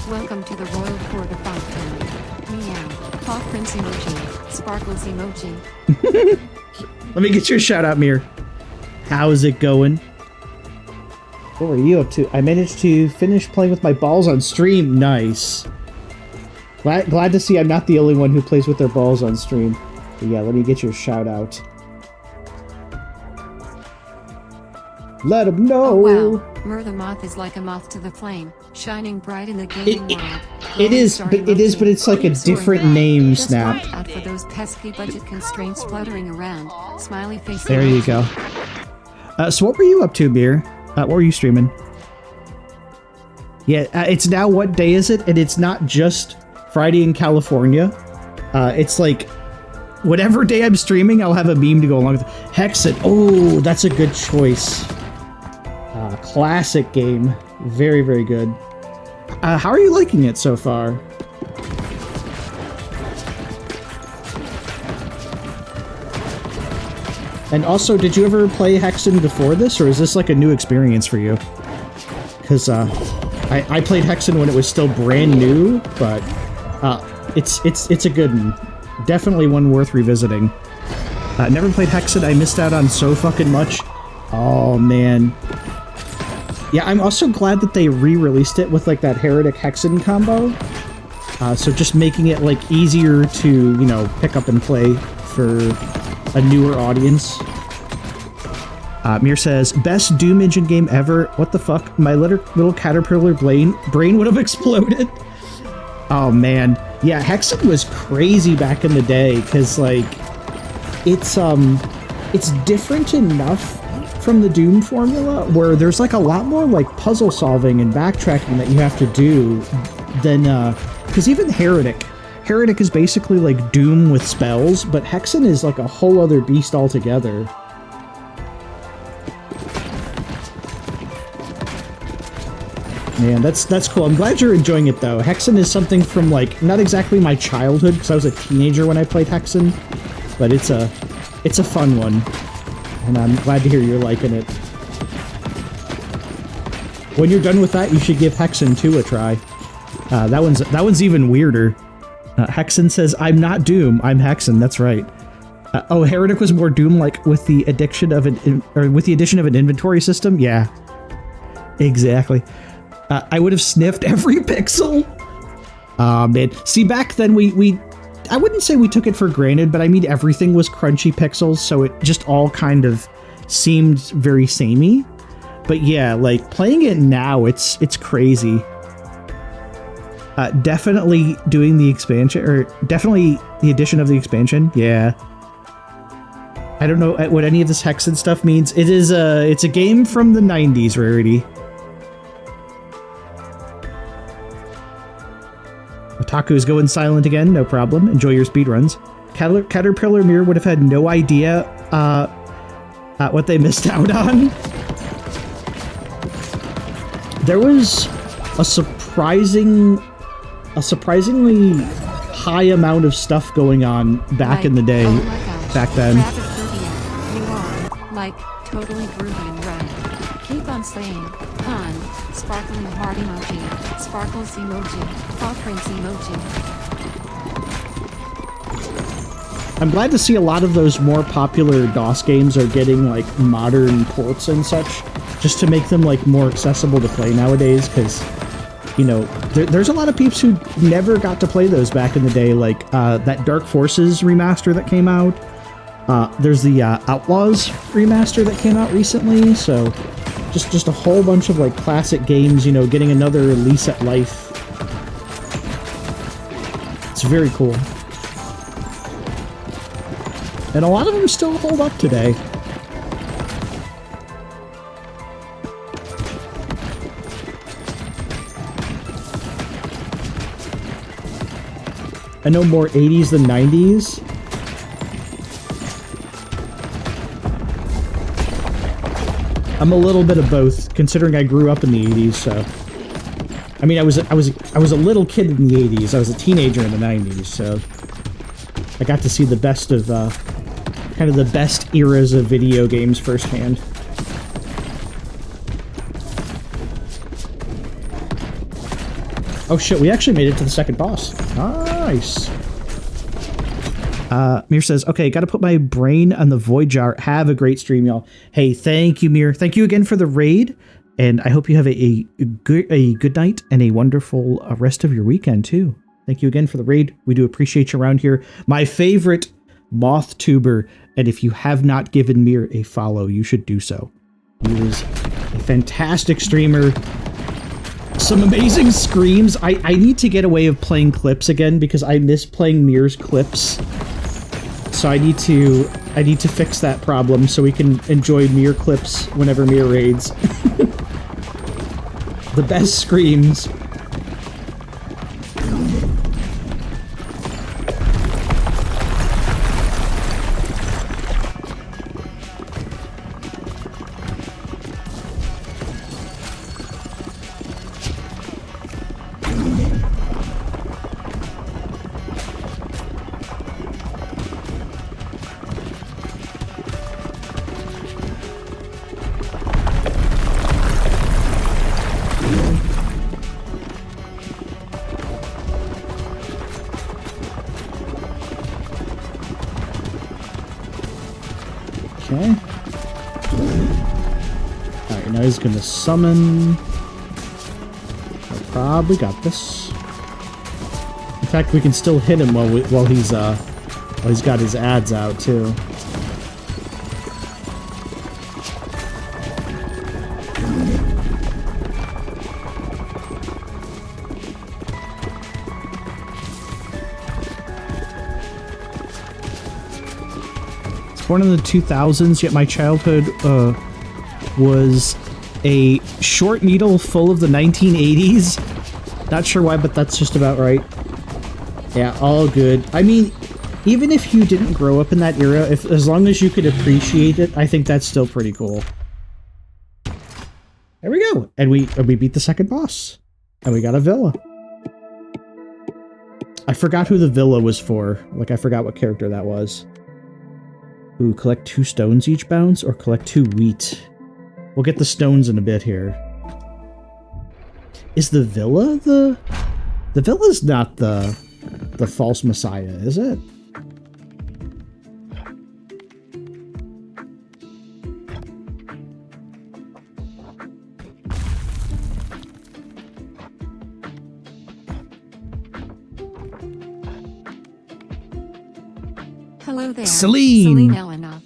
Welcome to the Royal Court of Fountain. Meow. Paw Prince emoji. Sparkles emoji. Let me get your shout out, Mir. How's it going? What were you up to? I managed to finish playing with my balls on stream. Nice. Glad to see I'm not the only one who plays with their balls on stream. But yeah, let me get your shout out. Let them know. Oh wow. Mur the moth is like a moth to the flame, shining bright in the gaming world. It is, but it's like a different name, Just Snap. watch out for those pesky budget constraints fluttering around. Smiley face. There you go. So what were you up to, Beer? What were you streaming? Yeah, it's now, what day is it? And it's not just Friday in California. It's like, whatever day I'm streaming, I'll have a meme to go along with it. Hexit. Oh, that's a good choice. Classic game. Very, very good. How are you liking it so far? And also, did you ever play Hexen before this, or is this like a new experience for you? Because I played Hexen when it was still brand new, but it's a good one. Definitely one worth revisiting. Never played Hexen. I missed out on so fucking much. Oh man. Yeah, I'm also glad that they re-released it with like that Heretic Hexen combo. So just making it like easier to, you know, pick up and play for a newer audience. Mir says, best Doom engine game ever. What the fuck? My little caterpillar brain would have exploded. Oh man. Yeah, Hexen was crazy back in the day, because like it's different enough from the Doom formula where there's like a lot more like puzzle solving and backtracking that you have to do than because even Heretic is basically like Doom with spells, but Hexen is like a whole other beast altogether. Man, that's cool. I'm glad you're enjoying it though. Hexen is something from like not exactly my childhood, because I was a teenager when I played Hexen, but it's a fun one, and I'm glad to hear you're liking it. When you're done with that, you should give Hexen 2 a try. That one's even weirder. Hexen says, "I'm not Doom. I'm Hexen." That's right. Oh, Heretic was more Doom-like with the addition of an inventory system. Yeah, exactly. I would have sniffed every pixel. Man. See, back then I wouldn't say we took it for granted, but I mean everything was crunchy pixels, so it just all kind of seemed very samey. But yeah, like playing it now, it's crazy. Definitely doing the expansion, or definitely the addition of the expansion. Yeah. I don't know what any of this Hexen stuff means. It's a game from the 90s, Rarity. Otaku is going silent again, no problem. Enjoy your speedruns. Caterpillar Mirror would have had no idea what they missed out on. There was a surprisingly high amount of stuff going on back in the day. Oh my gosh, back then. You are, like, totally groovy and right. Keep on slaying. Pun. Sparkling heart emoji. Sparkles emoji. Paw prints emoji. I'm glad to see a lot of those more popular DOS games are getting like modern ports and such, just to make them like more accessible to play nowadays, because you know, there's a lot of peeps who never got to play those back in the day, like that Dark Forces remaster that came out. There's the Outlaws remaster that came out recently, so just a whole bunch of like classic games, you know, getting another lease at life. It's very cool. And a lot of them still hold up today. I know more 80s than 90s. I'm a little bit of both, considering I grew up in the 80s, so... I mean, I was a little kid in the 80s. I was a teenager in the 90s, so... I got to see the best of, kind of the best eras of video games firsthand. Oh shit, we actually made it to the second boss. Nice. Mir says, okay, gotta put my brain on the void jar. Have a great stream, y'all. Hey, thank you, Mir. Thank you again for the raid, and I hope you have a good night and a wonderful rest of your weekend, too. Thank you again for the raid. We do appreciate you around here. My favorite moth tuber, and if you have not given Mir a follow, you should do so. He is a fantastic streamer. Some amazing screams. I need to get a way of playing clips again, because I miss playing Mir's clips. So I need to fix that problem so we can enjoy Mir clips whenever Mir raids. The best screams. Okay. Alright, now he's gonna summon. I probably got this. In fact, we can still hit him while he's got his ads out too. Born in the 2000s, yet my childhood was a short needle full of the 1980s. Not sure why, but that's just about right. Yeah, all good. I mean, even if you didn't grow up in that era, as long as you could appreciate it, I think that's still pretty cool. There we go. And we beat the second boss. And we got a villa. I forgot who the villa was for. Like, I forgot what character that was. Ooh, collect 2 stones each bounce, or collect 2 wheat. We'll get the stones in a bit here. Is the villa the villa's not the false messiah, is it? Hello there. Celine! Eleanor.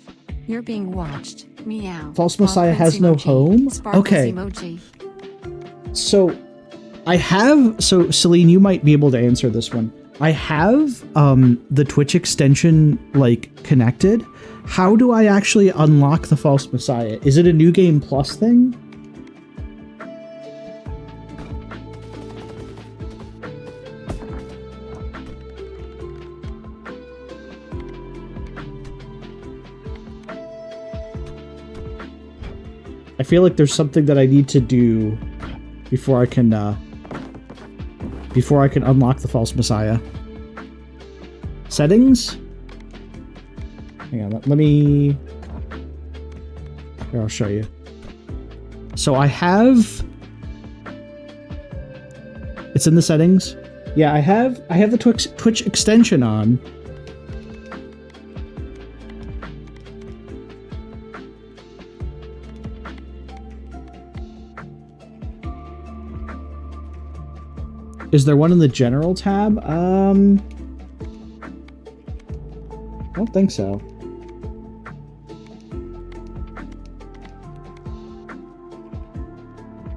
You're being watched. Meow. False Messiah has no home? Okay. Emoji. So, so Celine, you might be able to answer this one. I have, the Twitch extension, like, connected. How do I actually unlock the False Messiah? Is it a New Game Plus thing? I feel like there's something that I need to do before I can unlock the False Messiah. Settings? Hang on, let me... Here, I'll show you. So I have... It's in the settings. Yeah, I have the Twitch extension on. Is there one in the general tab? I don't think so.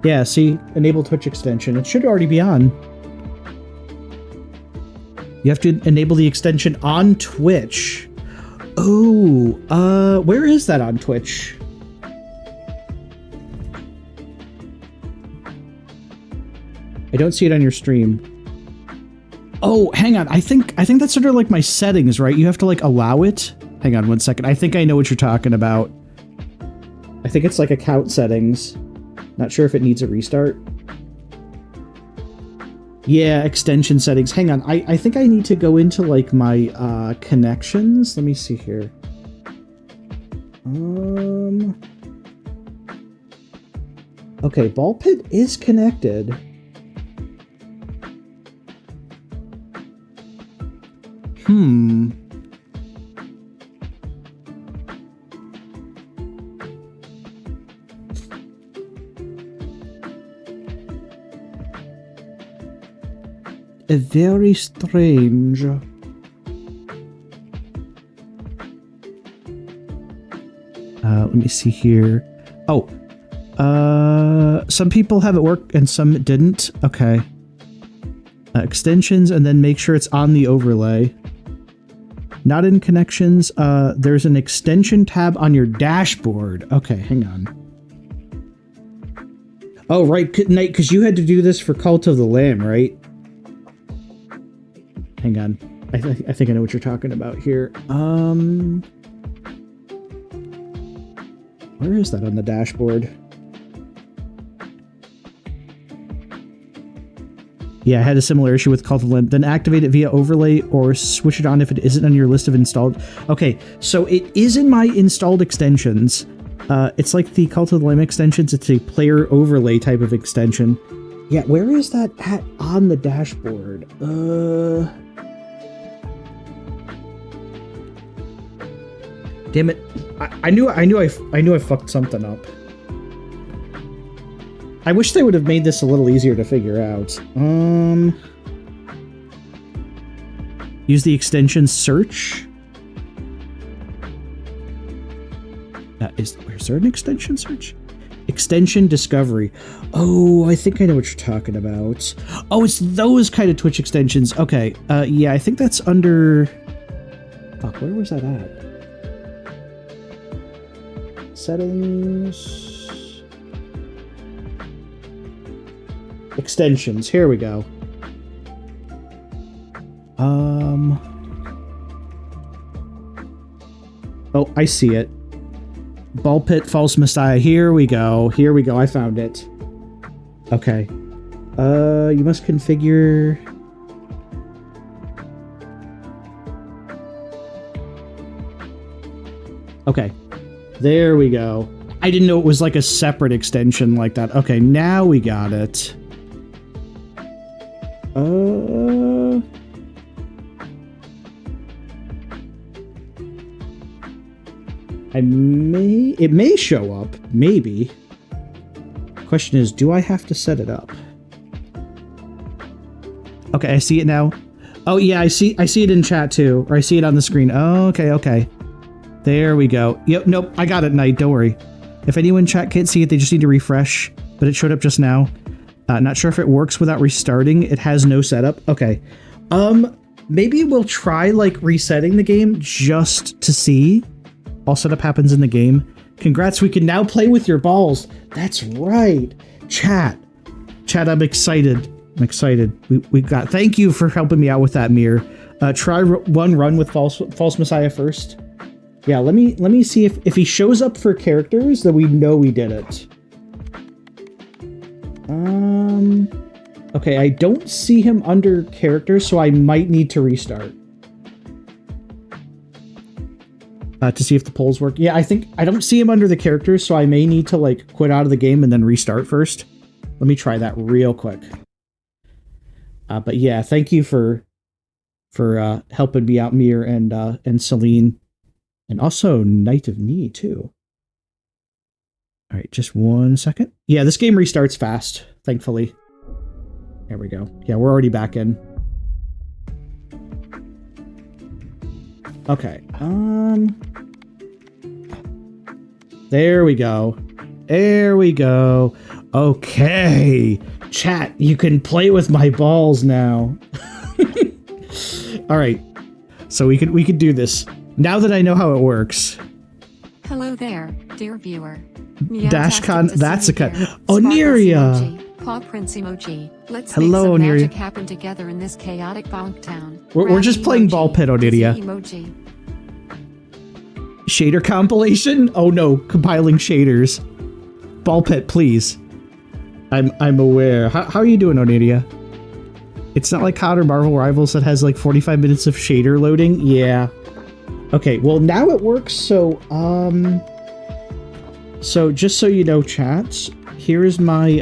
Yeah, see, enable Twitch extension. It should already be on. You have to enable the extension on Twitch. Oh, where is that on Twitch? I don't see it on your stream. Oh, hang on. I think that's sort of like my settings, right? You have to like allow it. Hang on 1 second. I think I know what you're talking about. I think it's like account settings. Not sure if it needs a restart. Yeah, extension settings. Hang on. I think I need to go into like my connections. Let me see here. Okay, ball pit is connected. Very strange. Let me see here. Oh, some people have it work and some didn't. Okay. Extensions, and then make sure it's on the overlay. Not in connections. There's an extension tab on your dashboard. Okay, hang on. Oh, right, Nate, because you had to do this for Cult of the Lamb, right? Hang on. I think I know what you're talking about here. Where is that on the dashboard? Yeah, I had a similar issue with Cult of the Lamb. Then activate it via overlay or switch it on if it isn't on your list of installed. Okay, so it is in my installed extensions. It's like the Cult of the Lamb extensions. It's a player overlay type of extension. Yeah, where is that at on the dashboard? Damn it. I knew I fucked something up. I wish they would have made this a little easier to figure out. Use the extension search. Is there an extension search? Extension discovery. Oh, I think I know what you're talking about. Oh, it's those kind of Twitch extensions. Okay. Yeah, I think that's under... Fuck, where was that at? Settings. Extensions. Here we go. Oh, I see it. Ball Pit, False Messiah. Here we go. Here we go. I found it. Okay. You must configure... Okay. There we go. I didn't know it was like a separate extension like that. Okay, now we got it. It may show up, maybe. Question is, do I have to set it up? Okay, I see it now. Oh yeah, I see it in chat too, or I see it on the screen. Oh, okay. There we go. Yep, nope, I got it, Knight, don't worry. If anyone in chat can't see it, they just need to refresh, but it showed up just now. Not sure if it works without restarting. It has no setup. Okay. Maybe we'll try like resetting the game just to see. All setup happens in the game. Congrats, we can now play with your balls. That's right. Chat, I'm excited. We got, thank you for helping me out with that, Mir. Try one run with False Messiah first. Yeah, let me see if he shows up for characters, then we know we did it. Okay, I don't see him under characters, so I might need to restart. To see if the polls work. Yeah, I don't see him under the characters, so I may need to like quit out of the game and then restart first. Let me try that real quick. But yeah, thank you for helping me out, Mir and Celine, and also Knight of Knee too. All right, just 1 second. Yeah, this game restarts fast, thankfully. There we go. Yeah, we're already back in. Okay. There we go. There we go. Okay. Chat, you can play with my balls now. All right. So we could do this. Now that I know how it works. Hello there, dear viewer. DashCon, that's a cut. Oniria. Paw Prince emoji. Let's hello, make some Oniria. magic happen together in this chaotic bonk town. We're just playing ball pit, Oniria. Emoji. Shader compilation? Oh no, compiling shaders. Ball pit, please. I'm aware. How are you doing, Oniria? It's not like COD or Marvel Rivals that has like 45 minutes of shader loading. Yeah. Okay, well now it works, so just so you know, chats, here's my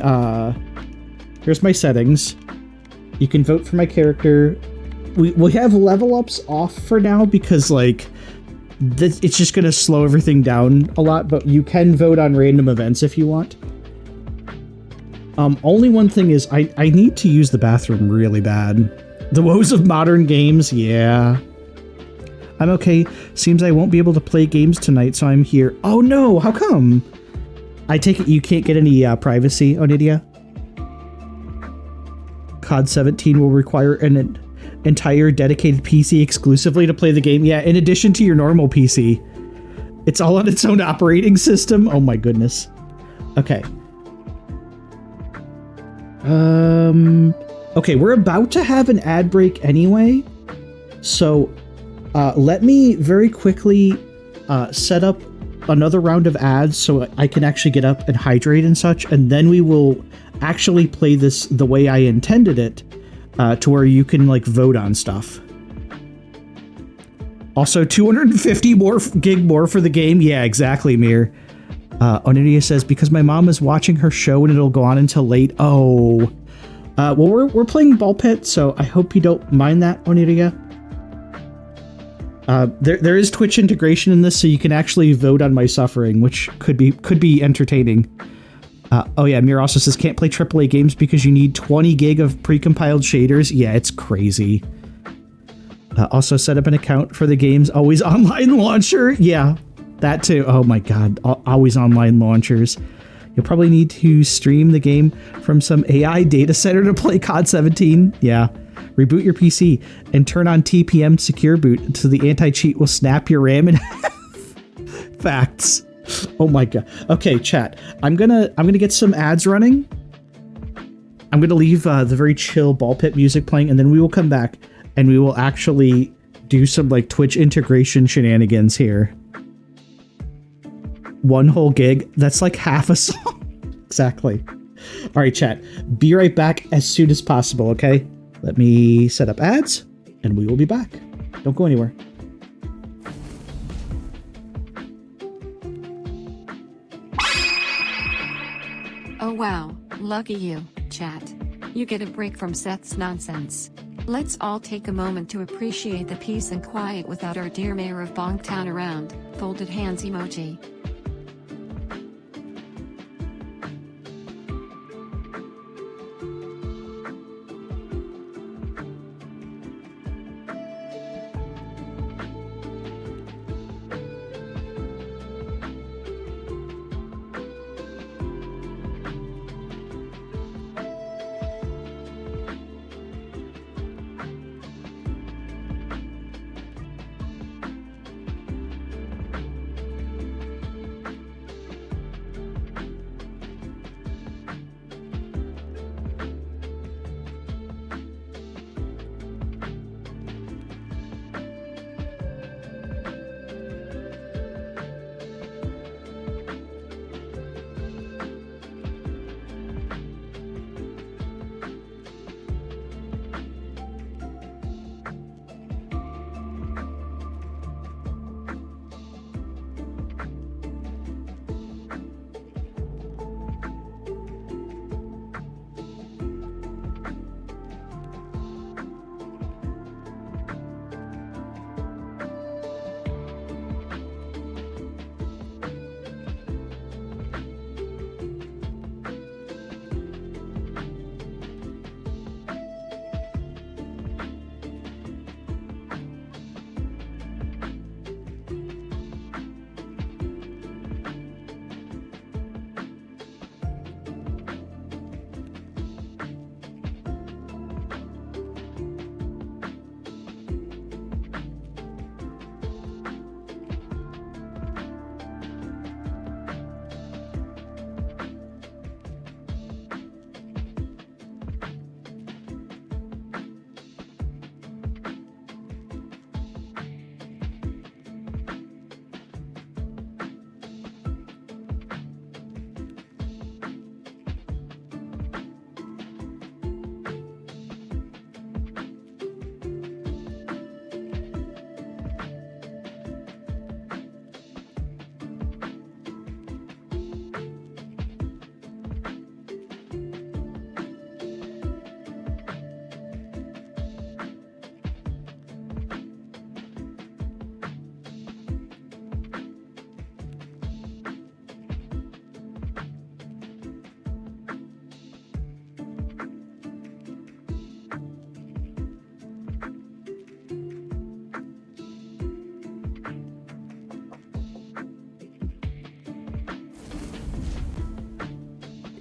settings. You can vote for my character. We have level ups off for now because like it's just gonna slow everything down a lot, but you can vote on random events if you want. Only one thing is I need to use the bathroom really bad. The woes of modern games, yeah. I'm okay. Seems I won't be able to play games tonight, so I'm here. Oh no, how come? I take it you can't get any privacy, Onidia? COD 17 will require an entire dedicated PC exclusively to play the game. Yeah, in addition to your normal PC. It's all on its own operating system. Oh my goodness. Okay. Okay, we're about to have an ad break anyway. So, let me very quickly set up another round of ads so I can actually get up and hydrate and such, and then we will actually play this the way I intended it, to where you can like vote on stuff. Also, 250 gig more for the game. Yeah, exactly, Mir. Onidia says, because my mom is watching her show and it'll go on until late. Oh. Well, we're playing Ball Pit, so I hope you don't mind that, Onidia. There is Twitch integration in this, so you can actually vote on my suffering, which could be entertaining. Oh yeah, Mir also says can't play AAA games because you need 20 gig of precompiled shaders. Yeah, it's crazy. Also set up an account for the game's always online launcher. Yeah, that too. Oh my god, always online launchers. You'll probably need to stream the game from some AI data center to play COD 17. Yeah. Reboot your PC and turn on TPM secure boot so the anti-cheat will snap your RAM in half. Facts. Oh my god. Okay, chat. I'm gonna get some ads running. I'm gonna leave the very chill ball pit music playing, and then we will come back and we will actually do some like Twitch integration shenanigans here. 1 whole gig. That's like half a song. Exactly. All right, chat. Be right back as soon as possible. Okay. Let me set up ads, and we will be back. Don't go anywhere. Oh wow, lucky you, chat. You get a break from Seth's nonsense. Let's all take a moment to appreciate the peace and quiet without our dear mayor of Bongtown around. Folded hands emoji.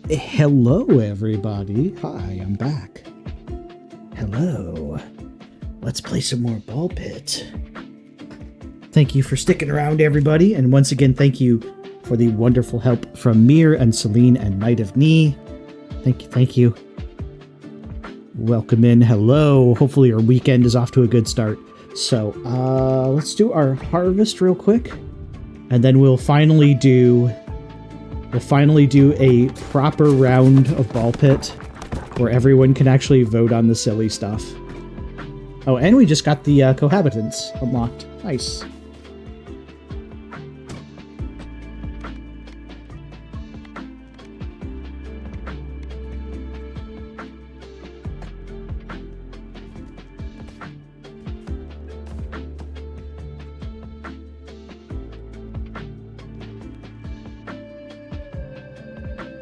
Hello, everybody. Hi, I'm back. Hello. Let's play some more ball pit. Thank you for sticking around, everybody. And once again, thank you for the wonderful help from Mir and Celine and Knight of Knee. Thank you, thank you. Welcome in. Hello. Hopefully your weekend is off to a good start. So, let's do our harvest real quick. And then we'll finally do a proper round of ball pit where everyone can actually vote on the silly stuff. Oh, and we just got the cohabitants unlocked. Nice.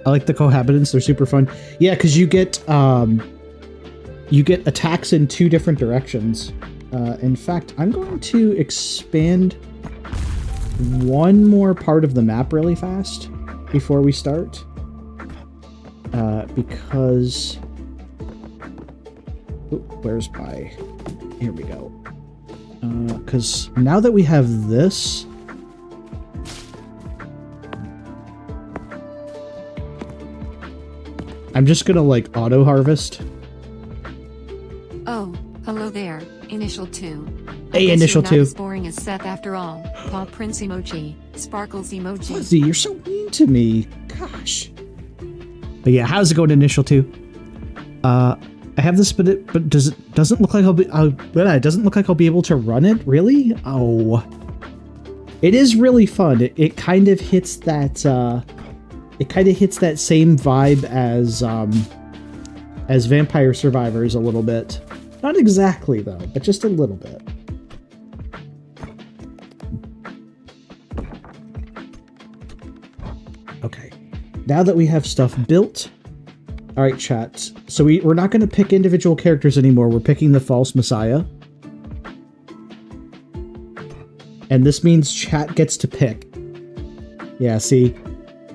I like the cohabitants. They're super fun. Yeah, because you get attacks in 2 different directions. In fact, I'm going to expand one more part of the map really fast before we start. Because... where's my... Here we go. Because now that we have this... I'm just gonna, like, auto-harvest. Oh, hello there, Initial 2. Hey, Initial 2. Not as boring as Seth after all. Paw Prince emoji. Sparkles emoji. Fuzzy, you're so mean to me. Gosh. But yeah, how's it going, Initial 2? I have this, but it doesn't look like I'll be. It doesn't look like I'll be able to run it. Really? Oh. It is really fun. It kind of hits that. It kind of hits that same vibe as Vampire Survivors a little bit. Not exactly though, but just a little bit. Okay. Now that we have stuff built. All right, chat. So we're not going to pick individual characters anymore. We're picking the false messiah. And this means chat gets to pick. Yeah, see?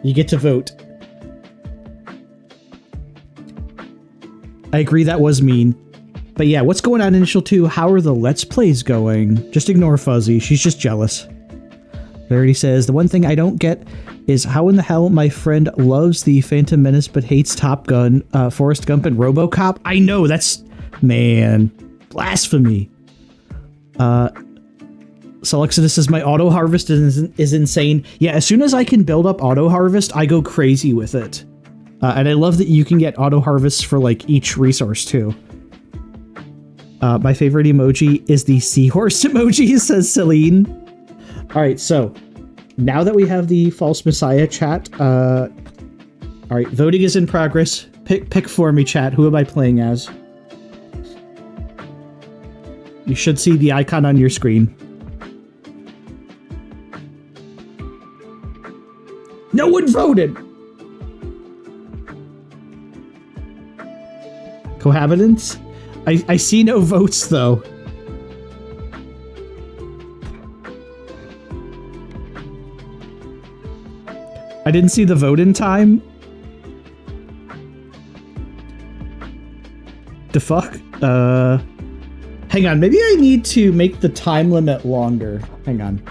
You get to vote. I agree that was mean. But yeah, what's going on, Initial 2? How are the Let's Plays going? Just ignore Fuzzy. She's just jealous. Verity says, the one thing I don't get is how in the hell my friend loves the Phantom Menace but hates Top Gun, Forrest Gump, and RoboCop. I know, that's... Man. Blasphemy. So Exodus says, my auto-harvest is insane. Yeah, as soon as I can build up auto-harvest, I go crazy with it. And I love that you can get auto-harvests for, like, each resource, too. My favorite emoji is the seahorse emoji, says Celine. Alright, so, now that we have the false messiah, chat, alright, voting is in progress. Pick for me, chat. Who am I playing as? You should see the icon on your screen. No one voted! Cohabitants? I see no votes, though. I didn't see the vote in time. The fuck? Hang on, maybe I need to make the time limit longer. Hang on.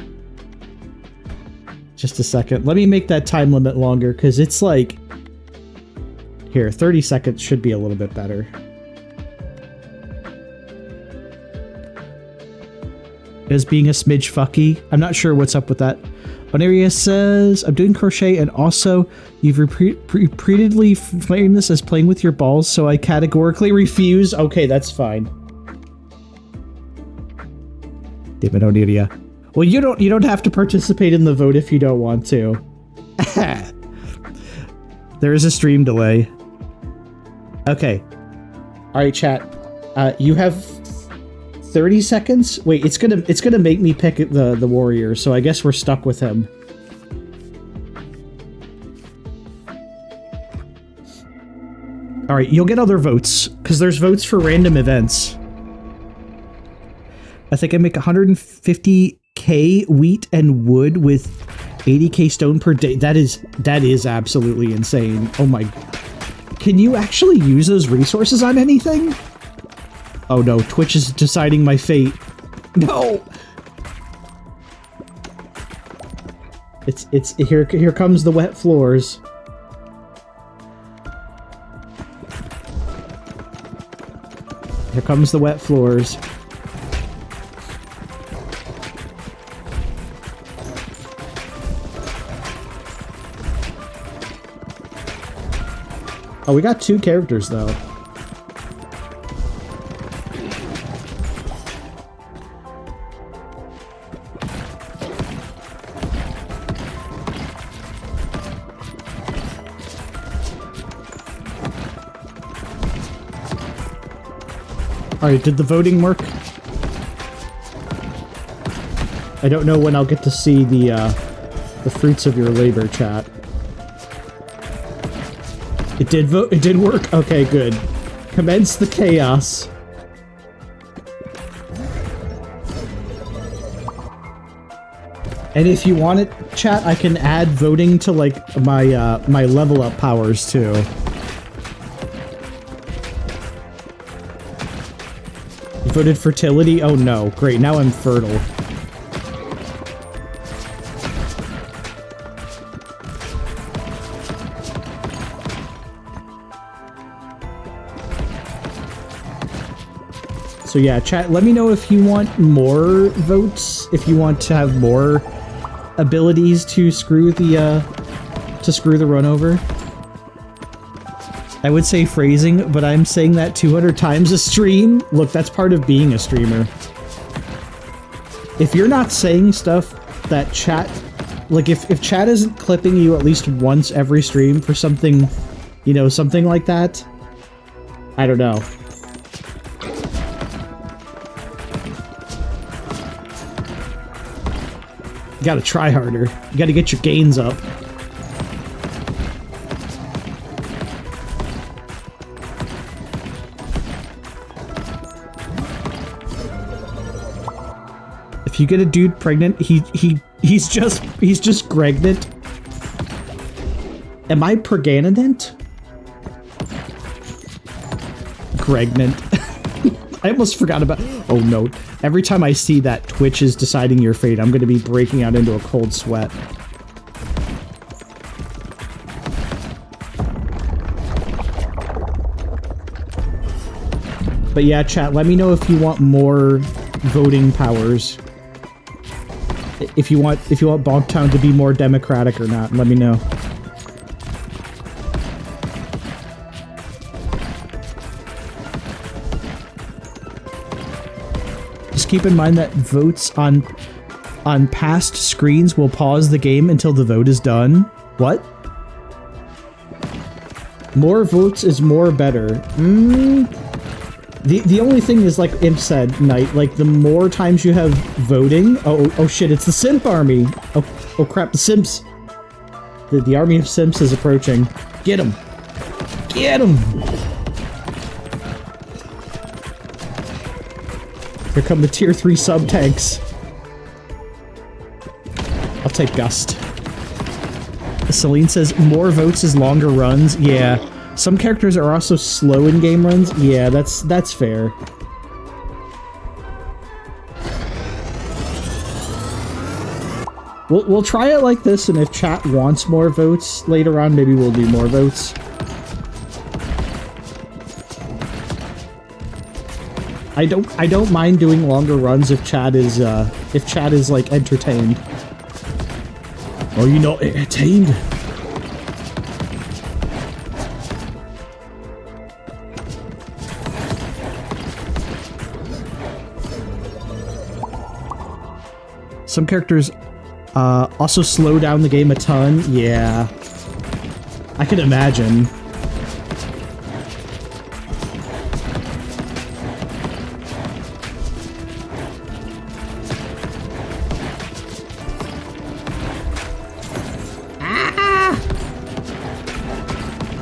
Just a second. Let me make that time limit longer, because it's like... Here, 30 seconds should be a little bit better. As being a smidge fucky. I'm not sure what's up with that. Oneria says, I'm doing crochet, and also, you've repeatedly framed this as playing with your balls, so I categorically refuse. Okay, that's fine. Damn it, Oneria. Well, you don't have to participate in the vote if you don't want to. There is a stream delay. Okay. Alright, chat. You have 30 seconds? Wait, it's gonna make me pick the warrior, so I guess we're stuck with him. Alright, you'll get other votes, because there's votes for random events. I think I make 150k wheat and wood with 80k stone per day. That is absolutely insane. Oh my... Can you actually use those resources on anything? Oh no, Twitch is deciding my fate. No! It's here comes the wet floors. Here comes the wet floors. Oh, we got 2 characters, though. Alright, did the voting work? I don't know when I'll get to see the fruits of your labor, chat. It did vote. It did work. Okay, good. Commence the chaos. And if you want it, chat, I can add voting to like my my level up powers too. You voted fertility? Oh no, great, now I'm fertile. So yeah, chat, let me know if you want more votes, if you want to have more abilities to screw the run over. I would say phrasing, but I'm saying that 200 times a stream. Look, that's part of being a streamer. If you're not saying stuff that chat, like if chat isn't clipping you at least once every stream for something, you know, something like that, I don't know. You gotta try harder. You gotta get your gains up. If you get a dude pregnant, he's just pregnant. Am I pregnant? Pregnant. I almost forgot about. Oh no! Every time I see that Twitch is deciding your fate, I'm going to be breaking out into a cold sweat. But yeah, chat. Let me know if you want more voting powers. If you want Bonktown to be more democratic or not, let me know. Just keep in mind that votes on past screens will pause the game until the vote is done. What? More votes is more better. The only thing is, like Imp said, Knight, like the more times you have voting. Oh shit! It's the Simp army. Oh crap! The Simps. The army of Simps is approaching. Get him! Get him! Here come the tier 3 sub tanks. I'll take Gust. Celine says more votes is longer runs. Yeah. Some characters are also slow in game runs. Yeah, that's fair. We'll try it like this, and if chat wants more votes later on, maybe we'll do more votes. I don't mind doing longer runs if chat is like entertained. Are you not entertained? Some characters also slow down the game a ton. Yeah. I can imagine. Ah!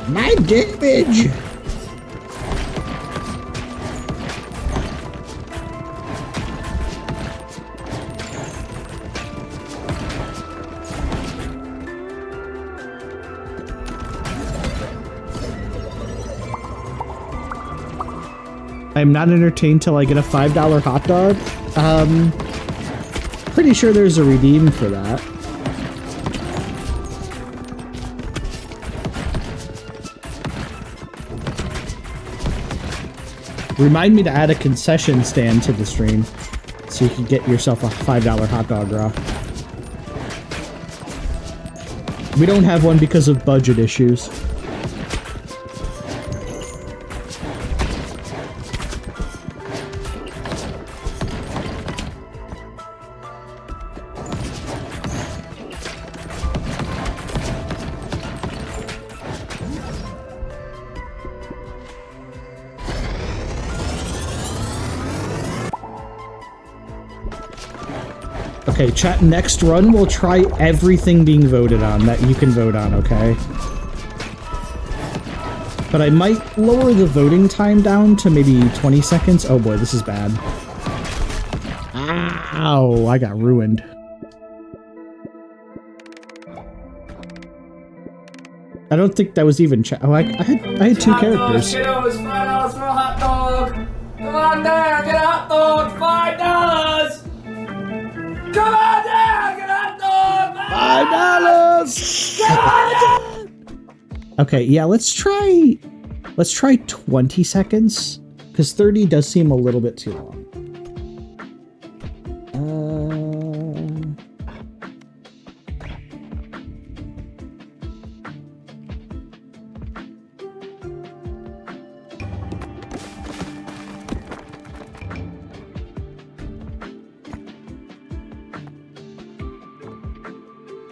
My damage! I'm not entertained till I get a $5 hot dog. Pretty sure there's a redeem for that. Remind me to add a concession stand to the stream so you can get yourself a $5 hot dog raw. We don't have one because of budget issues. Okay, chat, next run we'll try everything being voted on that you can vote on, okay? But I might lower the voting time down to maybe 20 seconds. Oh boy, this is bad. Ow, I got ruined. I don't think that was even chat. Oh, I had two characters. Kiddos, $5 for a hot dog. Come on down, get a hot dog. $5. Come on down, get a hot dog. $5. Come on down. Okay, yeah, let's try 20 seconds because 30 does seem a little bit too long.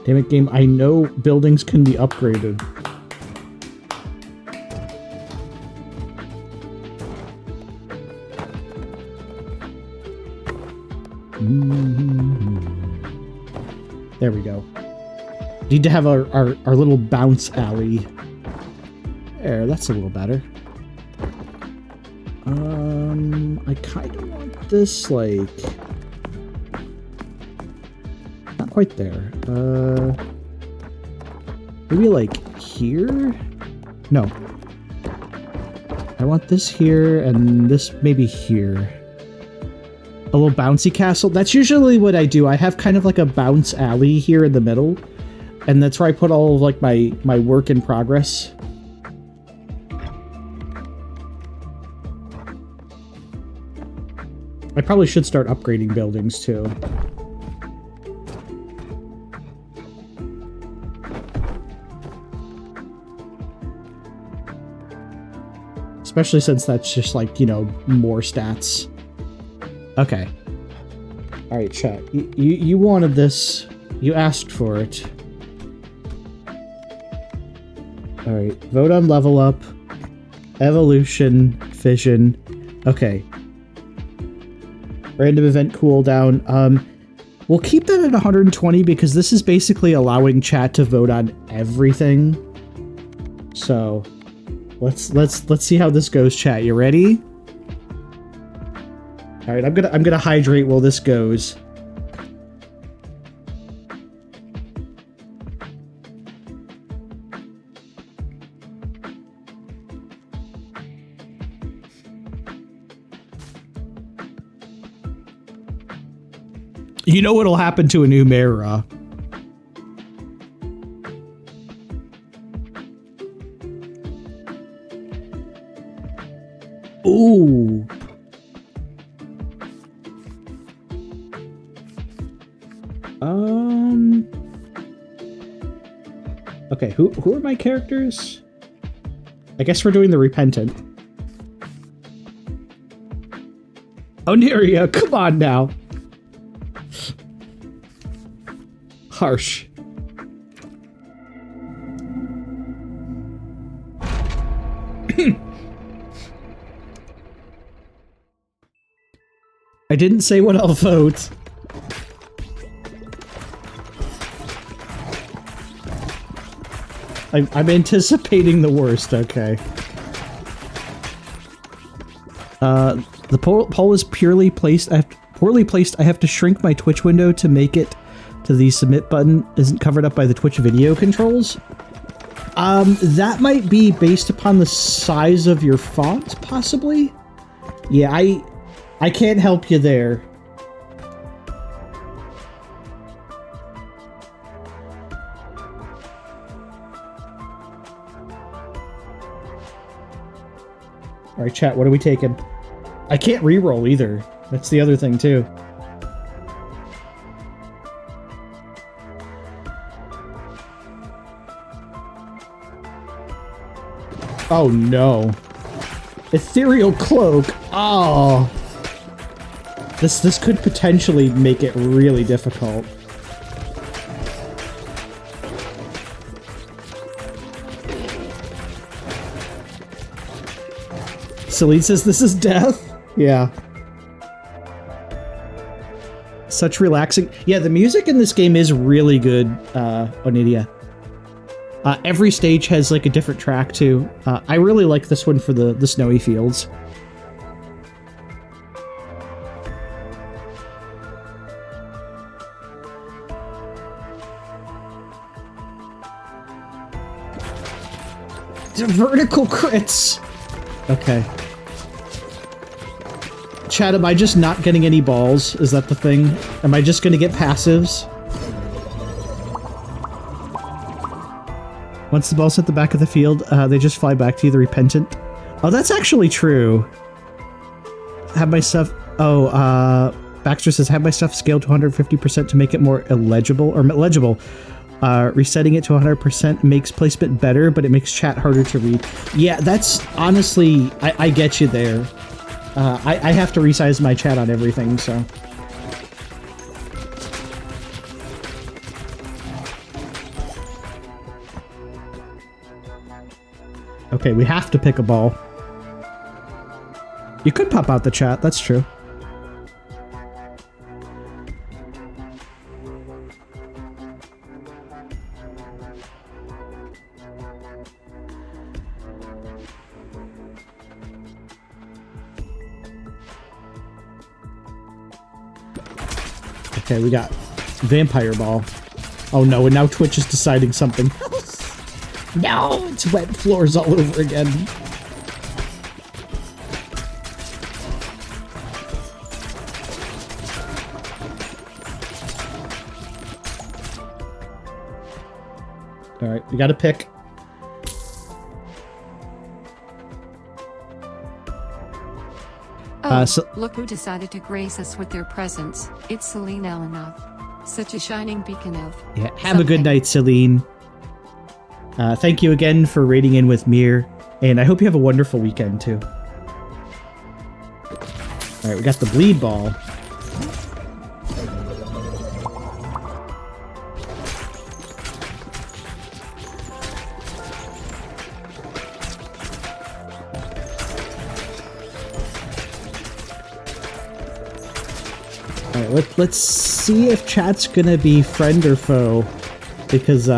Damn it, game. I know buildings can be upgraded. There we go. Need to have our little bounce alley. There, that's a little better. I kind of want this, like... Not quite there. Maybe like here? No. I want this here and this maybe here. A little bouncy castle. That's usually what I do. I have kind of like a bounce alley here in the middle. And that's where I put all of like my work in progress. I probably should start upgrading buildings too. Especially since that's just like, you know, more stats. Okay. Alright, chat. You wanted this. You asked for it. Alright, vote on level up. Evolution. Fission. Okay. Random event cooldown. We'll keep that at 120 because this is basically allowing chat to vote on everything. So... Let's see how this goes, chat. You ready? All right, I'm gonna hydrate while this goes. You know what'll happen to a new mirror. Ooh. Okay, who are my characters? I guess we're doing the Repentant. Oneria, come on now. Harsh. I didn't say what I'll vote. I'm anticipating the worst, okay. The poll is poorly placed. I have to shrink my Twitch window to make it to the submit button. Isn't covered up by the Twitch video controls. That might be based upon the size of your font, possibly? Yeah, I can't help you there. Alright, chat, what are we taking? I can't reroll either. That's the other thing, too. Oh, no. Ethereal Cloak. Oh. This could potentially make it really difficult. Celine says this is death? Yeah. Such relaxing... Yeah, the music in this game is really good, Onidia. Every stage has like a different track too. I really like this one for the snowy fields. Vertical crits. Okay. Chad, am I just not getting any balls? Is that the thing? Am I just gonna get passives? Once the balls hit the back of the field, they just fly back to you, the repentant. Oh, that's actually true. Have my stuff... Oh, Baxter says, have my stuff scaled to 150% to make it more illegible, or legible. Resetting it to 100% makes placement better, but it makes chat harder to read. Yeah, that's honestly... I get you there. I have to resize my chat on everything, so... Okay, we have to pick a ball. You could pop out the chat, that's true. Okay, we got Vampire Ball. Oh no, and now Twitch is deciding something else. No, it's wet floors all over again. Alright, we gotta pick. Oh, so look who decided to grace us with their presence. It's Celine Elenoff. Such a shining beacon of... Yeah, have a good night, Celine. Thank you again for raiding in with Mir, and I hope you have a wonderful weekend, too. Alright, we got the bleed ball. Alright, let's see if chat's gonna be friend or foe, because,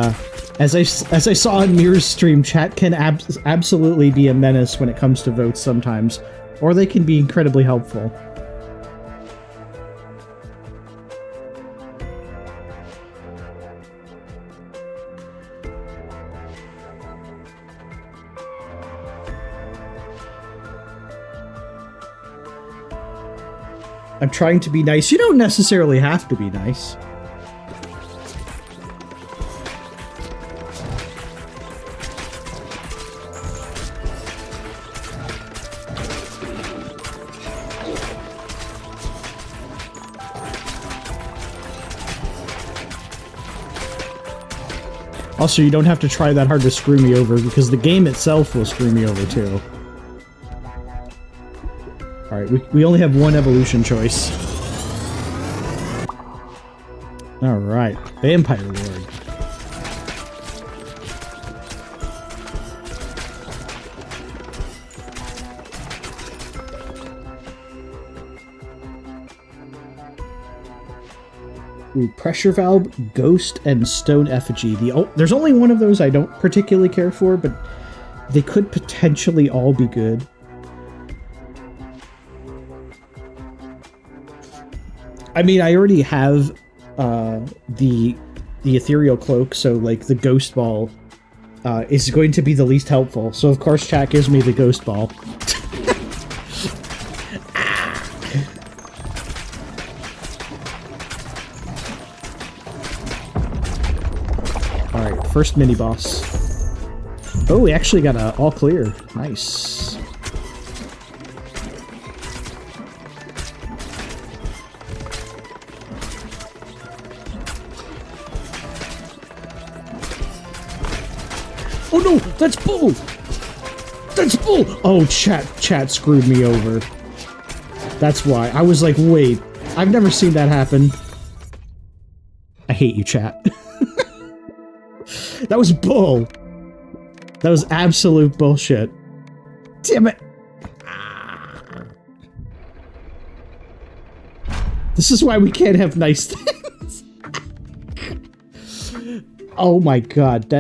as I saw in Mir's stream, chat can absolutely be a menace when it comes to votes sometimes, or they can be incredibly helpful. I'm trying to be nice. You don't necessarily have to be nice. Also, you don't have to try that hard to screw me over, because the game itself will screw me over too. Alright, we only have one evolution choice. Alright, Vampire Lord. Ooh, Pressure Valve, Ghost, and Stone Effigy. There's only one of those I don't particularly care for, but they could potentially all be good. I mean, I already have the Ethereal Cloak, so like the Ghost Ball is going to be the least helpful. So of course chat gives me the Ghost Ball. Alright, first mini-boss. Oh, we actually got a all clear. Nice. Oh no, that's bull! That's bull! Oh, chat screwed me over. That's why. I was like, wait, I've never seen that happen. I hate you, chat. That was bull. That was absolute bullshit. Damn it. This is why we can't have nice things. Oh my god,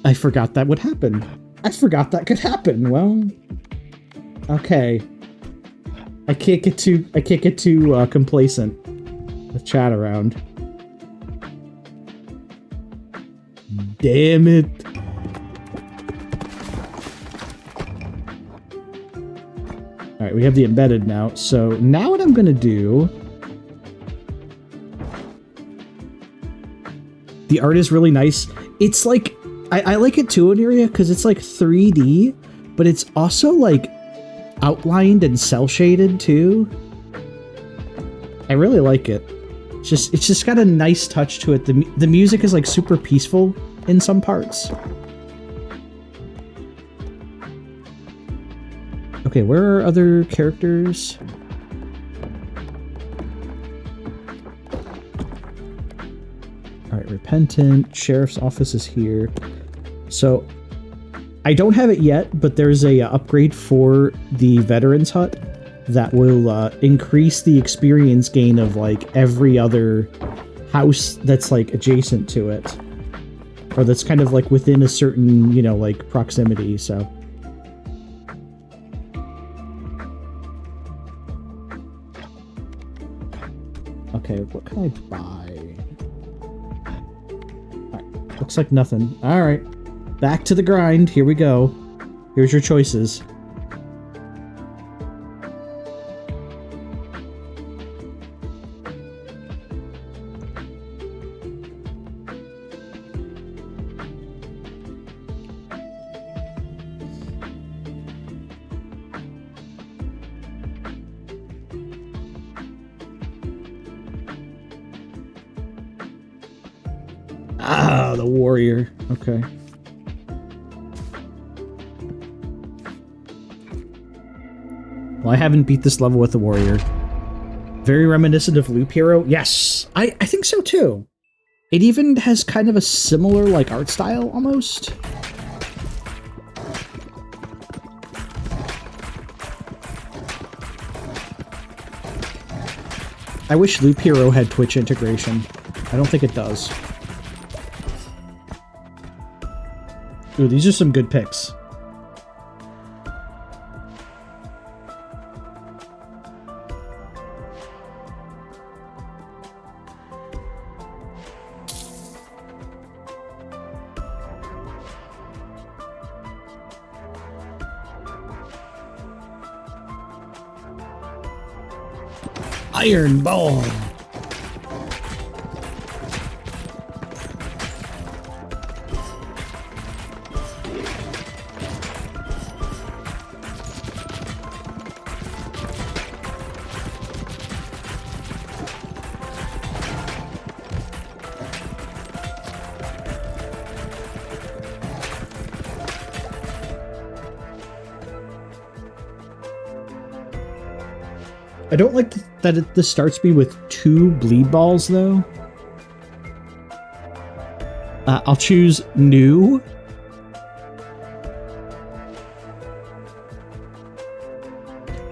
I forgot that would happen. I forgot that could happen. Well, okay. I can't get too complacent with chat around. Damn it. All right, we have the embedded now. So now what I'm gonna do. The art is really nice. It's like, I like it too, Aniria, because it's like 3D, but it's also like outlined and cell shaded too. I really like it. It's just got a nice touch to it. The music is like super peaceful in some parts. Okay, where are other characters? All right, Repentant, Sheriff's Office is here. So, I don't have it yet, but there's a upgrade for the Veterans Hut that will increase the experience gain of like every other house that's like adjacent to it. Or that's kind of like within a certain, you know, like proximity, so. Okay, what can I buy? Alright, looks like nothing. Alright, back to the grind. Here we go. Here's your choices. Ah, the warrior. Okay. Well, I haven't beat this level with the warrior. Very reminiscent of Loop Hero. Yes, I think so too. It even has kind of a similar like art style almost. I wish Loop Hero had Twitch integration. I don't think it does. Ooh, these are some good picks. Iron Ball. I don't like that this starts me with 2 bleed balls, though. I'll choose new.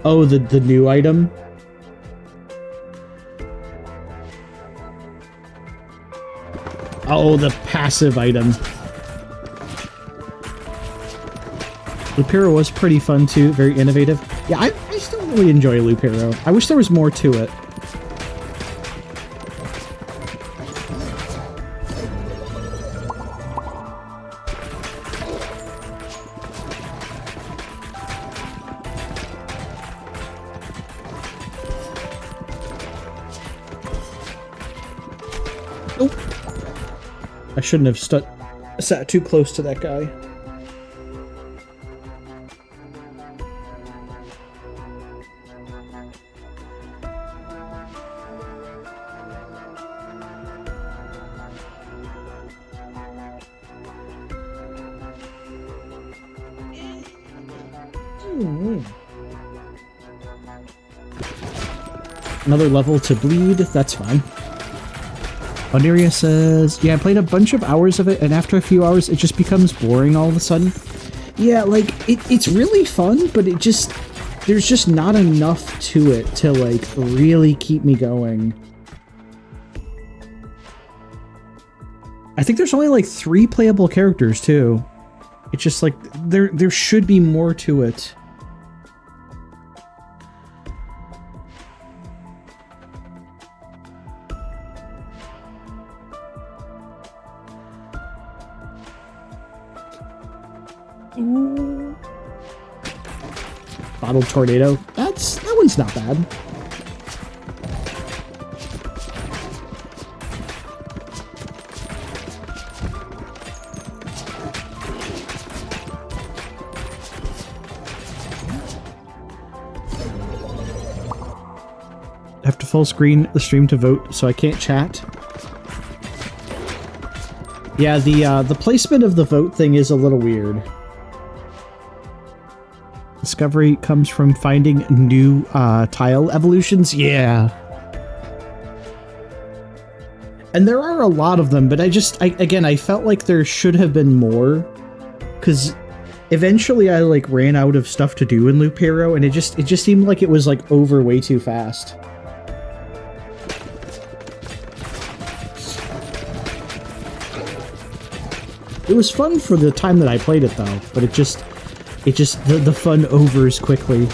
Oh, the new item. Oh, the passive item. Loop Hero was pretty fun, too. Very innovative. Yeah, I still really enjoy Loop Hero. I wish there was more to it. Oh! I shouldn't have sat too close to that guy. Another level to bleed, that's fine. Oneria says, yeah, I played a bunch of hours of it, and after a few hours, it just becomes boring all of a sudden. Yeah, like, it's really fun, but there's just not enough to it to, like, really keep me going. I think there's only like 3 playable characters too. It's just like there should be more to it. Ooh. Bottled tornado. That one's not bad. I have to full screen the stream to vote, so I can't chat. Yeah, the placement of the vote thing is a little weird. Discovery comes from finding new tile evolutions. Yeah. And there are a lot of them, but again, I felt like there should have been more. Because eventually I like ran out of stuff to do in Loop Hero, and it just seemed like it was like over way too fast. It was fun for the time that I played it though, but the fun overs quickly.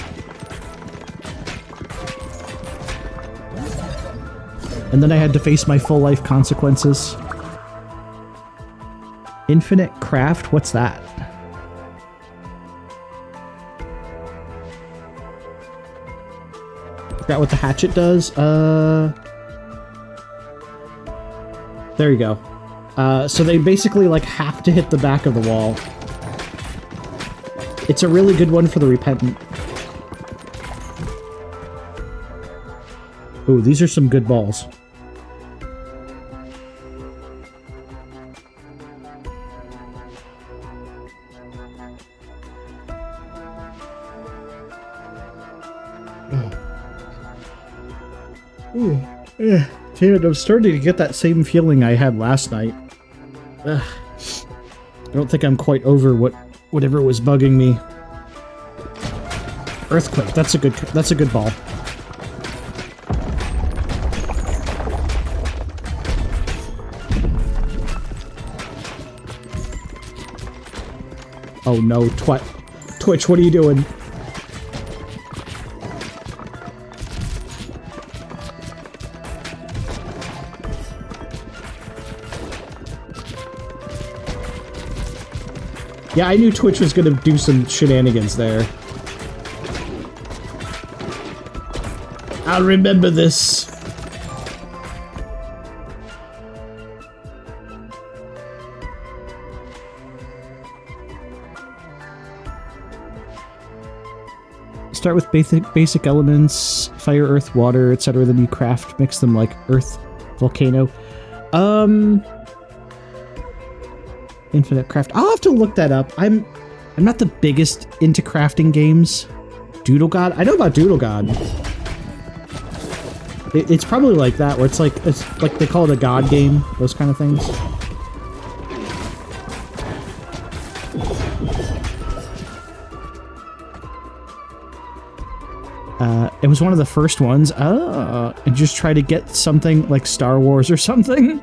And then I had to face my full life consequences. Infinite craft? What's that? Forgot what the hatchet does. There you go. So they basically like have to hit the back of the wall. It's a really good one for the repentant. Ooh, these are some good balls. Ooh, yeah. Dude, I'm starting to get that same feeling I had last night. Ugh. I don't think I'm quite over whatever was bugging me. Earthquake. That's a good ball. Oh no, Twitch, what are you doing? Yeah, I knew Twitch was gonna do some shenanigans there. I'll remember this. Start with basic elements, fire, earth, water, etc. Then you craft, mix them like earth, volcano. Infinite craft. I'll have to look that up. I'm not the biggest into crafting games. Doodle God? I know about Doodle God. It's probably like that, where it's like they call it a god game, those kind of things. It was one of the first ones. And just try to get something like Star Wars or something.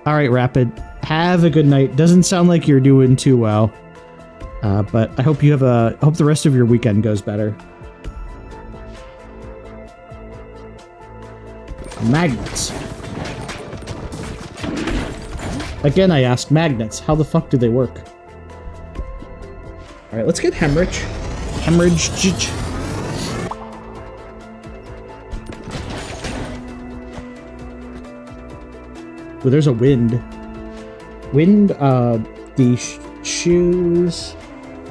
All right, Rapid. Have a good night. Doesn't sound like you're doing too well, but I hope I hope the rest of your weekend goes better. Magnets. Again, I ask magnets. How the fuck do they work? All right, let's get hemorrhage. Hemorrhage. Well, there's a wind. Wind, the shoes,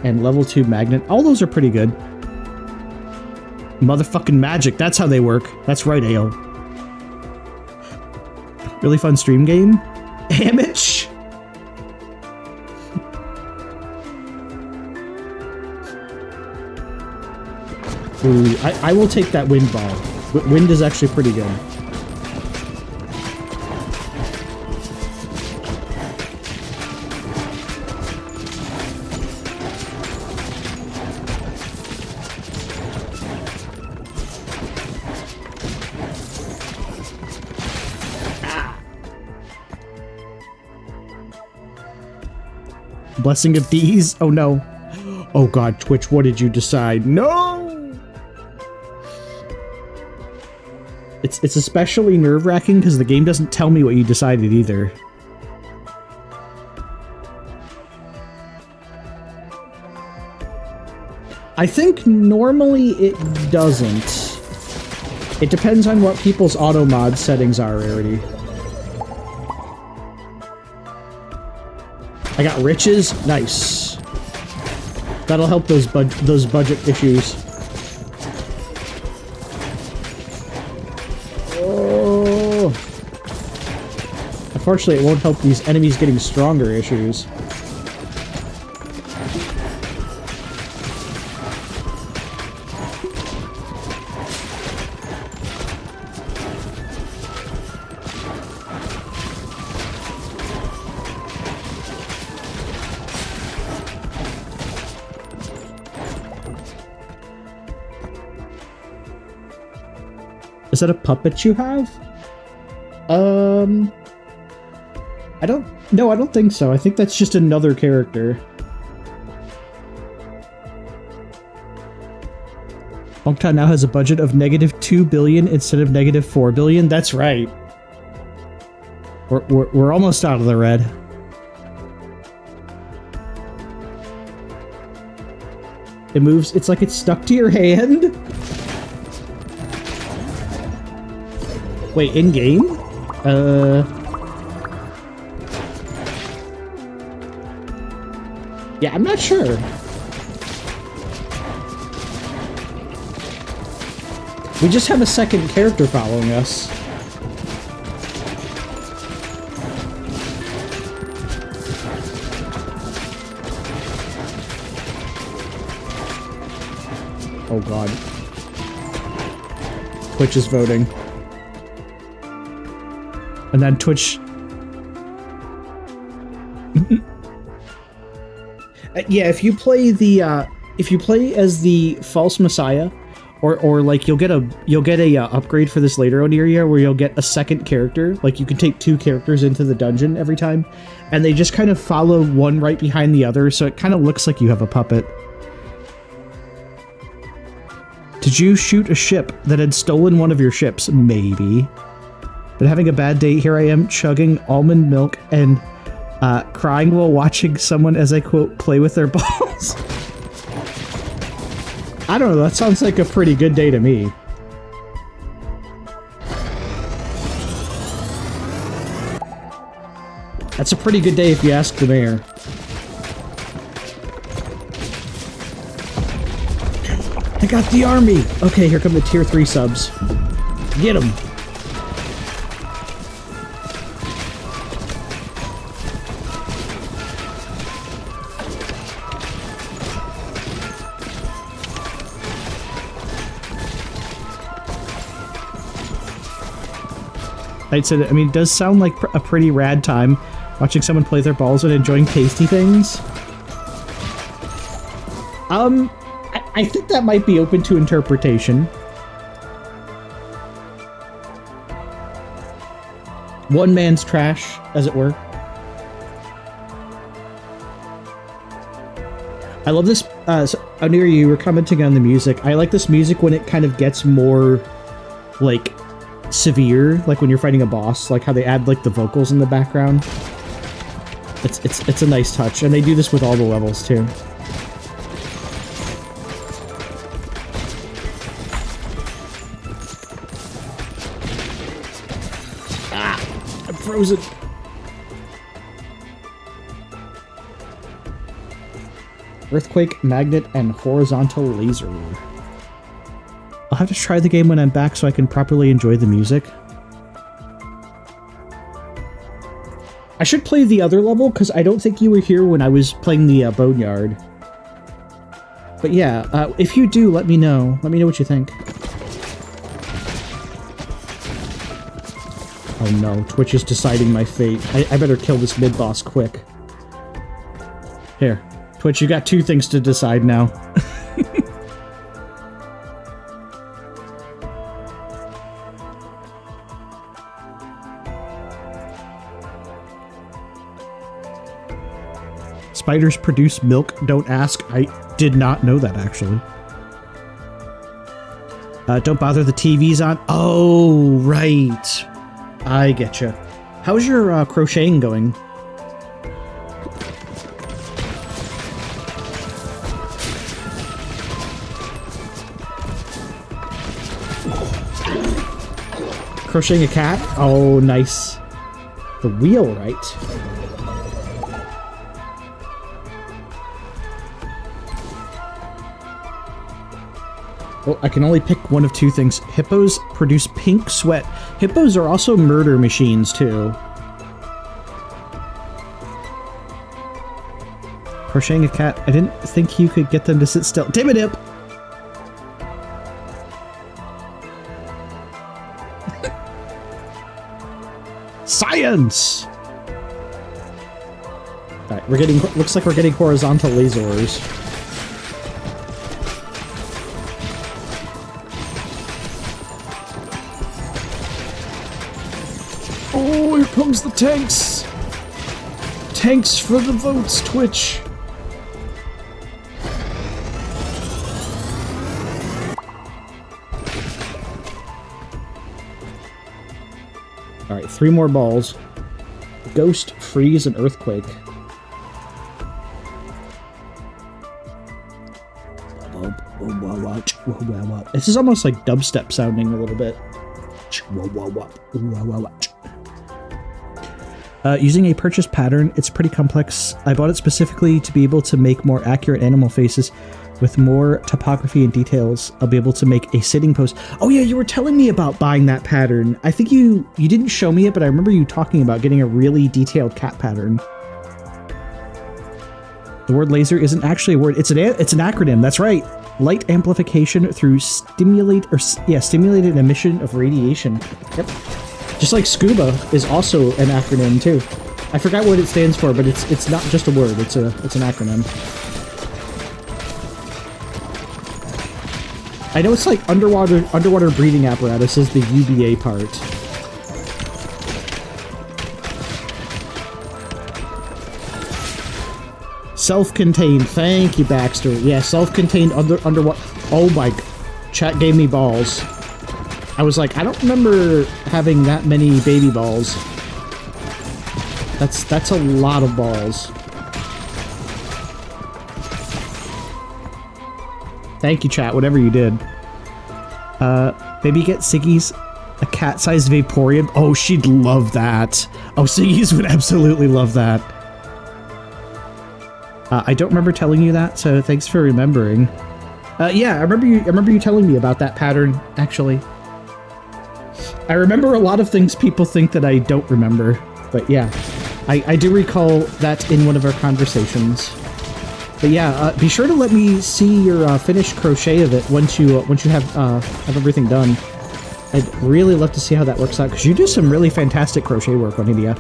and level 2 magnet. All those are pretty good. Motherfucking magic. That's how they work. That's right, Ale. Really fun stream game. Damage. Ooh, I will take that wind ball. Wind is actually pretty good. Blessing of D's? Oh no. Oh god, Twitch, what did you decide? No! It's especially nerve-wracking because the game doesn't tell me what you decided either. I think normally it doesn't. It depends on what people's auto mod settings are, Rarity. I got riches. Nice. That'll help those budget issues. Oh. Unfortunately, it won't help these enemies getting stronger issues. Is that a puppet you have? I don't think so. I think that's just another character. Hongtan now has a budget of -2 billion instead of -4 billion. That's right. We're almost out of the red. It moves. It's like it's stuck to your hand. Wait, in-game? Yeah, I'm not sure. We just have a second character following us. Oh god. Twitch is voting. And then Twitch... yeah, if you play the, if you play as the false messiah, or like you'll get a upgrade for this later on area where you'll get a second character. Like you can take 2 characters into the dungeon every time, and they just kind of follow one right behind the other, so it kind of looks like you have a puppet. Did you shoot a ship that had stolen one of your ships? Maybe. But having a bad day, here I am chugging almond milk and crying while watching someone, as I quote, play with their balls. I don't know, that sounds like a pretty good day to me. That's a pretty good day if you ask the mayor. I got the army! Okay, here come the tier 3 subs. Get them! I'd say that, I mean, it does sound like a pretty rad time watching someone play their balls and enjoying tasty things. I think that might be open to interpretation. One man's trash, as it were. I love this, Onir, you were commenting on the music. I like this music when it kind of gets more, like, severe, like when you're fighting a boss, like how they add like the vocals in the background. It's a nice touch, and they do this with all the levels too. Ah, I'm frozen. Earthquake, magnet, and horizontal laser. I'll have to try the game when I'm back so I can properly enjoy the music. I should play the other level, because I don't think you were here when I was playing the Boneyard. But yeah, if you do, let me know. Let me know what you think. Oh no, Twitch is deciding my fate. I better kill this mid-boss quick. Here, Twitch, you got 2 things to decide now. Spiders produce milk, don't ask. I did not know that, actually. Don't bother the TV's on. Oh, right. I getcha. How's your crocheting going? Crocheting a cat? Oh, nice. The wheel, right? Oh, I can only pick one of two things. Hippos produce pink sweat. Hippos are also murder machines, too. Crocheting a cat. I didn't think you could get them to sit still. Damn it, Hip! Science! Alright, we're getting... Looks like we're getting horizontal lasers. Oh, here comes the tanks! Tanks for the votes, Twitch! Alright, 3 more balls. Ghost, freeze, and earthquake. This is almost like dubstep sounding a little bit. Using a purchase pattern, it's pretty complex. I bought it specifically to be able to make more accurate animal faces with more topography and details. I'll be able to make a sitting pose. Oh yeah, you were telling me about buying that pattern. I think you didn't show me it, but I remember you talking about getting a really detailed cat pattern. The word laser isn't actually a word. It's an acronym. That's right. Light amplification through stimulated emission of radiation. Yep. Just like scuba is also an acronym too. I forgot what it stands for, but it's not just a word. It's an acronym. I know it's like underwater breathing apparatus is the UBA part. Self-contained. Thank you, Baxter. Yeah, self-contained underwater. Oh my... Chat gave me balls. I was like, I don't remember having that many baby balls. That's a lot of balls. Thank you, chat, whatever you did. Maybe get Siggy's a cat-sized Vaporeon. Oh, she'd love that. Oh, Siggy's would absolutely love that. I don't remember telling you that, so thanks for remembering. Yeah, I remember you telling me about that pattern, actually. I remember a lot of things people think that I don't remember, but yeah. I do recall that in one of our conversations. But yeah, be sure to let me see your finished crochet of it once you have everything done. I'd really love to see how that works out, because you do some really fantastic crochet work on India.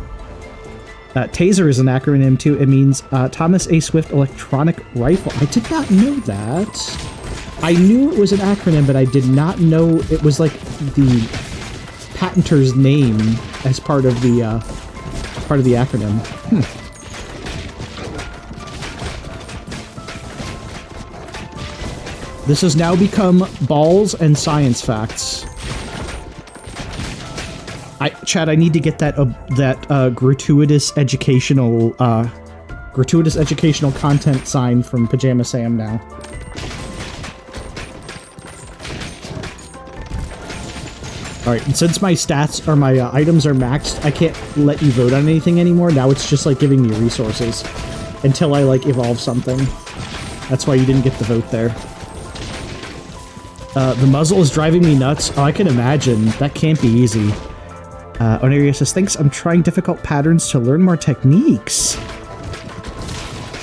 TASER is an acronym too. It means Thomas A. Swift Electronic Rifle. I did not know that. I knew it was an acronym, but I did not know it was like the patenter's name as part of the acronym. This has now become balls and science facts. Chad, I need to get that gratuitous educational content sign from Pajama Sam now. Alright, and since my stats or my items are maxed, I can't let you vote on anything anymore. Now it's just like giving me resources until I like evolve something. That's why you didn't get the vote there. The muzzle is driving me nuts. Oh, I can imagine. That can't be easy. Oneria says, thanks, I'm trying difficult patterns to learn more techniques.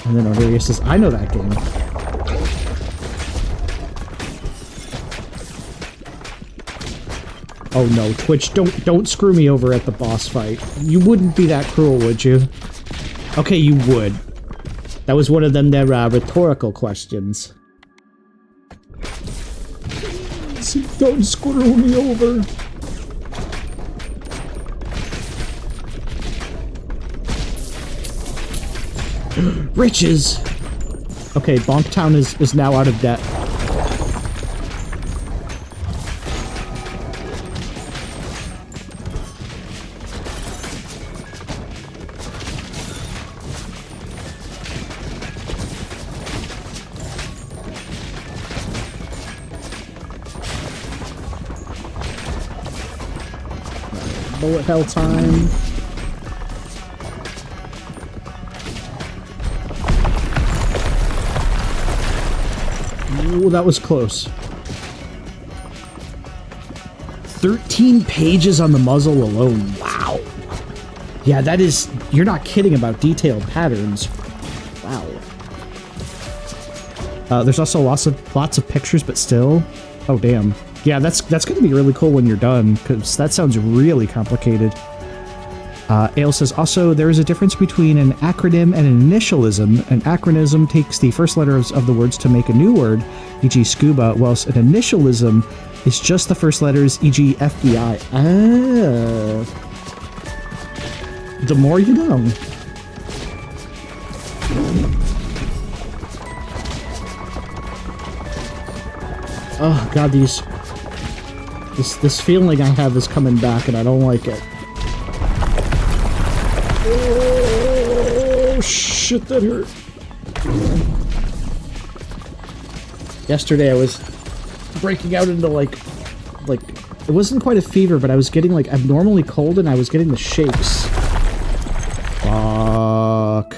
And then Oneria says, I know that game. Oh no, Twitch, don't screw me over at the boss fight. You wouldn't be that cruel, would you? Okay, you would. That was one of them their rhetorical questions. Don't screw me over. Riches! Okay, Bonktown is now out of debt. Bullet hell time. Ooh, that was close. 13 pages on the muzzle alone. Wow. Yeah, that is... You're not kidding about detailed patterns. Wow. There's also lots of pictures, but still... Oh, damn. Yeah, that's going to be really cool when you're done, because that sounds really complicated. Ale says, also, there is a difference between an acronym and an initialism. An acronym takes the first letters of the words to make a new word, e.g. scuba, whilst an initialism is just the first letters, e.g. FBI. Ah. The more you know. Oh, God, this feeling I have is coming back, and I don't like it. Oh, shit, that hurt. Yesterday I was breaking out into, like, it wasn't quite a fever, but I was getting, like, abnormally cold, and I was getting the shakes. Fuck.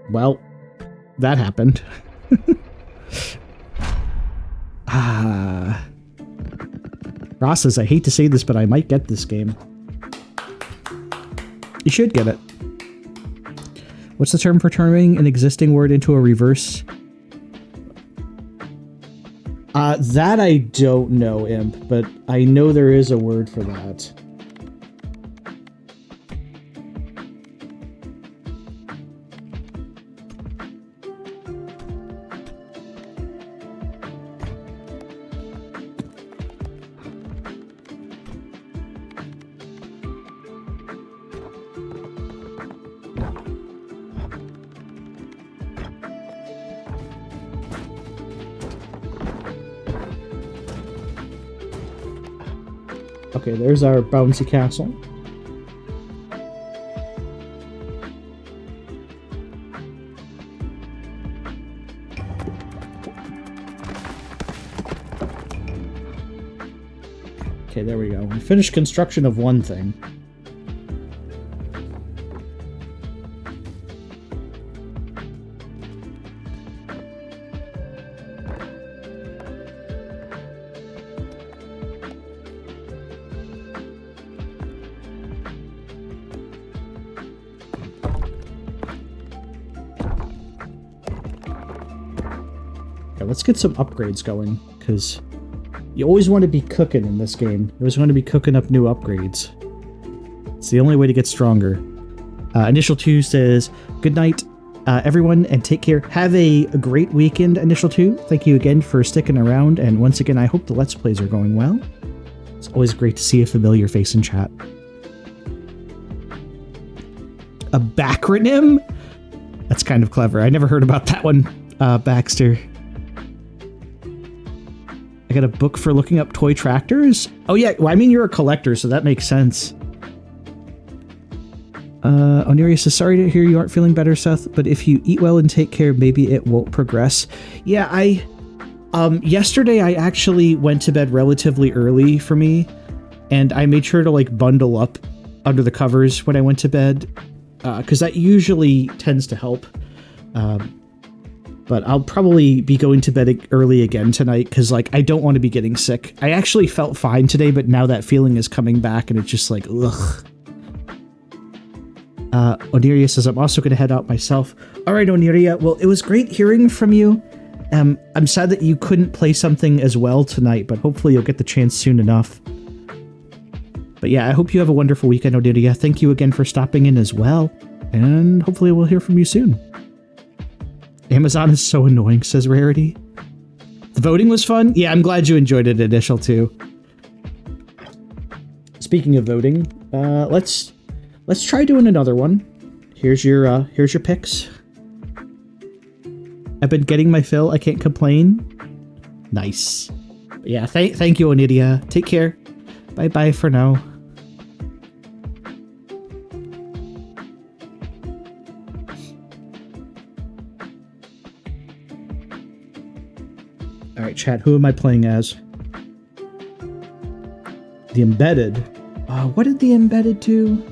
Well, that happened. Ross says, I hate to say this, but I might get this game. You should get it. What's the term for turning an existing word into a reverse? That I don't know, Imp, but I know there is a word for that. Okay, there's our bouncy castle. Okay, there we go. We finished construction of one thing. Let's get some upgrades going, because you always want to be cooking in this game. You always want to be cooking up new upgrades. It's the only way to get stronger. Initial 2 says, good night, everyone, and take care. Have a great weekend, Initial 2. Thank you again for sticking around, and once again, I hope the Let's Plays are going well. It's always great to see a familiar face in chat. A backronym? That's kind of clever. I never heard about that one, Baxter. I got a book for looking up toy tractors? Oh yeah, well, I mean, you're a collector, so that makes sense. Oniria says, sorry to hear you aren't feeling better, Seth, but if you eat well and take care, maybe it won't progress. Yeah, yesterday I actually went to bed relatively early for me, and I made sure to, like, bundle up under the covers when I went to bed, because that usually tends to help. But I'll probably be going to bed early again tonight, because, like, I don't want to be getting sick. I actually felt fine today, but now that feeling is coming back, and it's just like, ugh. Oniria says, I'm also going to head out myself. All right, Oniria. Well, it was great hearing from you. I'm sad that you couldn't play something as well tonight, but hopefully you'll get the chance soon enough. But yeah, I hope you have a wonderful weekend, Oniria. Thank you again for stopping in as well, and hopefully we'll hear from you soon. Amazon is so annoying, says Rarity. The voting was fun? Yeah, I'm glad you enjoyed it, Initial 2. Speaking of voting, let's try doing another one. Here's your picks. I've been getting my fill. I can't complain. Nice. Yeah, thank you, Onidia. Take care. Bye-bye for now. Alright, chat, who am I playing as? The Embedded. What did the Embedded do?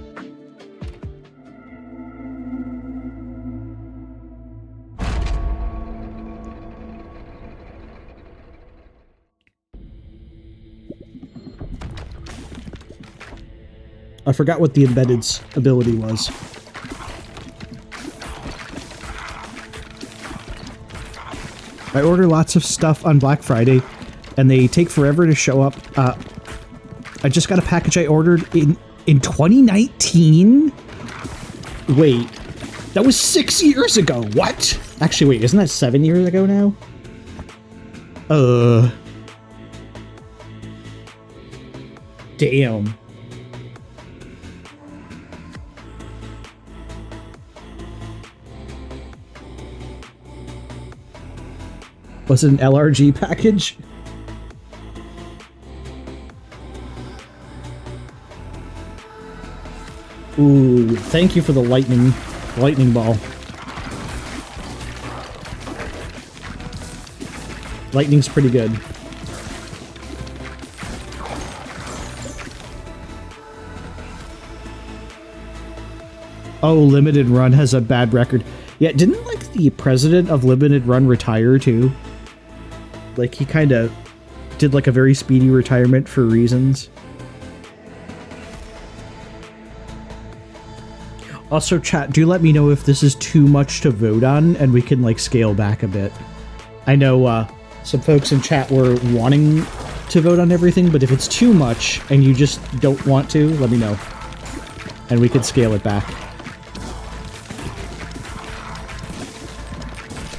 I forgot what the Embedded's ability was. I order lots of stuff on Black Friday, and they take forever to show up. I just got a package I ordered in 2019? Wait, that was 6 years ago. What? Actually, wait, isn't that 7 years ago now? Damn. Was it an LRG package? Ooh, thank you for the lightning ball. Lightning's pretty good. Oh, Limited Run has a bad record. Yeah, didn't, like, the president of Limited Run retire, too? Like, he kind of did, like, a very speedy retirement for reasons. Also, chat, do let me know if this is too much to vote on, and we can, like, scale back a bit. I know, some folks in chat were wanting to vote on everything, but if it's too much, and you just don't want to, let me know. And we can scale it back.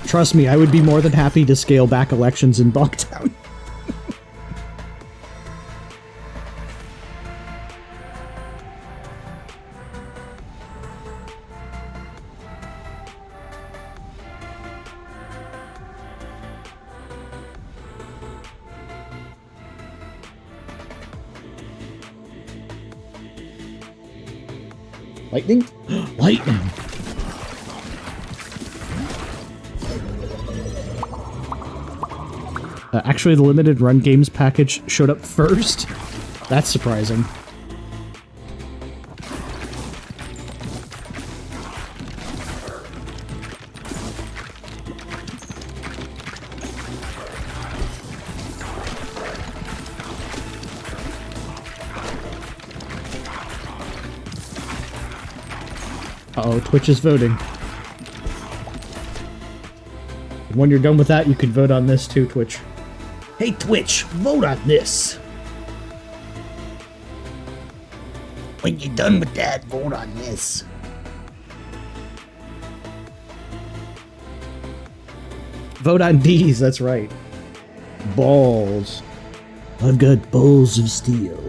Trust me, I would be more than happy to scale back elections in Bogtown. Lightning? Lightning! Actually, the Limited Run Games package showed up first? That's surprising. Uh-oh, Twitch is voting. When you're done with that, you can vote on this too, Twitch. Hey Twitch, vote on this. When you're done with that, vote on this. Vote on these, that's right. Balls. I've got balls of steel.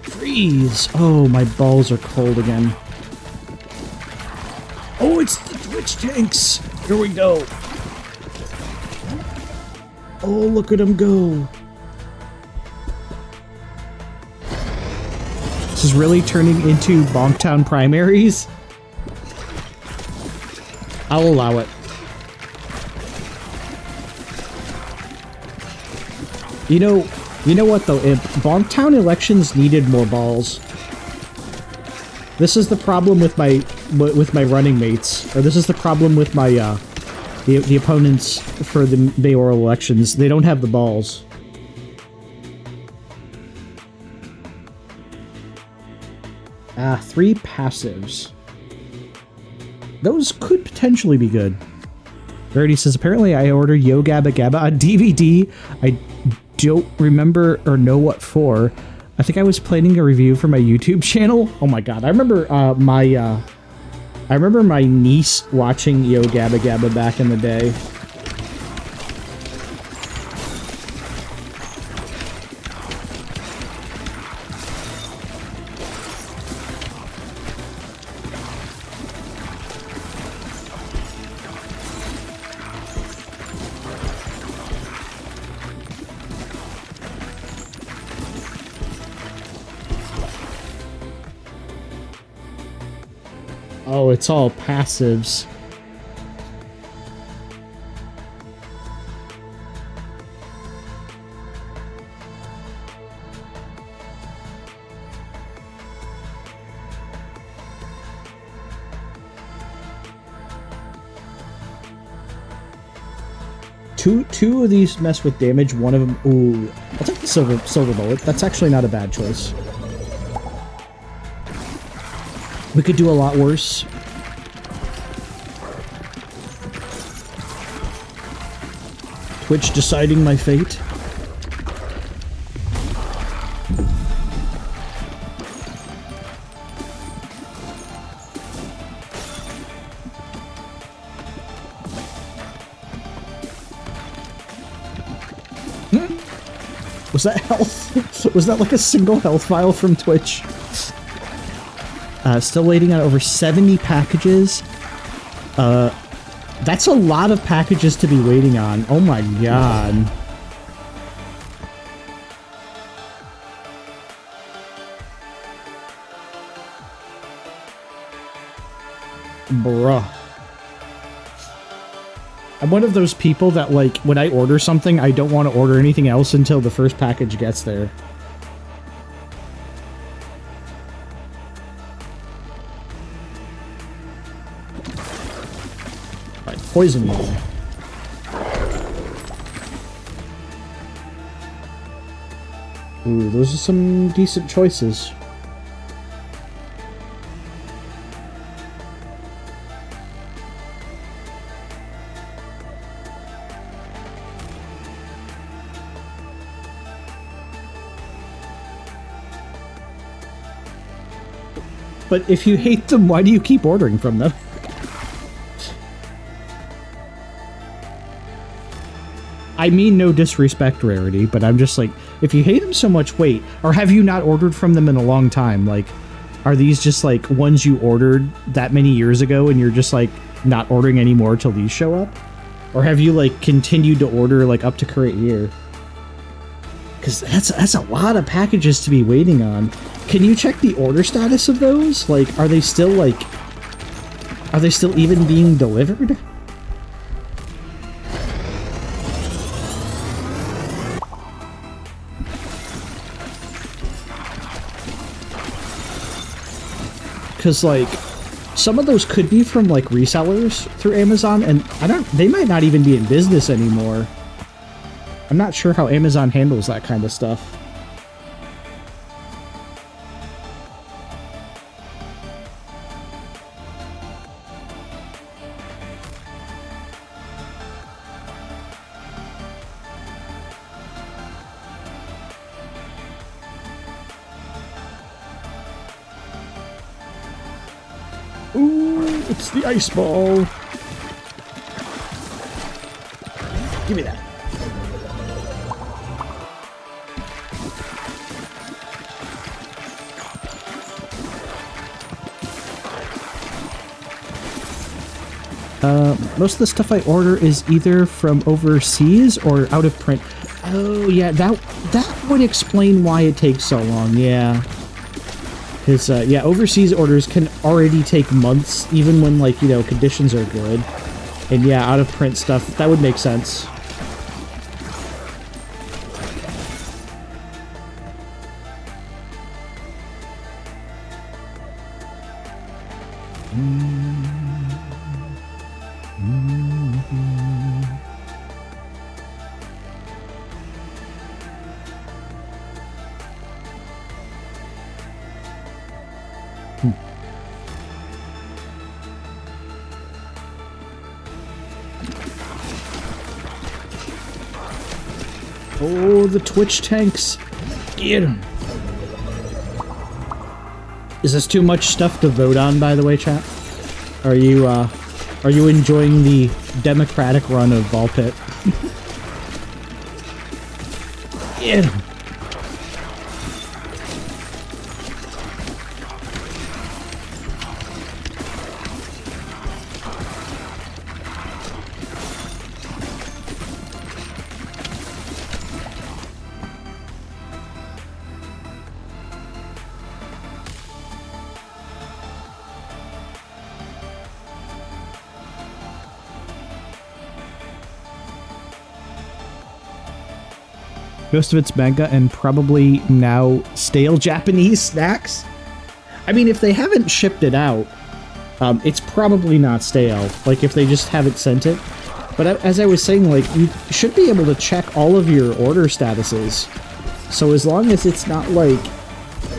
Freeze! Oh, my balls are cold again. Oh, it's the Twitch tanks! Here we go. Oh, look at them go. This is really turning into Bonktown primaries. I'll allow it. You know what though? Bonktown elections needed more balls. This is the problem with my running mates, or this is the problem with my the opponents for the mayoral elections. They don't have the balls. Ah, 3 passives. Those could potentially be good. Verity says, apparently I ordered Yo Gabba Gabba on DVD. I don't remember or know what for. I think I was planning a review for my YouTube channel. Oh my god, I remember my niece watching Yo Gabba Gabba back in the day. Oh, it's all passives. Two of these mess with damage. One of them, ooh, I'll take the silver bullet. That's actually not a bad choice. We could do a lot worse. Twitch deciding my fate. Was that health? Was that like a single health vial from Twitch? Still waiting on over 70 packages. That's a lot of packages to be waiting on. Oh my god. Bruh. I'm one of those people that, like, when I order something, I don't want to order anything else until the first package gets there. Alright, poison me. Ooh, those are some decent choices. But if you hate them, why do you keep ordering from them? I mean no disrespect, Rarity, but I'm just like, if you hate them so much, wait, or have you not ordered from them in a long time? Like, are these just like ones you ordered that many years ago and you're just like not ordering anymore till these show up? Or have you like continued to order like up to current year? Because that's a lot of packages to be waiting on. Can you check the order status of those? Like, are they still even being delivered? Because, like, some of those could be from, like, resellers through Amazon, and they might not even be in business anymore. I'm not sure how Amazon handles that kind of stuff. Ooh, it's the ice ball. Give me that. Most of the stuff I order is either from overseas or out of print. Oh yeah, that would explain why it takes so long. Yeah. Because, yeah, overseas orders can already take months, even when, like, you know, conditions are good. And, yeah, out-of-print stuff, that would make sense. Oh, the Twitch tanks. Get 'em. Is this too much stuff to vote on, by the way, chat? Are you enjoying the democratic run of Ball Pit? Get 'em. Most of it's manga and probably now stale Japanese snacks. I mean, if they haven't shipped it out, it's probably not stale. Like, if they just haven't sent it. But as I was saying, like, you should be able to check all of your order statuses. So as long as it's not, like...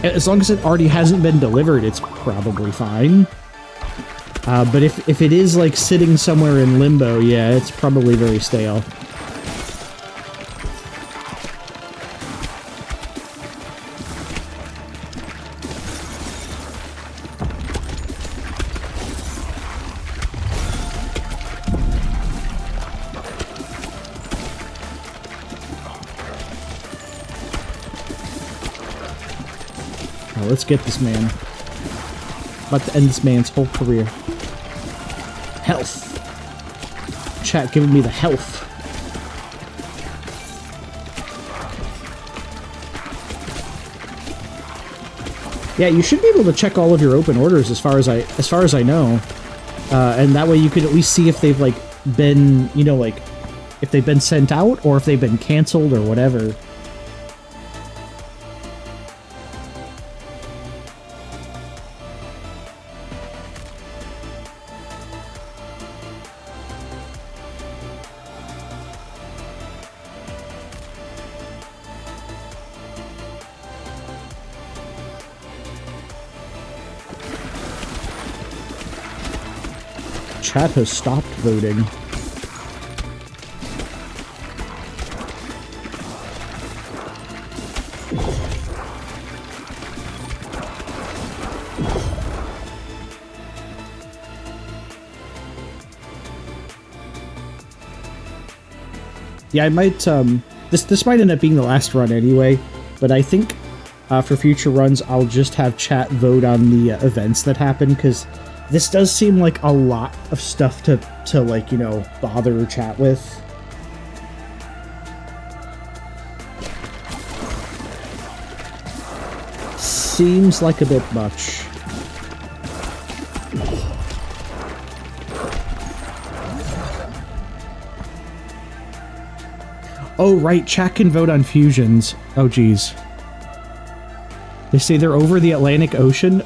As long as it already hasn't been delivered, it's probably fine. But if it is, like, sitting somewhere in limbo, yeah, it's probably very stale. Let's get this man. About to end this man's whole career. Health. Chat giving me the health. Yeah, you should be able to check all of your open orders as far as I know. And that way you could at least see if they've like been, you know, like if they've been sent out or if they've been canceled or whatever. Chat has stopped voting. Yeah, I might, this might end up being the last run anyway, but I think, for future runs, I'll just have chat vote on the events that happen, because this does seem like a lot of stuff to like, you know, bother or chat with. Seems like a bit much. Oh, right, chat can vote on fusions. Oh, geez. They say they're over the Atlantic Ocean.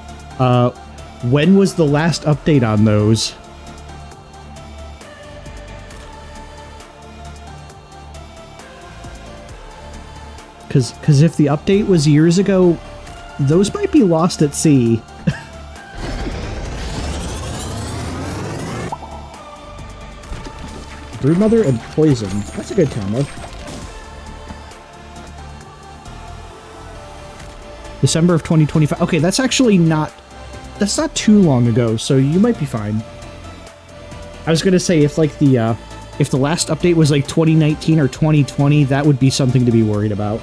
When was the last update on those? Because if the update was years ago, those might be lost at sea. Broodmother and Poison. That's a good combo. December of 2025. Okay, that's actually not... That's not too long ago, so you might be fine. I was gonna say, if like the last update was like 2019 or 2020, that would be something to be worried about.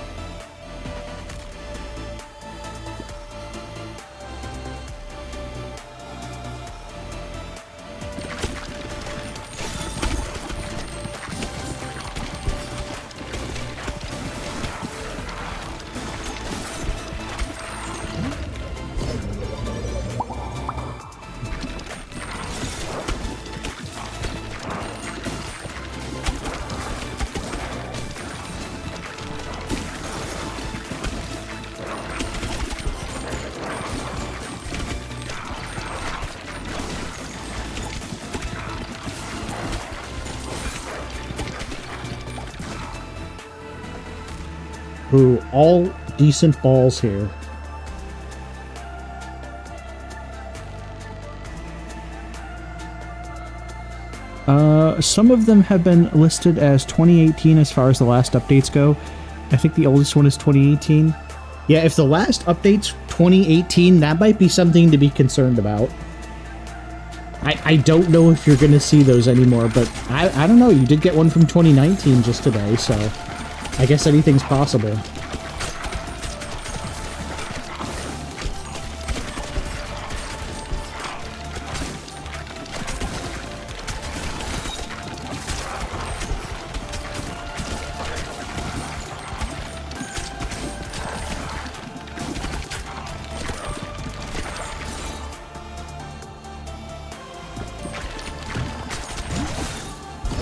Ooh, all decent balls here. Some of them have been listed as 2018 as far as the last updates go. I think the oldest one is 2018. Yeah, if the last update's 2018, that might be something to be concerned about. I don't know if you're going to see those anymore, but I don't know. You did get one from 2019 just today, so I guess anything's possible.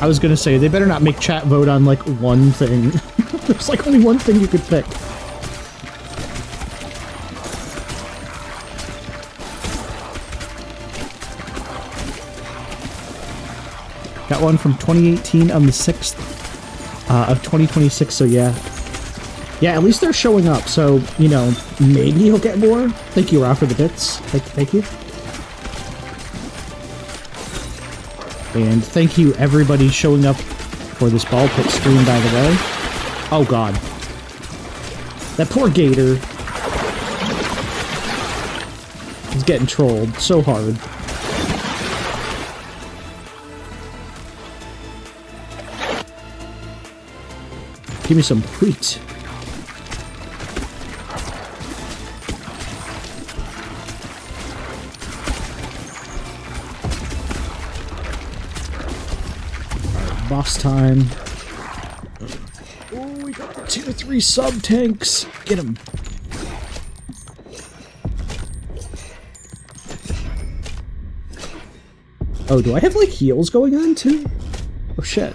I was gonna say, they better not make chat vote on, like, one thing. There's like only one thing you could pick. Got one from 2018 on the 6th of 2026, so yeah. Yeah, at least they're showing up, so, you know, maybe he'll get more. Thank you, Ra, for the bits. Thank you. And thank you, everybody showing up for this ball pit stream, by the way. Oh, God. That poor gator. He's getting trolled so hard. Give me some wheat. Alright, boss time. Oh, we got the tier 3 sub-tanks. Get him. Oh, do I have, like, heals going on, too? Oh, shit.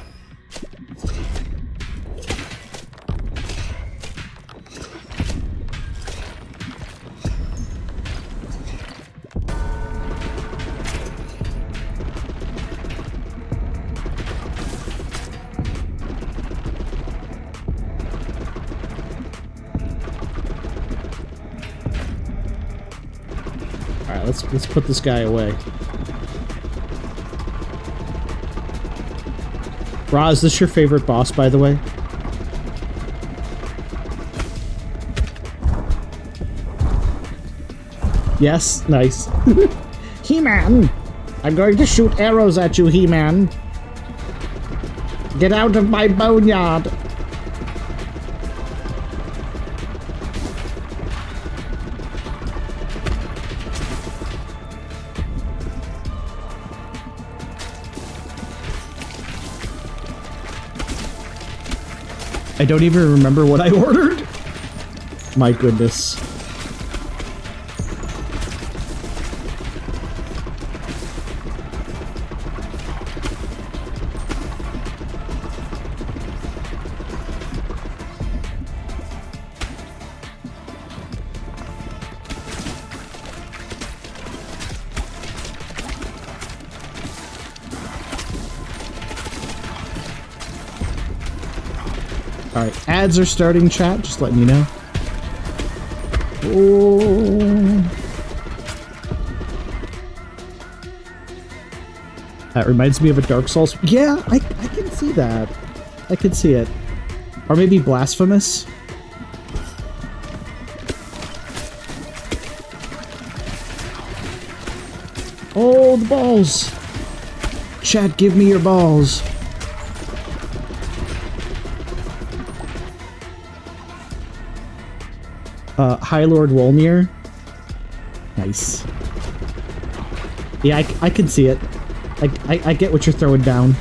Let's put this guy away. Ra, is this your favorite boss, by the way? Yes? Nice. He-Man! I'm going to shoot arrows at you, He-Man. Get out of my boneyard! I don't even remember what I ordered. My goodness. Alright, ads are starting, chat, just letting you know. Oh. That reminds me of a Dark Souls. Yeah, I can see that. I can see it. Or maybe Blasphemous. Oh, the balls. Chat, give me your balls. High Lord Wolnir. Nice. Yeah, I can see it. I get what you're throwing down.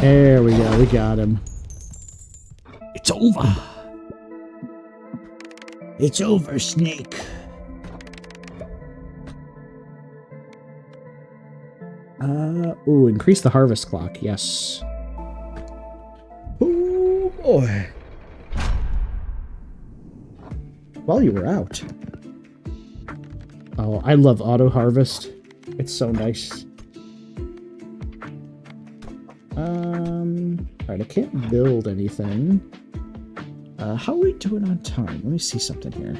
There we go, we got him. It's over. It's over, Snake. Ooh, increase the harvest clock, yes. Ooh, boy. While you were out. Oh, I love auto harvest. It's so nice. Alright, I can't build anything. How are we doing on time? Let me see something here.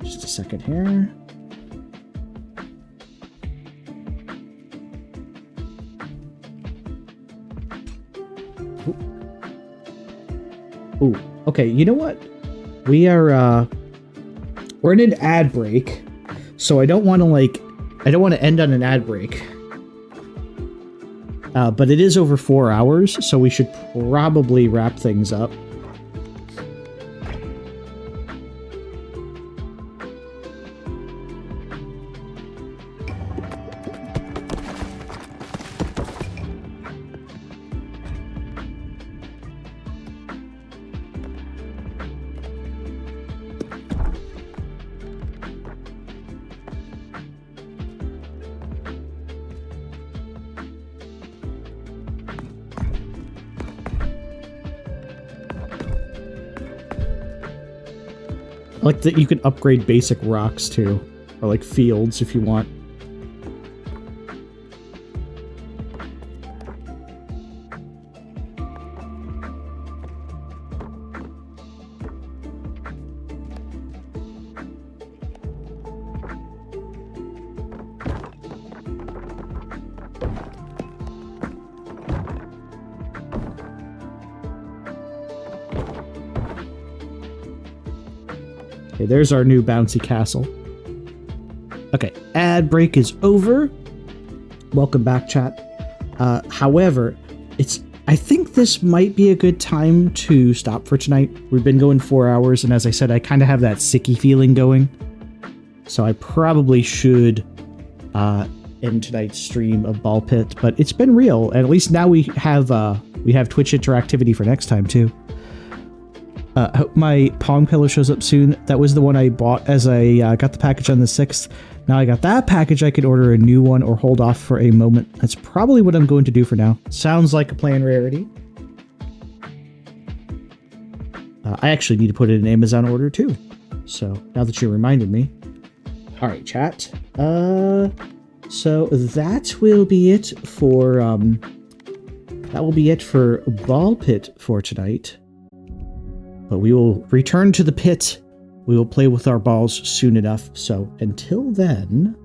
Just a second here. Ooh, okay, you know what? We are, we're in an ad break, so I don't want to end on an ad break. But it is over 4 hours, so we should probably wrap things up. like that you can upgrade basic rocks too, or like fields if you want. Okay, there's our new bouncy castle. Okay, ad break is over. Welcome back, chat. However, I think this might be a good time to stop for tonight. We've been going 4 hours, and as I said, I kind of have that sicky feeling going. So I probably should end tonight's stream of Ball Pit, but it's been real. And at least now we have Twitch interactivity for next time too. I hope my Pong pillow shows up soon. That was the one I bought as I got the package on the 6th. Now I got that package, I could order a new one or hold off for a moment. That's probably what I'm going to do for now. Sounds like a plan, Rarity. I actually need to put it in Amazon order too. So now that you reminded me. All right, chat. So that will be it for Ball Pit for tonight. But we will return to the pit. We will play with our balls soon enough. So until then.